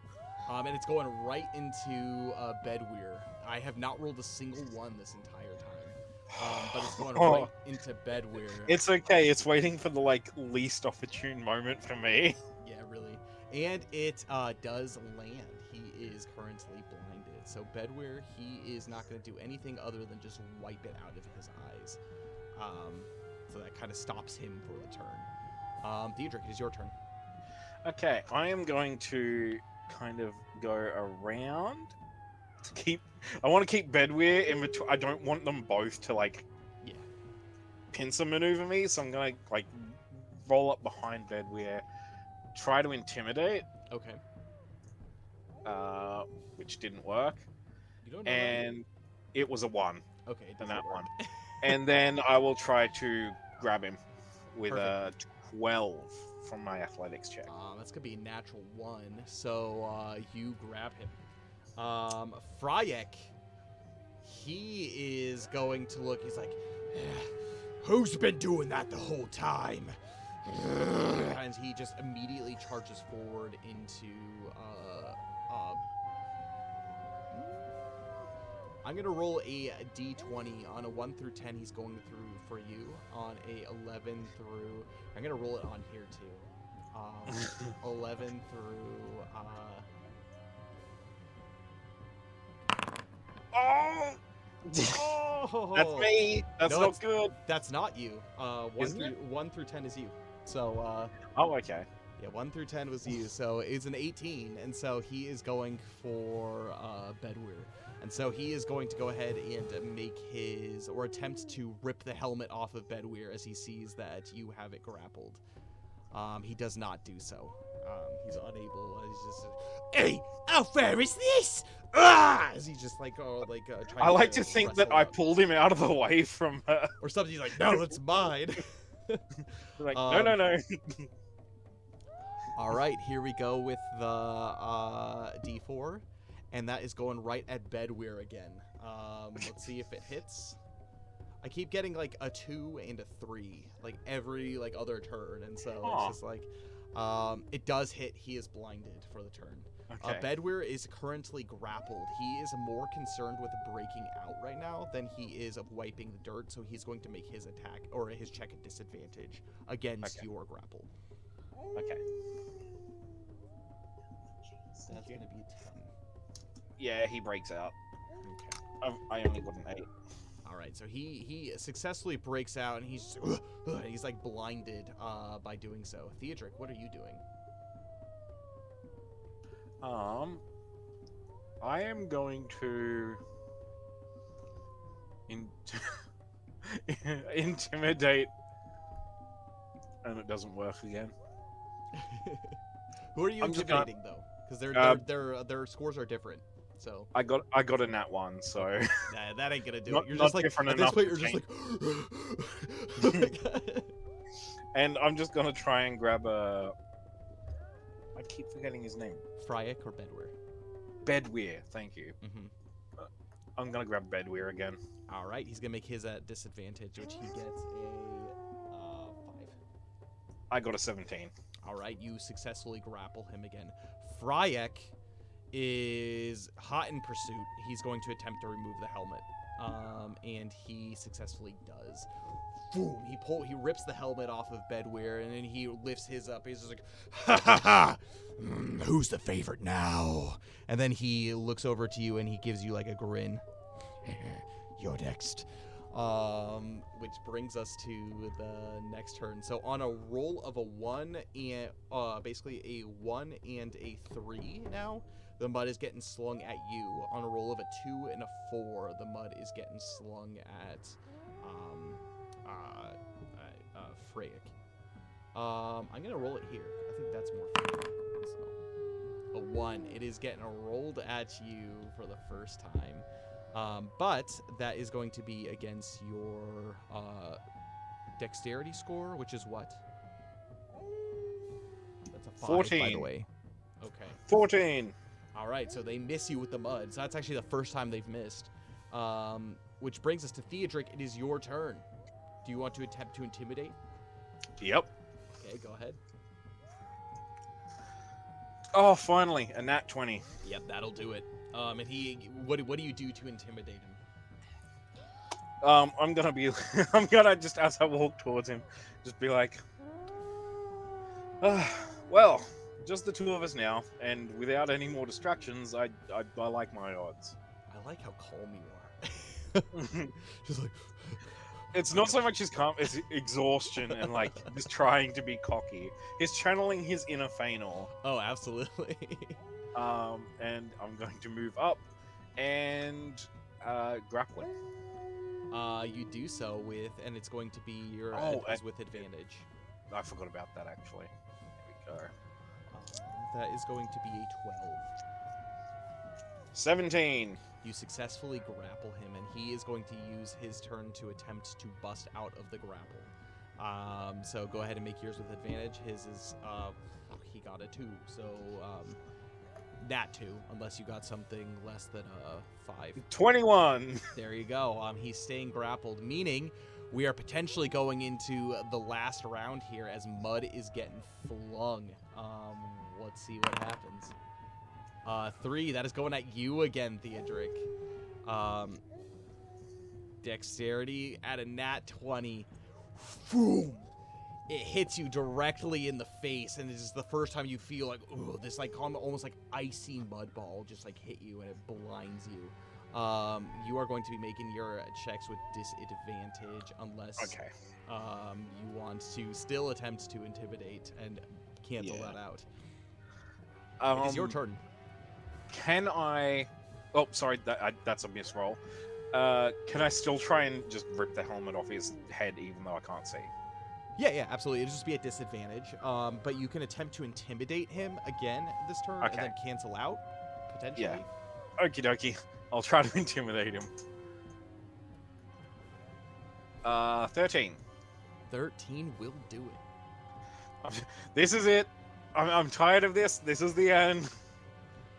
And it's going right into Bedweir. I have not rolled a single one this entire time. But it's going right into Bedweir. It's okay. It's waiting for the, like, least opportune moment for me. Yeah, really. And it does land. He is currently blinded. So Bedweir, he is not going to do anything other than just wipe it out of his eyes. So that kind of stops him for the turn. Theodric, it is your turn. Okay, I am going to kind of go around to keep. I want to keep Bedweir in between. I don't want them both to, like, pincer maneuver me, so I'm gonna, like, roll up behind Bedweir, try to intimidate. Okay. Which didn't work, You don't know and it was a 1. Okay, it And doesn't that work. one. And then I will try to grab him with a 12 from my athletics check. That's gonna be a natural 1. So you grab him. Fryek, he is going to look. He's like, Who's been doing that the whole time? and he just immediately charges forward into. I'm gonna roll a d20 on a 1 through 10. He's going through for you on a 11 through. I'm gonna roll it on here too. 11 through. Oh! Oh, That's me. That's No, not good. That's not you. Isn't it? 1 through 10 is you. So Oh, okay. yeah, 1 through 10 was you. So it's an 18, and so he is going for Bedweir. And so he is going to go ahead and make his, or attempt to rip the helmet off of Bedweir as he sees that you have it grappled. He does not do so. He's unable. He's just, Hey, how fair is this? as he's just like, trying I like to think that wrestle I up. pulled him out of the way from her. Or something. He's like, no, it's mine. Like, no. All right, here we go with the D4, and that is going right at Bedweir again. Let's see if it hits. I keep getting like a 2 and a 3, like every like other turn, and so it's just like, it does hit. He is blinded for the turn. Okay. Bedweir is currently grappled. He is more concerned with breaking out right now than he is of wiping the dirt, so he's going to make his attack or his check at disadvantage against your grapple. Okay. That's going to be 10. Yeah, he breaks out. Okay. I only got an 8. All right, so he successfully breaks out, and he's like blinded by doing so. Theodric, what are you doing? I am going to intimidate, and it doesn't work again. Who are you I'm just intimidating though? Because their scores are different. So I got a nat 1, so nah, that ain't gonna do Not- it. You're not just like different at this enough point, to you're just like. and I'm just gonna try and grab a. I keep forgetting his name. Fryek or Bedweir? Bedweir, thank you. Mm-hmm. I'm gonna grab Bedweir again. All right, he's gonna make his at disadvantage, which he gets a 5. I got a 17. All right, you successfully grapple him again. Fryek is hot in pursuit. He's going to attempt to remove the helmet, and he successfully does. Boom! He rips the helmet off of Bedweir, and then he lifts his up. He's just like, ha ha ha! Who's the favorite now? And then he looks over to you and he gives you like a grin. You're next. Which brings us to the next turn. So on a roll of a 1 and basically a 1 and a 3 now, the mud is getting slung at you. On a roll of a 2 and a 4, the mud is getting slung at Freyek. I'm gonna roll it here. I think that's more fun. So, a 1. It is getting rolled at you for the first time. But that is going to be against your dexterity score, which is what? That's a 5, 14. by the way. Okay. 14. All right, so they miss you with the mud. So that's actually the first time they've missed. Which brings us to Theodric. It is your turn. Do you want to attempt to intimidate? Yep. Okay, go ahead. Oh, finally, a nat 20. Yep, that'll do it. And what do you do to intimidate him? I'm gonna just as I walk towards him, just be like, well, just the two of us now, and without any more distractions, I like my odds. I like how calm you are. Just like, it's not so much his calm, it's exhaustion and like just trying to be cocky. He's channeling his inner Feanor. oh, absolutely. And I'm going to move up and grappling. You do so with, and it's going to be your with advantage. I forgot about that actually. There we go. That is going to be a 12. 17. You successfully grapple him, and he is going to use his turn to attempt to bust out of the grapple. So go ahead and make yours with advantage. His is, he got a 2, so nat 2, unless you got something less than a 5. 21. There you go. He's staying grappled, meaning we are potentially going into the last round here as mud is getting flung. Let's see what happens. 3, that is going at you again, Theodric. Dexterity at a nat 20. Boom! It hits you directly in the face, and it is the first time you feel like, ooh, this like almost like icy mud ball just like hit you, and it blinds you. You are going to be making your checks with disadvantage unless you want to still attempt to intimidate and cancel that out. It is your turn. Can I... Oh, sorry, that's a misroll. Can I still try and just rip the helmet off his head even though I can't see? Yeah, absolutely. It'll just be a disadvantage. But you can attempt to intimidate him again this turn and then cancel out, potentially. Yeah. Okie dokie. I'll try to intimidate him. 13. 13 will do it. This is it. I'm tired of this. This is the end.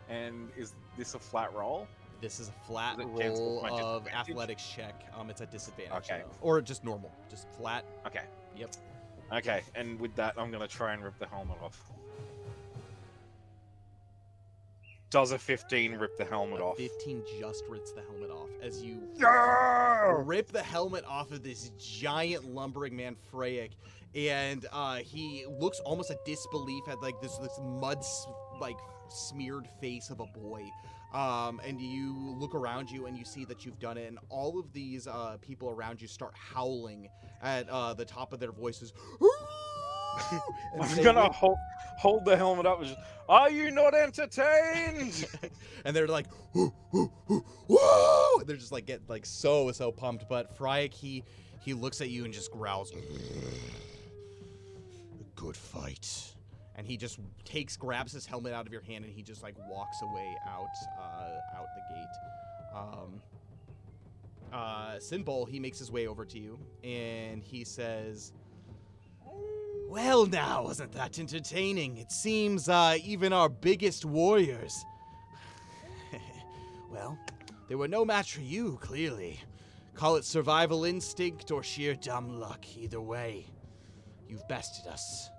And is this a flat roll? This is a flat roll of athletics check. It's a disadvantage. Okay. Or just normal. Just flat. Okay. Yep. Okay, and with that, I'm going to try and rip the helmet off. Does a 15 rip the helmet off? 15 just rips the helmet off as you rip the helmet off of this giant lumbering man, Freyek, and he looks almost a disbelief at like this mud smeared face of a boy. And you look around you and you see that you've done it, and all of these people around you start howling at the top of their voices. I'm gonna hold the helmet up and just, are you not entertained? And they're like, whoa! They're just like get like so pumped. But Freyek, he looks at you and just growls. Good fight. And he just grabs his helmet out of your hand, and he just like walks away out the gate. Sinbol, he makes his way over to you, and he says, "Well, now, wasn't that entertaining? It seems even our biggest warriors. Well, They were no match for you, clearly. Call it survival instinct or sheer dumb luck, either way. You've bested us.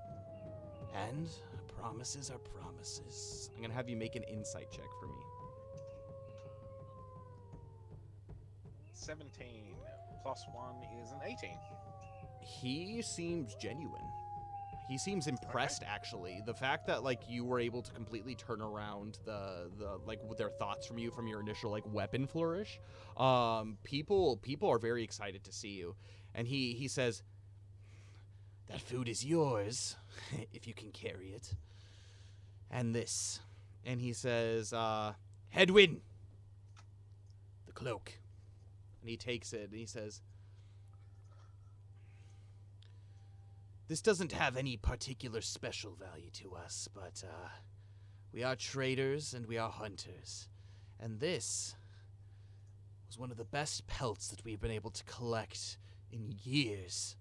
And promises are promises. I'm gonna have you make an insight check for me. 17 plus 1 is an 18. He seems genuine. He seems impressed, actually. The fact that like you were able to completely turn around the like their thoughts from you from your initial like weapon flourish. People are very excited to see you, and he says, "That food is yours, if you can carry it. And this." And he says, Headwind! The cloak. and he takes it and he says, This doesn't have any particular special value to us, but we are traders and we are hunters. And this was one of the best pelts that we've been able to collect in years.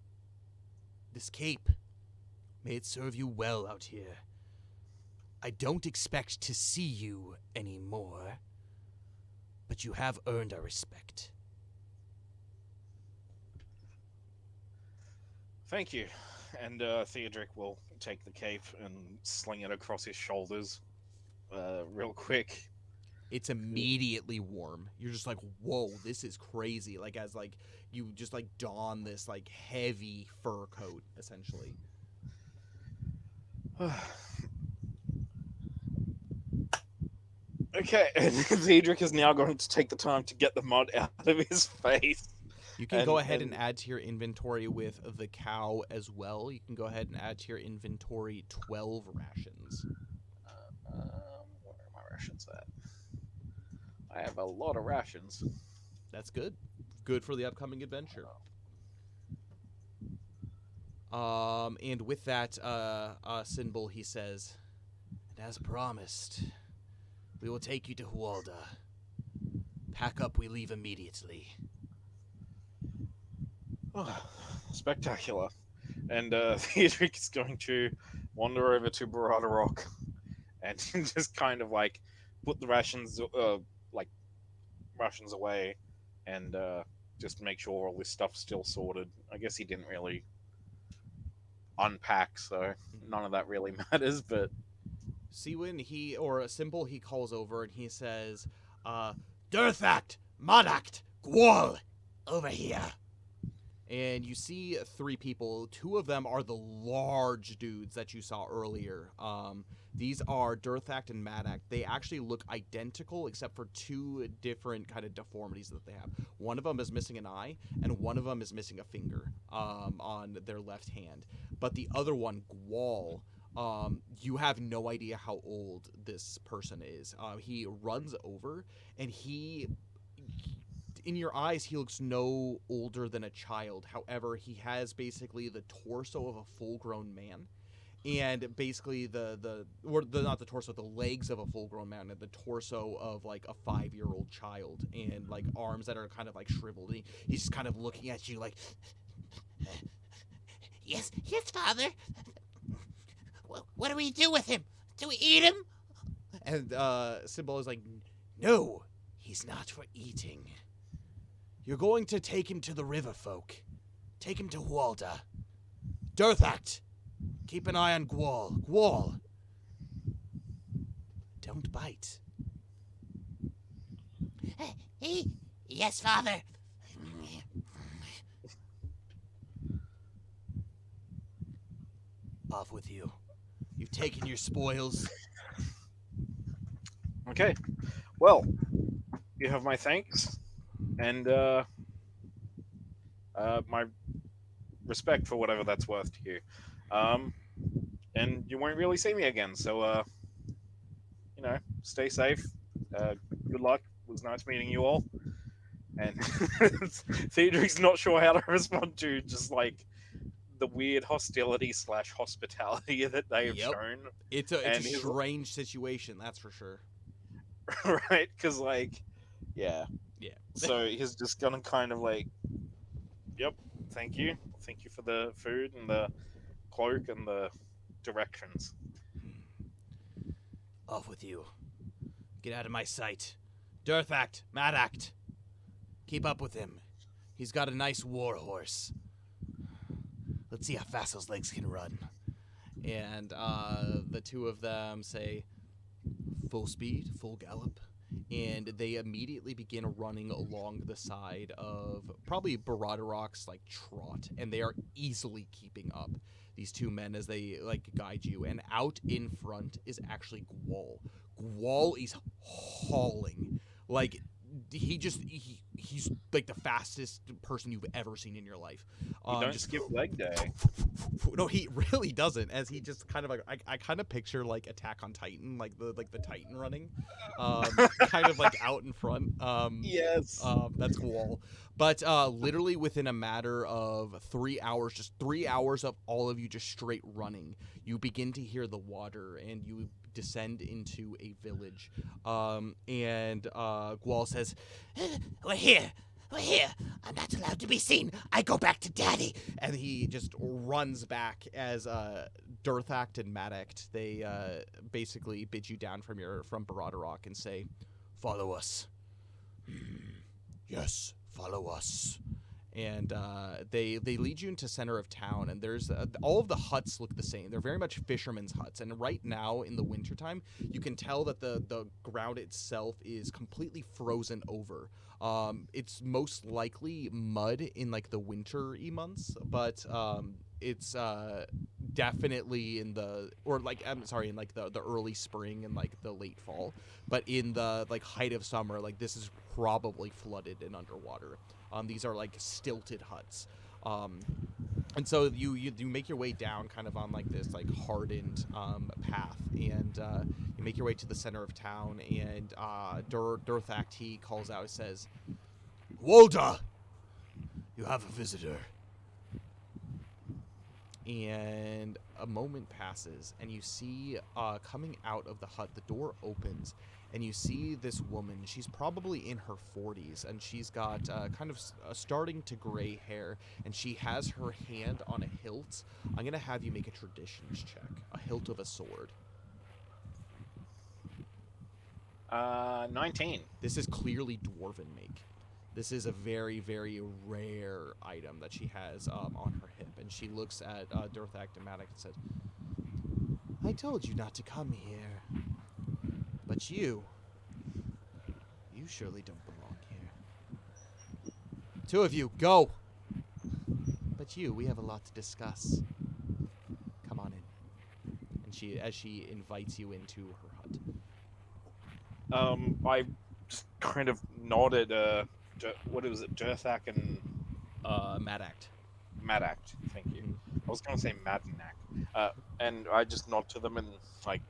This cape, may it serve you well out here. I don't expect to see you anymore, but you have earned our respect. Thank you. And Theodric will take the cape and sling it across his shoulders real quick. it's immediately warm. You're just like, whoa, this is crazy. Like as like you just like don this like heavy fur coat, essentially. Okay, and Theodric is now going to take the time to get the mud out of his face. You can go ahead and add to your inventory with the cow as well. You can go ahead and add to your inventory 12 rations. Where are my rations at? I have a lot of rations. That's good. Good for the upcoming adventure. And with that symbol, he says, And as promised, we will take you to Hualda. Pack up, we leave immediately. Oh, spectacular. And Theodric is going to wander over to Barada Rock and just kind of like put the rations away and just make sure all this stuff's still sorted. I guess he didn't really unpack, so none of that really matters, but Siwin, a symbol he calls over and he says, Durthact, Modact, Gwal, over here. and you see 3 people. 2 of them are the large dudes that you saw earlier. These are Durthact and Madak. They actually look identical except for 2 different kind of deformities that they have. One of them is missing an eye, and one of them is missing a finger on their left hand. But the other one, Gwal, you have no idea how old this person is. He runs over, and in your eyes, he looks no older than a child. However, he has basically the torso of a full-grown man, and basically not the torso, the legs of a full-grown man, and the torso of like a 5-year-old child, and like arms that are kind of like shriveled. He's just kind of looking at you like, Yes, father. What do we do with him? Do we eat him? and Symbol is like, No, he's not for eating. You're going to take him to the river folk. Take him to Hualda. Durthact, keep an eye on Gwal. Gwal, don't bite. Yes, father. Off with you. You've taken your spoils. okay. Well, you have my thanks and my respect for whatever that's worth to you. And you won't really see me again, so stay safe. Good luck. It was nice meeting you all. And Theodric's not sure how to respond to just like the weird hostility / hospitality that they have Yep. shown. it's a strange situation, that's for sure. Right? Because yeah. Yeah. So he's just gonna kind of like, yep, thank you for the food and the cloak and the directions. Off with you. Get out of my sight. Dirthact, Madact. Keep up with him. He's got a nice war horse. Let's see how fast those legs can run. And the two of them say, full speed, full gallop. And they immediately begin running along the side of probably Baradarok's like trot, and they are easily keeping up. These two men as they like guide you, and out in front is actually Gwal. Gwal is hauling, like he's like the fastest person you've ever seen in your life. You don't Just skip leg day. no, he really doesn't. As he just kind of like I kind of picture like Attack on Titan, like the Titan running, kind of like out in front. Yes. That's cool. But literally within a matter of 3 hours, just 3 hours of all of you just straight running, you begin to hear the water, and you descend into a village. And Gwal says, We're here. We're here. I'm not allowed to be seen. I go back to Daddy. and he just runs back as Dirthact and Madact, they basically bid you down from Baradarok and say, follow us. Yes, follow us. And they lead you into center of town, and there's all of the huts look the same. They're very much fishermen's huts, and right now in the wintertime, you can tell that the ground itself is completely frozen over. It's most likely mud in like the winter-y months, but it's definitely in the in like the early spring and like the late fall. But in the like height of summer, like this is probably flooded and underwater. These are like stilted huts. And so you make your way down kind of on like this like hardened path, and you make your way to the center of town, and Dirthact, he calls out, says, Walda, you have a visitor. And a moment passes, and you see coming out of the hut, the door opens, and you see this woman. She's probably in her 40s, and she's got kind of starting to gray hair, and she has her hand on a hilt. I'm going to have you make a traditions check. A hilt of a sword. 19. This is clearly dwarven make. This is a very, very rare item that she has on her hip. And she looks at Dirthact and Madact and said, I told you not to come here. But you surely don't belong here. Two of you, go! But we have a lot to discuss. Come on in. And as she invites you into her hut. I just kind of nodded. What was it? Dirthac and Madact. Madact. Thank you. I was going to say Madnak. And I just nod to them and like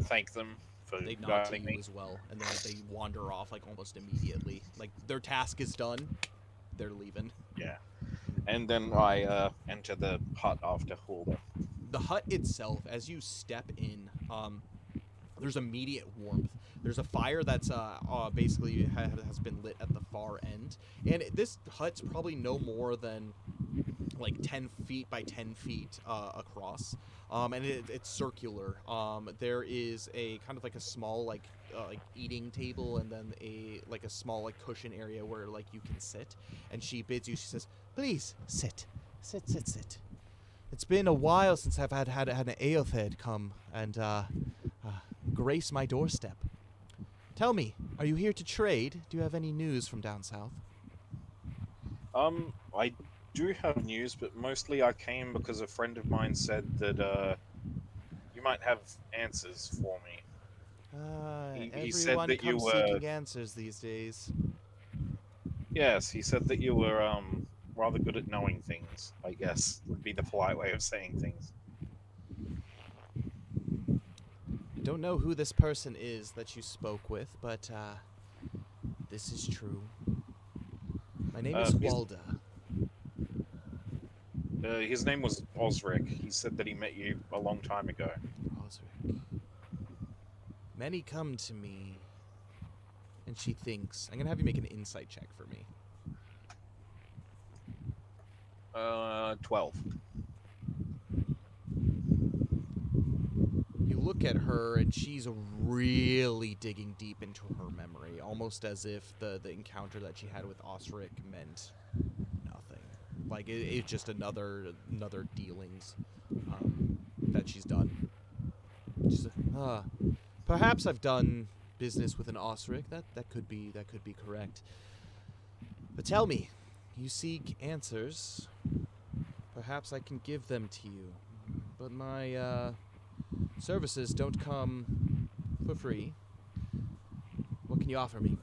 thank them for They nod to guiding you me. as well, and then they wander off like almost immediately. Like their task is done, they're leaving. Yeah. And then I enter the hut after Hulda. The hut itself, as you step in, there's immediate warmth. There's a fire that's basically has been lit at the far end, and this hut's probably no more than like 10 feet by 10 feet across, and it's circular. There is a kind of like a small like eating table, and then a small like cushion area where like you can sit. And she bids you. She says, "Please sit. It's been a while since I've had an Aothed come and grace my doorstep. Tell me, are you here to trade? Do you have any news from down south?" I do have news, but mostly I came because a friend of mine said that you might have answers for me. He said Everyone that you comes were- seeking answers these days. Yes, he said that you were rather good at knowing things, I guess, would be the polite way of saying things. I don't know who this person is that you spoke with, but this is true. My name is he's- Walda. His name was Osric. He said that he met you a long time ago. Osric. Many come to me, and she thinks. I'm gonna have you make an insight check for me. 12. You look at her, and she's really digging deep into her memory, almost as if the encounter that she had with Osric meant nothing. Like, it's just another dealings that she's done. She's perhaps I've done business with an Osric. That could be correct. But tell me, you seek answers. Perhaps I can give them to you. But my services don't come for free. What can you offer me?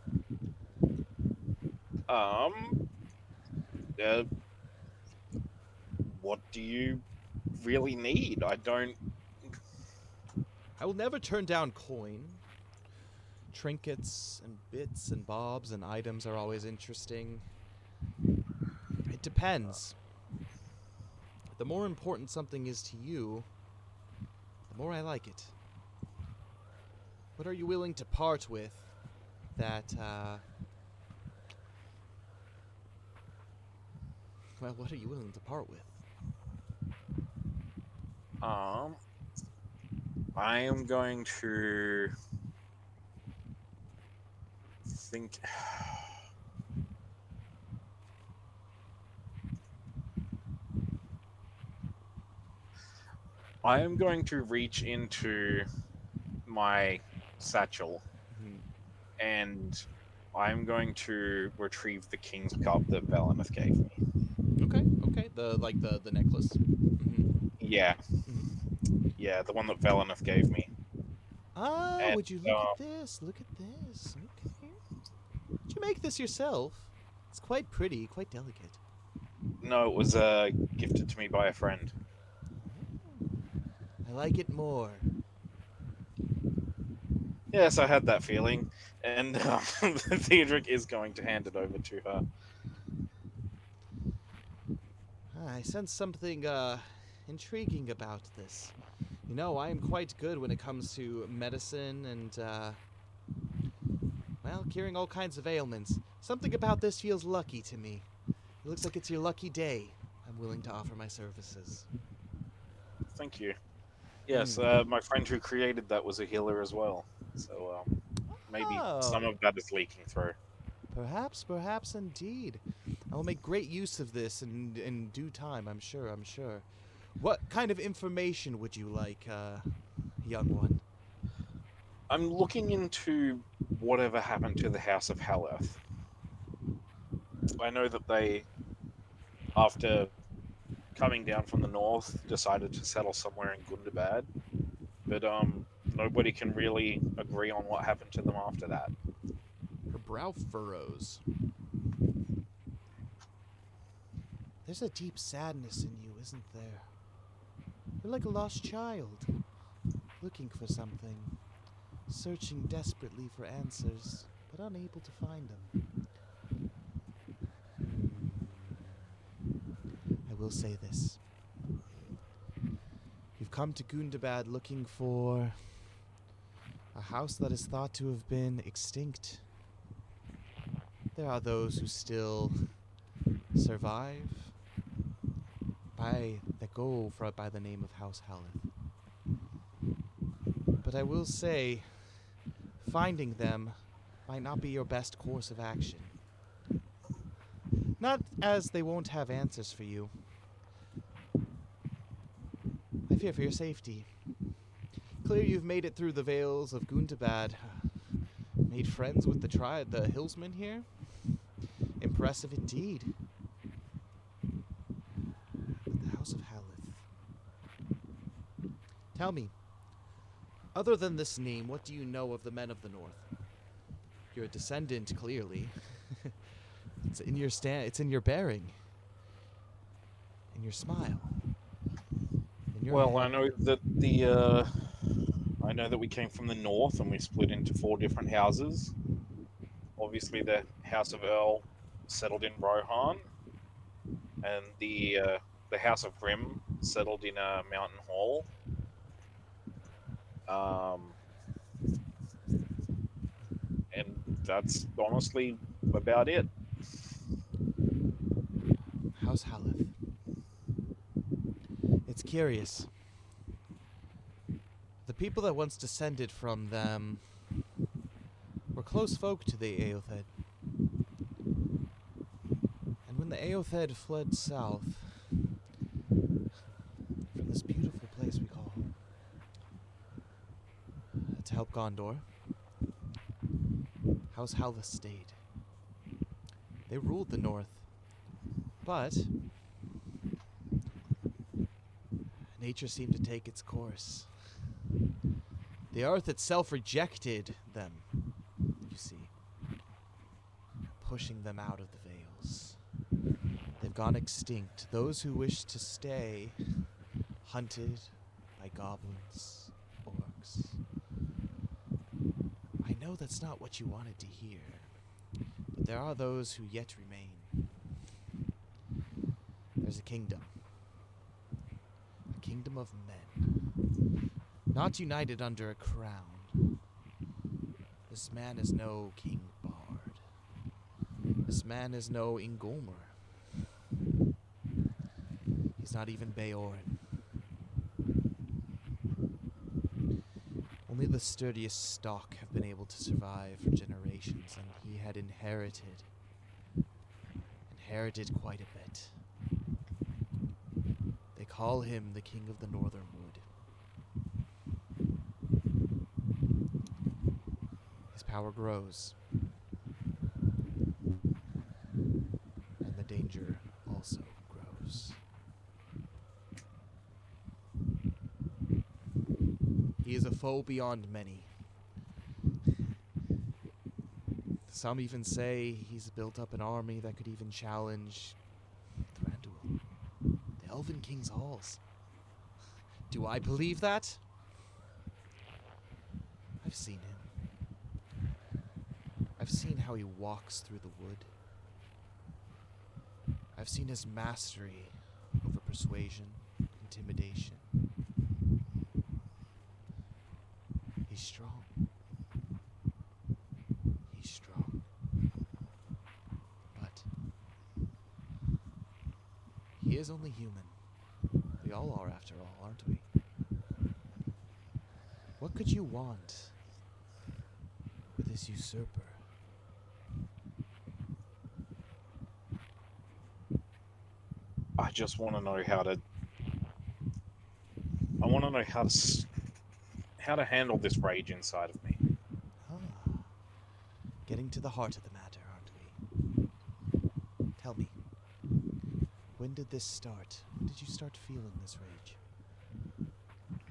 What do you really need? I will never turn down coin. Trinkets and bits and bobs and items are always interesting. It depends. The more important something is to you, the more I like it. What are you willing to part with that, well, what are you willing to part with? I am going to think. I am going to reach into my satchel and I'm going to retrieve the King's Cup that Valineth gave me. Okay. The necklace. Mm-hmm. Yeah. Mm-hmm. Yeah, the one that Valineth gave me. Ah, And, would you look at this? Look at this. Okay. Did you make this yourself? It's quite pretty, quite delicate. No, it was gifted to me by a friend. I like it more. Yes, I had that feeling. And Theodric is going to hand it over to her. I sense something intriguing about this. You know, I am quite good when it comes to medicine and, well, curing all kinds of ailments. Something about this feels lucky to me. It looks like it's your lucky day. I'm willing to offer my services. Thank you. Yes, my friend who created that was a healer as well. So maybe some of that is leaking through. Perhaps indeed. I will make great use of this in due time, I'm sure. What kind of information would you like, young one? I'm looking into whatever happened to the House of Haleth. I know that they, after coming down from the north, decided to settle somewhere in Gundabad, but nobody can really agree on what happened to them after that. Her brow furrows. There's a deep sadness in you, isn't there? You're like a lost child, looking for something, searching desperately for answers, but unable to find them. I will say this. You've come to Gundabad looking for a house that is thought to have been extinct. There are those who still survive that go by the name of House Haleth. But I will say, finding them might not be your best course of action. Not as they won't have answers for you. I fear for your safety. Clear you've made it through the Vales of Gundabad. Made friends with the hillsmen here. Impressive indeed. But the House of Haleth. Tell me, other than this name, what do you know of the men of the North? You're a descendant, clearly. It's in your it's in your bearing. In your smile. In your Well, hair. I know that I know that we came from the north and we split into 4 different houses. Obviously, the House of Earl settled in Rohan, and the House of Grim settled in Mountain Hall. And that's honestly about it. House Haleth. It's curious. The people that once descended from them were close folk to the Aothed. And when the Aothed fled south from this beautiful place we call home to help Gondor, House Halva stayed. They ruled the north, but nature seemed to take its course. The earth itself rejected them, you see, pushing them out of the Vales. They've gone extinct. Those who wish to stay, hunted by goblins, orcs. I know that's not what you wanted to hear, but there are those who yet remain. There's a kingdom of men, not united under a crown. This man is no King Bard. This man is no Ingolmer. He's not even Beorn. Only the sturdiest stock have been able to survive for generations, and he had inherited quite a bit. They call him the King of the Northern Wood. His power grows, and the danger also grows. He is a foe beyond many. Some even say he's built up an army that could even challenge Thranduil, the Elven King's halls. Do I believe that? I've seen him. I've seen how he walks through the wood. I've seen his mastery over persuasion, intimidation. He's strong. He's strong. But he is only human. We all are, after all, aren't we? What could you want with this usurper? I just want to know how to. I want to know how to handle this rage inside of me. Ah, getting to the heart of the matter, aren't we? Tell me, when did this start? When did you start feeling this rage?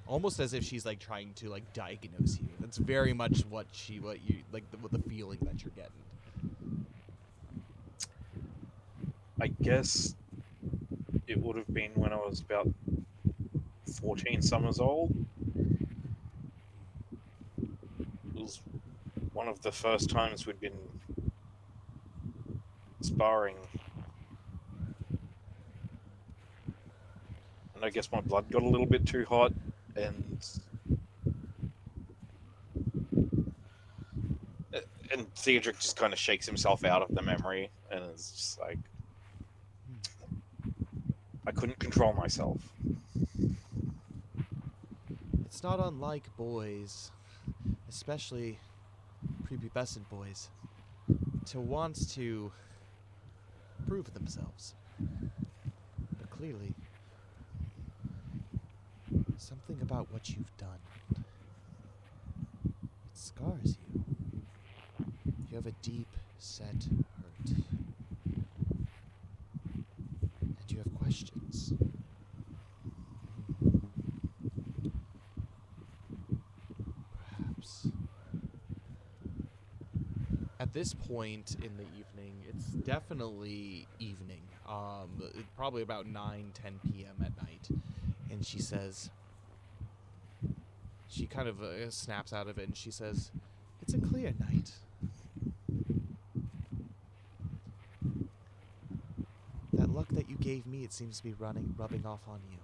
Almost as if she's like trying to like diagnose you. That's very much what you like the feeling that you're getting. I guess it would have been when I was about 14 summers old. It was one of the first times we'd been sparring. And I guess my blood got a little bit too hot, and Theodric just kind of shakes himself out of the memory, and it's just like, I couldn't control myself. It's not unlike boys, especially prepubescent boys, to want to prove themselves. But clearly, something about what you've done, it scars you. You have a deep-set hurt. And you have questions. Perhaps. At this point in the evening, it's definitely evening. Probably about 9, 10 p.m. at night. And she says, she kind of snaps out of it and she says, "It's a clear night. That luck that you gave me, it seems to be rubbing off on you.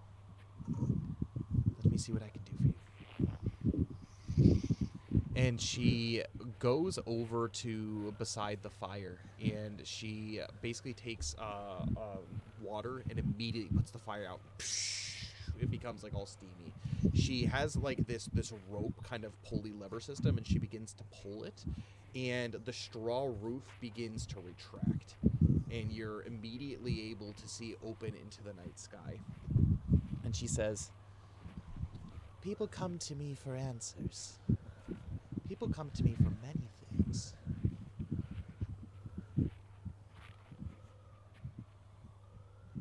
Let me see what I can do for you." And she goes over to beside the fire, and she basically takes water and immediately puts the fire out. it becomes like all steamy. She has like this rope kind of pulley lever system, and she begins to pull it, and the straw roof begins to retract, and you're immediately able to see open into the night sky. And she says, "People come to me for answers. People come to me for many things.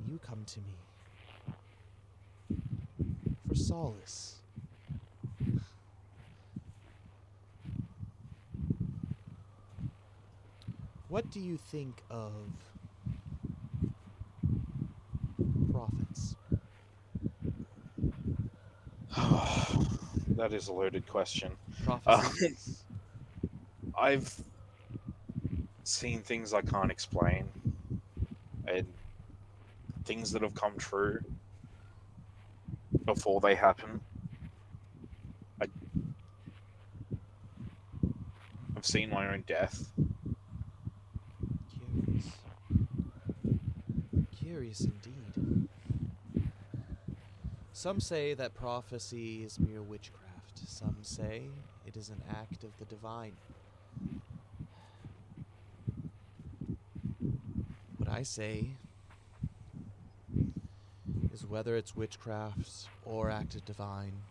You come to me for solace." What do you think of prophets? That is a loaded question. Prophecies. I've seen things I can't explain, and things that have come true before they happen. I've seen my own death. Curious indeed. Some say that prophecy is mere witchcraft. Some say it is an act of the divine. What I say is whether it's witchcraft or act of divine,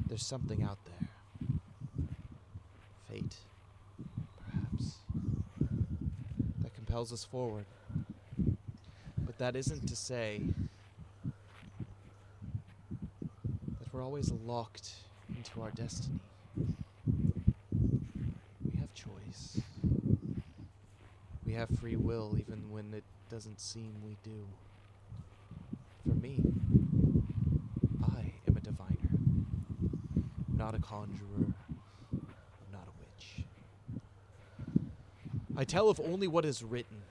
there's something out there. Fate, perhaps, that compels us forward. But that isn't to say that we're always locked into our destiny. We have choice. We have free will even when it doesn't seem we do. For me, I am a diviner. I'm not a conjurer. I'm not a witch. I tell of only what is written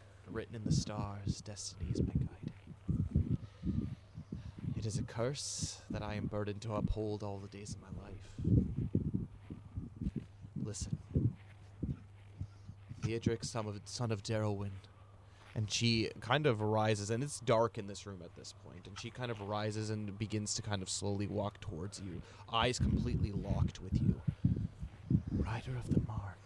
in the stars. Destiny is my guide. It is a curse that I am burdened to uphold all the days of my life. Listen. Theodric, son of Darrowin. And she kind of arises, and it's dark in this room at this point, and she kind of arises and begins to kind of slowly walk towards you, eyes completely locked with you. Rider of the Mark.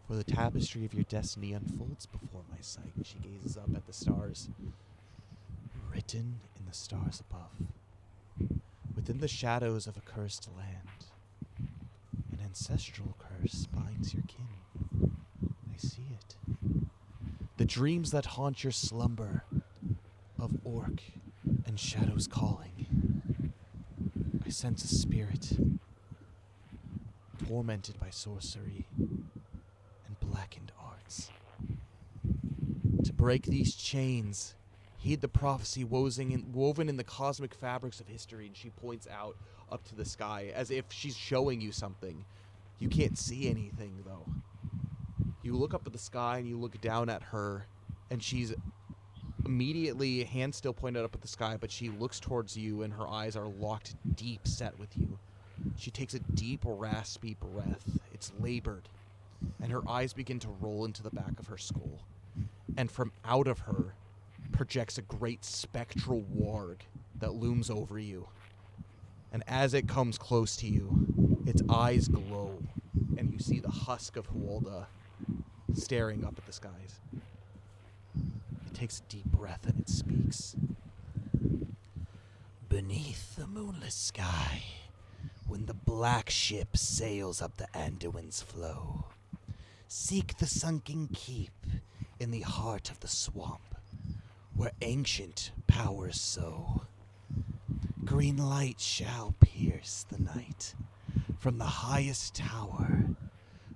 For the tapestry of your destiny unfolds before my sight. And she gazes up at the stars. Written in the stars above. Within the shadows of a cursed land. An ancestral curse binds your kin. I see it. The dreams that haunt your slumber of orc and shadows calling. I sense a spirit tormented by sorcery and blackened arts. To break these chains, heed the prophecy woven in the cosmic fabrics of history. And she points out up to the sky as if she's showing you something. You can't see anything, though. You look up at the sky and you look down at her, and she's immediately, hand still pointed up at the sky, but she looks towards you and her eyes are locked deep set with you. She takes a deep, raspy breath. It's labored, and her eyes begin to roll into the back of her skull. And from out of her projects a great spectral warg that looms over you. And as it comes close to you, its eyes glow, and you see the husk of Hualda staring up at the skies. It takes a deep breath and it speaks. Beneath the moonless sky, when the black ship sails up the Anduin's flow, seek the sunken keep in the heart of the swamp, where ancient powers sow. Green light shall pierce the night from the highest tower,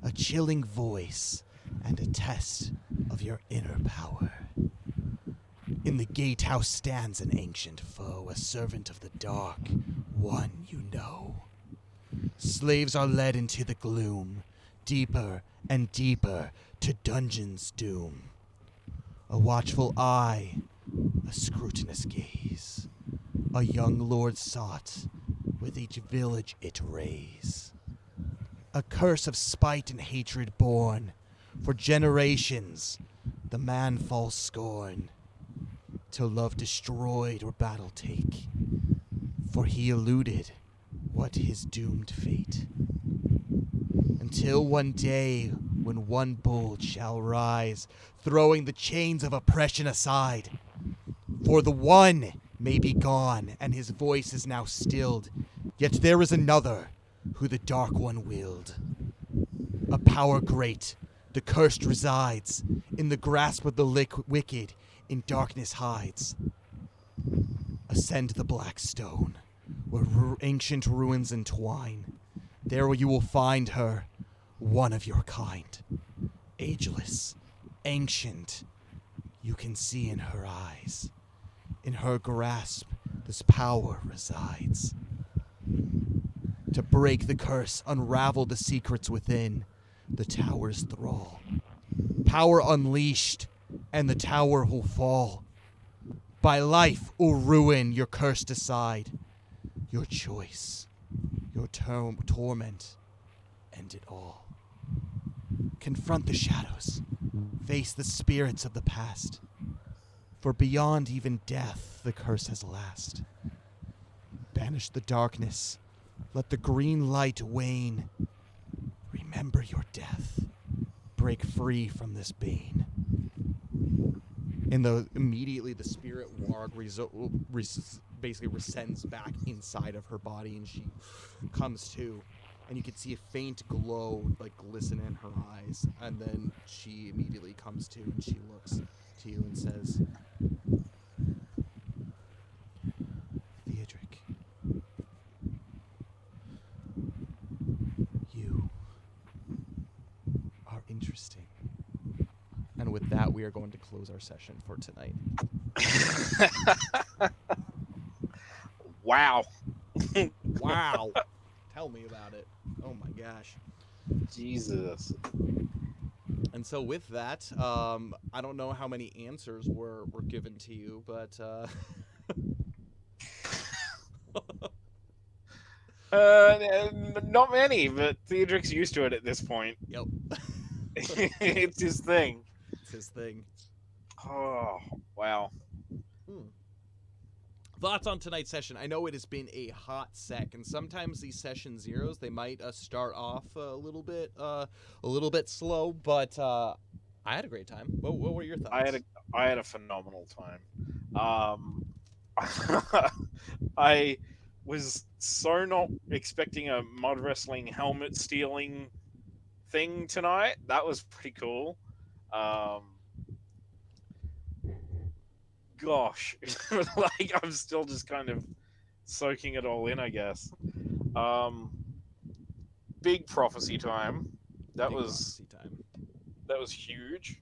a chilling voice and a test of your inner power. In the gatehouse stands an ancient foe, a servant of the dark, one you know. Slaves are led into the gloom, deeper and deeper to dungeon's doom. A watchful eye, a scrutinous gaze, a young lord sought with each village it raise. A curse of spite and hatred born for generations The man falls scorn, till love destroyed or battle take. For he eluded what his doomed fate. Until one day when one bold shall rise, throwing the chains of oppression aside. For the one may be gone, and his voice is now stilled, yet there is another who the Dark One willed. A power great, the cursed resides, in the grasp of the wicked, in darkness hides. Ascend the black stone, where ancient ruins entwine. There you will find her, one of your kind. Ageless, ancient, you can see in her eyes. In her grasp, this power resides. To break the curse, unravel the secrets within the tower's thrall. Power unleashed, and the tower will fall. By life or ruin, your curse decide. Your choice, your torment, end it all. Confront the shadows, face the spirits of the past. For beyond even death, the curse has last. Banish the darkness, let the green light wane. Remember your death, break free from this bane. And immediately the spirit warg basically rescinds back inside of her body, and she comes to, and you can see a faint glow like glisten in her eyes, and then she immediately comes to, and she looks to you and says, Theodric, you are interesting. And with that, we are going to close our session for tonight. Wow. Wow. Tell me about it. Oh my gosh. Jesus. And so with that, I don't know how many answers were given to you, but Not many, but Theodric's used to it at this point. yep. It's his thing. It's his thing. Oh, wow. Thoughts on tonight's session? I know it has been a hot sec, and sometimes these session zeros, they might start off a little bit slow, but I had a great time. What were your thoughts? I had a phenomenal time. I was so not expecting a mud wrestling helmet stealing thing tonight. That was pretty cool. Gosh, like I'm still just kind of soaking it all in, I guess. Big prophecy time. That Big was prophecy time. that was huge.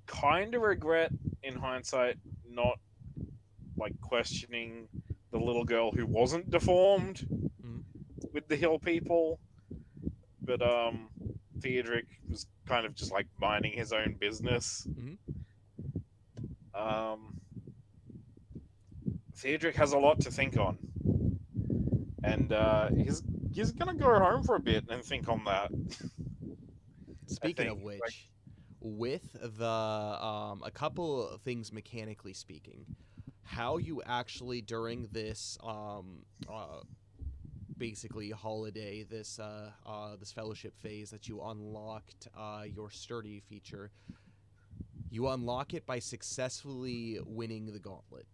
Kind of regret in hindsight not like questioning the little girl who wasn't deformed with the hill people, but Theodric was kind of just like minding his own business. Theodric has a lot to think on, and he's gonna go home for a bit and think on that. Speaking of which, with the a couple of things mechanically speaking, how you actually during this basically holiday, this this fellowship phase that you unlocked your sturdy feature, you unlock it by successfully winning the gauntlet.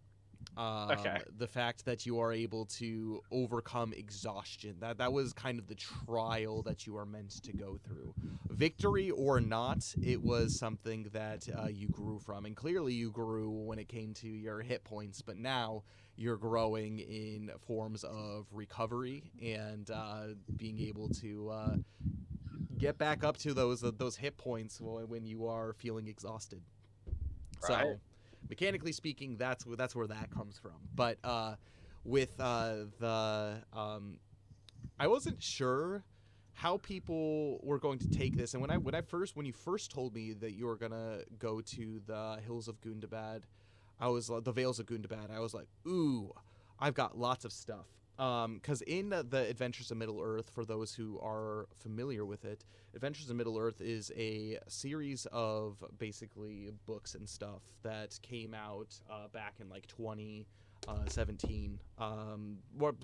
Okay. The fact that you are able to overcome exhaustion, that was kind of the trial that you are meant to go through. Victory or not, it was something that you grew from, and clearly you grew when it came to your hit points, but now you're growing in forms of recovery and being able to get back up to those hit points when you are feeling exhausted. Right. So mechanically speaking, that's where that comes from. But with the I wasn't sure how people were going to take this, and when you first told me that you were gonna go to the hills of Gundabad, I was the Vales of Gundabad. I was like, ooh, I've got lots of stuff. Because in the Adventures of Middle-earth, for those who are familiar with it, Adventures of Middle-earth is a series of basically books and stuff that came out back in like 2017,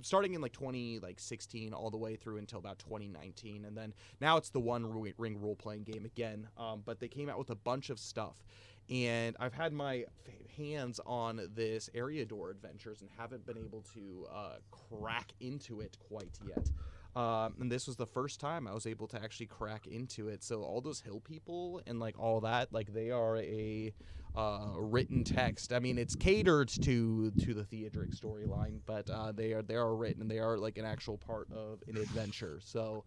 starting in like 2016 all the way through until about 2019, and then now it's the One Ring role-playing game again. But they came out with a bunch of stuff. And I've had my hands on this Eriador Adventures and haven't been able to crack into it quite yet. And this was the first time I was able to actually crack into it. So all those hill people and like all that, like they are a written text. I mean, it's catered to the Theodric storyline, but they are written and they are like an actual part of an adventure. So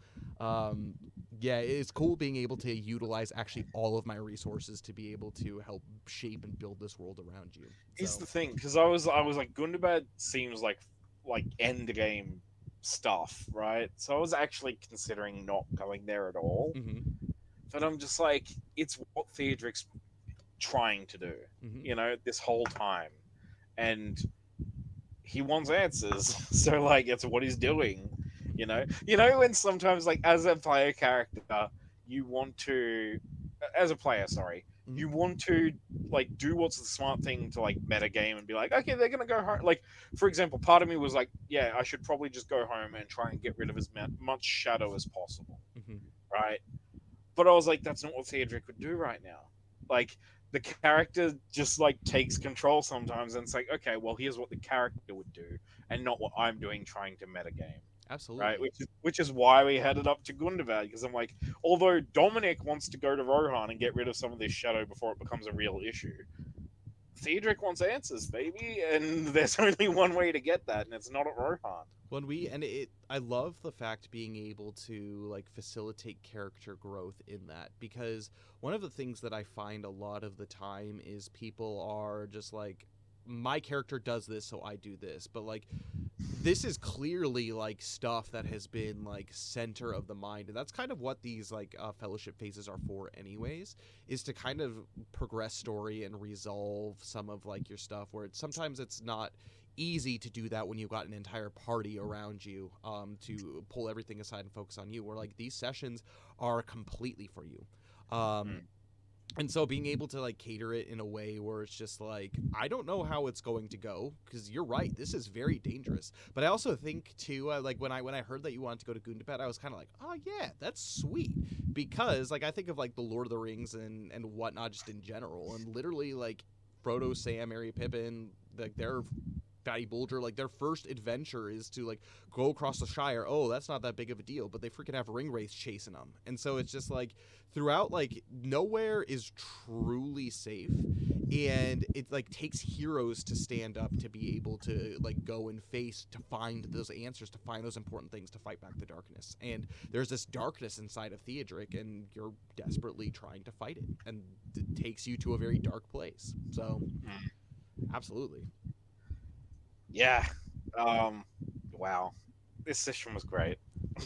yeah, it's cool being able to utilize actually all of my resources to be able to help shape and build this world around you. Here's the thing, because I was like, Gundabad seems like end game stuff, right? So I was actually considering not going there at all. Mm-hmm. But I'm just like, it's what Theodric's trying to do, you know, this whole time, and he wants answers. So like, it's what he's doing. You know, when sometimes like as a player character, you want to, as a player, sorry, you want to like do what's the smart thing to like meta game and be like, okay, they're gonna go home. Like, for example, part of me was like, yeah, I should probably just go home and try and get rid of as much shadow as possible, right? But I was like, that's not what Theodric would do right now. Like, the character just like takes control sometimes, and it's like, okay, well, here's what the character would do, and not what I'm doing trying to meta game. Absolutely. Right, which is why we headed up to Gundabad, because I'm like, although Dominic wants to go to Rohan and get rid of some of this shadow before it becomes a real issue, Theodric wants answers, baby, and there's only one way to get that, and it's not at Rohan. I love the fact being able to like facilitate character growth in that, because one of the things that I find a lot of the time is people are just like, my character does this, so I do this, but like, this is clearly like stuff that has been like center of the mind, and that's kind of what these like fellowship phases are for anyways, is to kind of progress story and resolve some of like your stuff where sometimes it's not easy to do that when you've got an entire party around you to pull everything aside and focus on you, where like these sessions are completely for you. And so being able to like cater it in a way where it's just like, I don't know how it's going to go, because you're right, this is very dangerous. But I also think too, like when I heard that you wanted to go to Gundabad, I was kind of like, oh yeah, that's sweet, because like I think of like the Lord of the Rings and whatnot just in general, and literally like Frodo, Sam, Merry, Pippin, like they're Fatty Bulger, like their first adventure is to like go across the Shire. Oh, that's not that big of a deal, but they freaking have Ringwraiths chasing them, and so it's just like throughout, like nowhere is truly safe, and it like takes heroes to stand up to be able to like go and face, to find those answers, to find those important things, to fight back the darkness. And there's this darkness inside of Theodric, and you're desperately trying to fight it, and it takes you to a very dark place. So absolutely. Yeah. Wow. This session was great.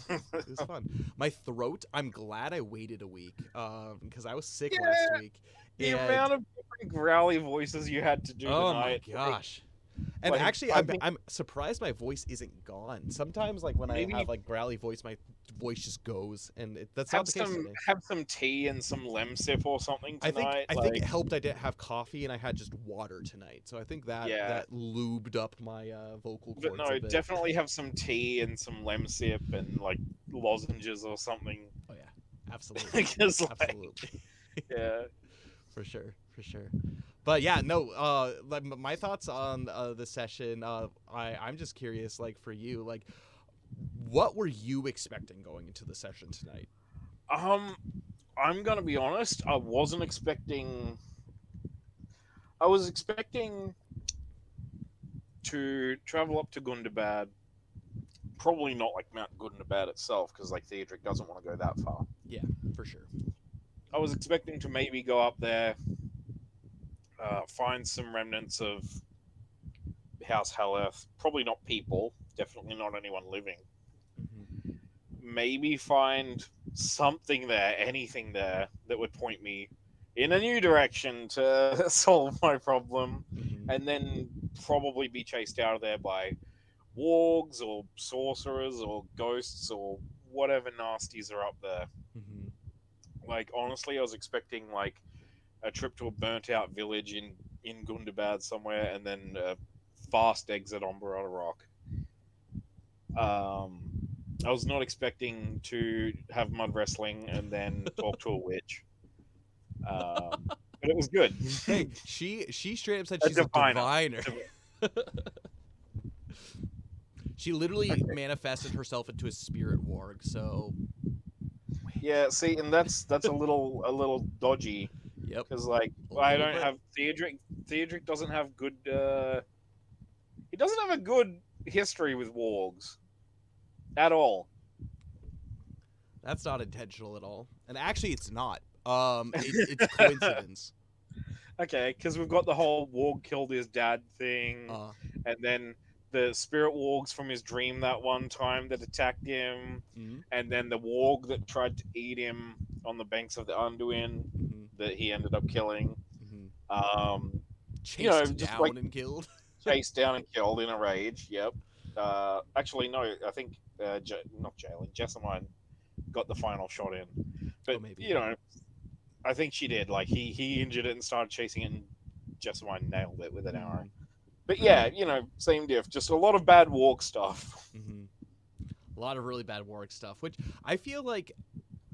It was fun. My throat, I'm glad I waited a week because I was sick last week. The and... amount of different growly voices you had to do tonight. Oh my gosh. And like, actually, I'm surprised my voice isn't gone. Sometimes, like when I have like growly voice, my voice just goes, and that's not the case today. Have some tea and some lemsip or something tonight. I think it helped. I didn't have coffee, and I had just water tonight, so I think that lubed up my vocal cords. But no, a bit. Definitely have some tea and some lemsip and like lozenges or something. Oh yeah, absolutely. Absolutely. Yeah. For sure. But yeah, no. My thoughts on the session. I'm just curious, like for you, like what were you expecting going into the session tonight? I'm gonna be honest. I was expecting to travel up to Gundabad. Probably not like Mount Gundabad itself, because like Theodric doesn't want to go that far. Yeah, for sure. I was expecting to maybe go up there, find some remnants of House Helleth. Probably not people. Definitely not anyone living. Maybe find something there, anything there that would point me in a new direction to solve my problem, and then probably be chased out of there by wargs or sorcerers or ghosts or whatever nasties are up there. Hmm. Like honestly, I was expecting like a trip to a burnt out village in Gundabad somewhere, and then a fast exit on Barada Rock. Um, I was not expecting to have mud wrestling and then talk to a witch. But it was good. Hey, she straight up said A she's a diviner. diviner. She literally manifested herself into a spirit warg. So, Yeah, see, and that's a little dodgy yep, because like a I little don't bit. have Theodric. Theodric doesn't have good. He doesn't have a good history with wargs at all. That's not intentional at all, and actually, it's not. It's coincidence. Okay, because we've got the whole warg killed his dad thing, Uh, and then the spirit wargs from his dream that one time that attacked him, mm, and then the warg that tried to eat him on the banks of the Anduin hmm, that he ended up killing. hmm. Um, Chased just like down and killed. chased down and killed in a rage. Yep. Actually, no, I think not Jalen, Jessamine got the final shot in, Oh, but maybe. I think she did. Like he injured it and started chasing it, and Jessamine nailed it with an arrow. Mm, But yeah, same diff. Just a lot of bad walk stuff. hmm. A lot of really bad warg stuff, which I feel like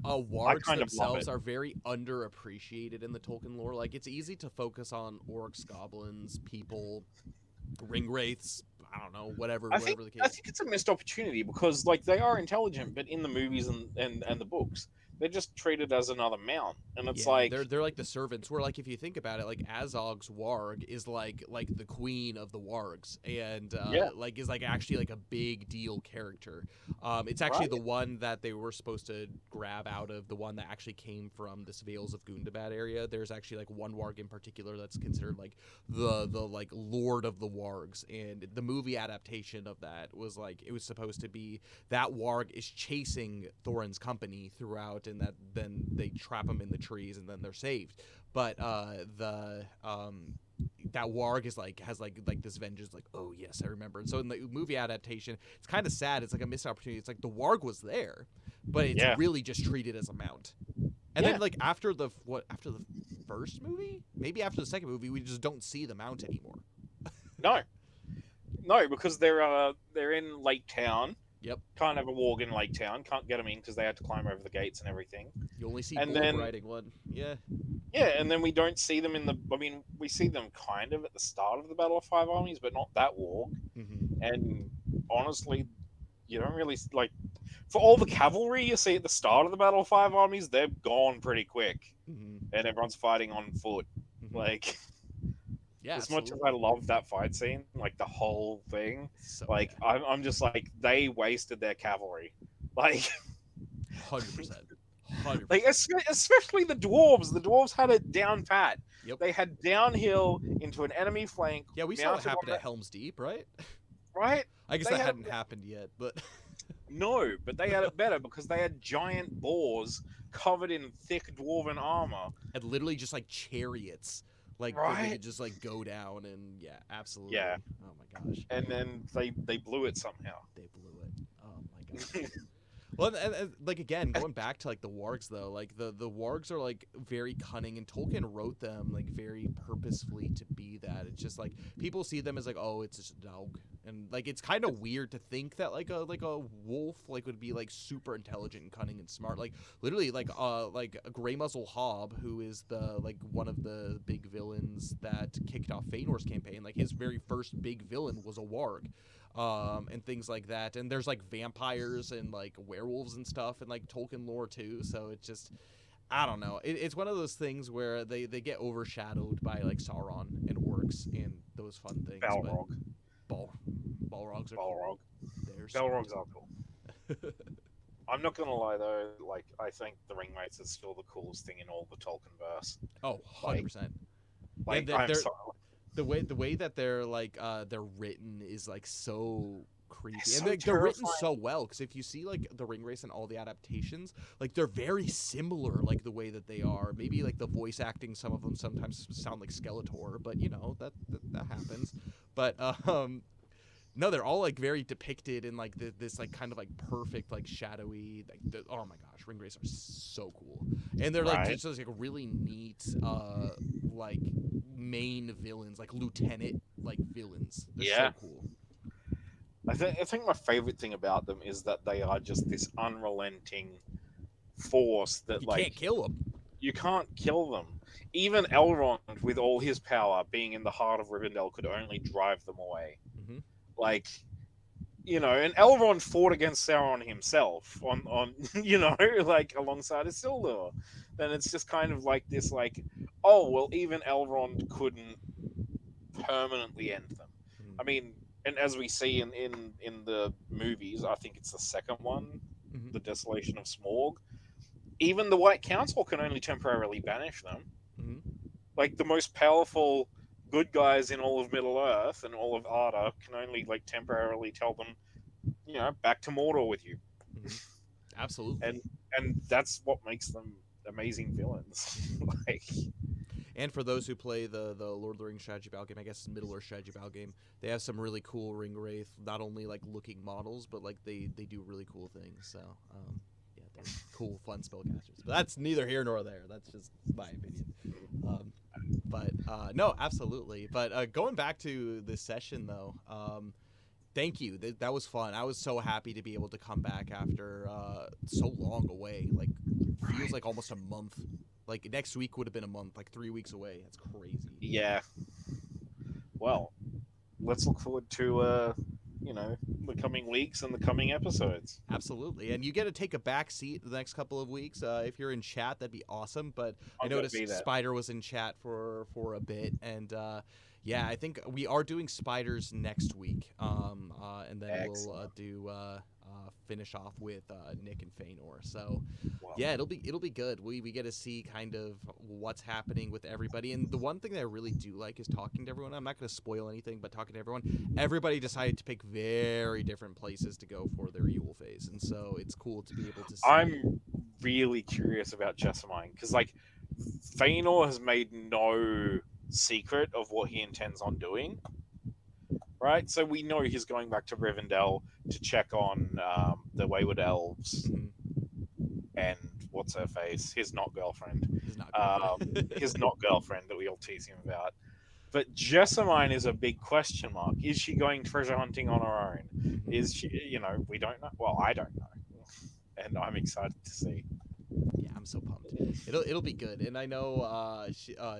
I wargs kind of love themselves it. are very underappreciated in the Tolkien lore. Like, it's easy to focus on orcs, goblins, people, ring wraiths. I don't know, whatever, I think whatever the I case. think it's a missed opportunity because like they are intelligent, but in the movies and the books, they're just treated as another mount, and it's Yeah, like they're like the servants. Where like if you think about it, like Azog's warg is like the queen of the wargs, and yeah, like is like actually like a big deal character. It's actually right, the one that they were supposed to grab out of the one that actually came from this Vales of Gundabad area. There's actually like one warg in particular that's considered like the like lord of the wargs, and the movie adaptation of that was like it was supposed to be that warg is chasing Thorin's company throughout, and that then they trap him in the trees, and then they're saved. But the that warg is like has like this vengeance, like, oh yes, I remember. And so in the movie adaptation, it's kind of sad. It's like a missed opportunity. It's like the warg was there, but it's yeah, really just treated as a mount. And yeah. then like after the first movie, maybe after the second movie, we just don't see the mount anymore. No, no, because they're in Lake Town. Yep. Can't have a walk in Lake Town. Can't get them in because they had to climb over the gates and everything. You only see And Borg then riding one. Yeah. yeah, and then we don't see them in the. I mean, we see them kind of at the start of the Battle of Five Armies, but not that walk. Mm-hmm. And honestly, you don't really like for all the cavalry you see at the start of the Battle of Five Armies. They're gone pretty quick, Mm-hmm. and everyone's fighting on foot. Mm-hmm. Like Yeah, as much as absolutely. I love that fight scene, like the whole thing, So like yeah, I'm just like they wasted their cavalry. Like 100%, 100%. like especially the dwarves. The dwarves had it down pat. Yep. They had downhill into an enemy flank. Yeah, we saw what mounted on happened at that, Helm's Deep, right? right. I guess They that had hadn't happened yet, but no, but they had it better because they had giant boars covered in thick dwarven armor. and literally just like chariots, like that they Right. could just like go down, and yeah, absolutely. Yeah. Oh my gosh, And then they blew it somehow. they blew it. Oh my gosh. Well, and like again, going back to like the wargs though, like the wargs are like very cunning, and Tolkien wrote them like very purposefully to be that. It's just like people see them as like, oh, it's just a dog, and like it's kind of weird to think that like a wolf like would be like super intelligent and cunning and smart. Like literally like a Grey Muzzle Hob, who is the like one of the big villains that kicked off Feanor's campaign. Like his very first big villain was a warg. And things like that, and there's like vampires and like werewolves and stuff, and like Tolkien lore too. So it's just, I don't know. It's one of those things where they get overshadowed by like Sauron and orcs and those fun things. Balrog. But Balrogs are Balrog. cool. They're Balrogs are cool. I'm not gonna lie though, like I think the Ringmates is still the coolest thing in all the Tolkien verse. Oh, 100%. Like Yeah, I'm sorry. the way that they're like they're written is like so creepy, They're and so they're written terrifying. so well, because if you see like the Ring Race and all the adaptations, like they're very similar, like the way that they are. Maybe like the voice acting, some of them sometimes sound like Skeletor, but you know that happens. But No, they're all like very depicted in like this like kind of like perfect like shadowy like oh my gosh, ring wraiths are so cool, and they're like just like really neat like main villains, like lieutenant like villains. They're so cool. I think my favorite thing about them is that they are just this unrelenting force that You like can't kill them. you can't kill them. Even Elrond, with all his power, being in the heart of Rivendell, could only drive them away. Mm-hmm. Like, you know, and Elrond fought against Sauron himself on you know, like alongside Isildur. Then it's just kind of like this, like, oh well, even Elrond couldn't permanently end them. Mm-hmm. I mean, and as we see in the movies, I think it's the second one, Mm-hmm. The Desolation of Smaug. Even the White Council can only temporarily banish them. Mm-hmm. Like the most powerful good guys in all of Middle Earth and all of Arda can only like temporarily tell them, you know, back to Mordor with you. Mm-hmm. Absolutely. And that's what makes them amazing villains. Like, and for those who play the Lord of the Rings strategy battle game, I guess Middle Earth strategy battle game, they have some really cool ring wraith, not only like looking models, but like they do really cool things. So yeah, they're cool, fun spellcasters. But that's neither here nor there. That's just my opinion. But no, absolutely. But going back to this session though, thank you. That was fun. I was so happy to be able to come back after so long away. Like feels like almost a month. Like next week would have been a month, like 3 weeks away. That's crazy. yeah. Well, let's look forward to you know, the coming weeks and the coming episodes. Absolutely. And you get to take a back seat the next couple of weeks. If you're in chat, that'd be awesome. But I noticed Spider was in chat for a bit. And yeah, I think we are doing Spiders next week. And then we'll do finish off with Nick and Feanor. So yeah, it'll be good. We get to see kind of what's happening with everybody. And the one thing that I really do like is talking to everyone. I'm not going to spoil anything, but talking to everyone. Everybody decided to pick very different places to go for their Yule phase, and so it's cool to be able to see. I'm really curious about Jessamine because, like, Feanor has made no secret of what he intends on doing. Right, so we know he's going back to Rivendell to check on the Wayward Elves and what's her face, his not girlfriend, his not girlfriend that we all tease him about. But Jessamine is a big question mark. Is she going treasure hunting on her own? Is she? You know, we don't know. Well, I don't know, and I'm excited to see. Yeah, I'm so pumped. It'll be good, and I know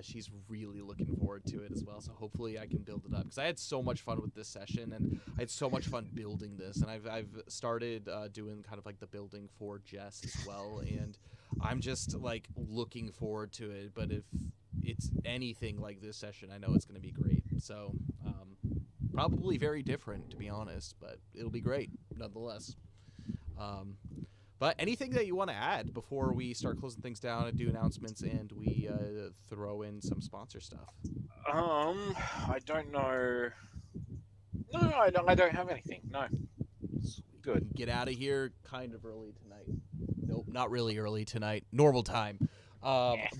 she's really looking forward to it as well. So hopefully I can build it up because I had so much fun with this session, and I had so much fun building this. And I've started doing kind of like the building for Jess as well, and I'm just like looking forward to it. But if it's anything like this session, I know it's going to be great. So probably very different, to be honest, but it'll be great nonetheless. But anything that you want to add before we start closing things down and do announcements and we throw in some sponsor stuff? I don't know. No, I don't have anything. No. Sweet. Good. Get out of here kind of early tonight. Nope, not really early tonight. Normal time. But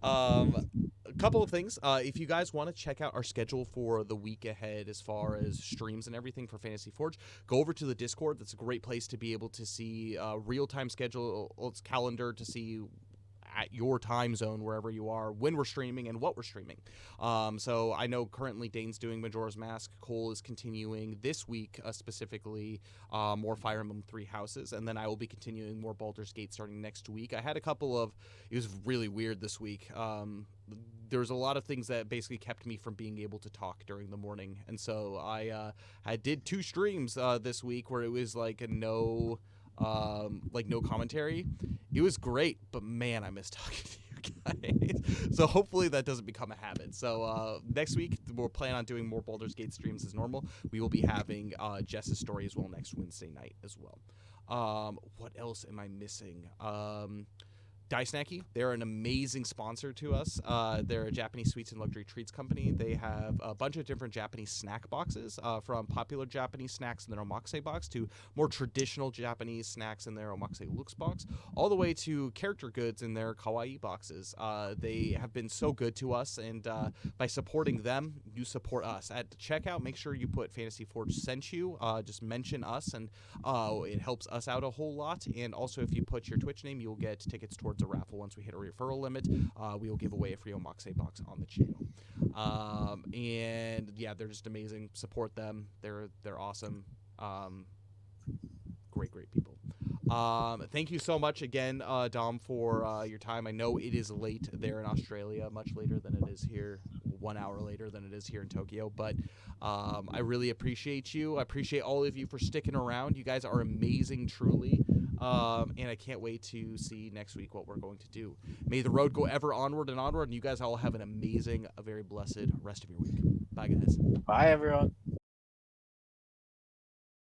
a couple of things. If you guys want to check out our schedule for the week ahead as far as streams and everything for Fantasy Forge, go over to the Discord. That's a great place to be able to see real-time schedule, its calendar, to see at your time zone, wherever you are, when we're streaming and what we're streaming. So I know currently Dain's doing Majora's Mask. Cole is continuing this week, specifically more Fire Emblem 3 Houses, and then I will be continuing more Baldur's Gate starting next week. I had a couple of, it was really weird this week. There was a lot of things that basically kept me from being able to talk during the morning, and so I did 2 streams this week where it was like a no commentary. It was great, but man, I miss talking to you guys. So hopefully that doesn't become a habit. So next week we're planning on doing more Baldur's Gate streams as normal. We will be having Jess's story as well next Wednesday night as well. What else am I missing? Snacky, they're an amazing sponsor to us. They're a Japanese sweets and luxury treats company. They have a bunch of different Japanese snack boxes, from popular Japanese snacks in their omakase box to more traditional Japanese snacks in their omakase lux box, all the way to character goods in their kawaii boxes. They have been so good to us, and by supporting them, you support us. At the checkout, make sure you put Fantasy Forge sent you. Just mention us, and it helps us out a whole lot. And also, if you put your Twitch name, you'll get tickets towards a raffle. Once we hit a referral limit, we will give away a free omakase box on the channel. And yeah, they're just amazing. Support them. They're awesome. Great people. Thank you so much again, Dom, for your time. I know it is late there in Australia, much later than it is here, 1 hour later than it is here in Tokyo, but I really appreciate you. I appreciate all of you for sticking around. You guys are amazing, truly, and I can't wait to see next week what we're going to do. May the road go ever onward and onward, and you guys all have an amazing, a very blessed rest of your week. Bye, guys. Bye, everyone.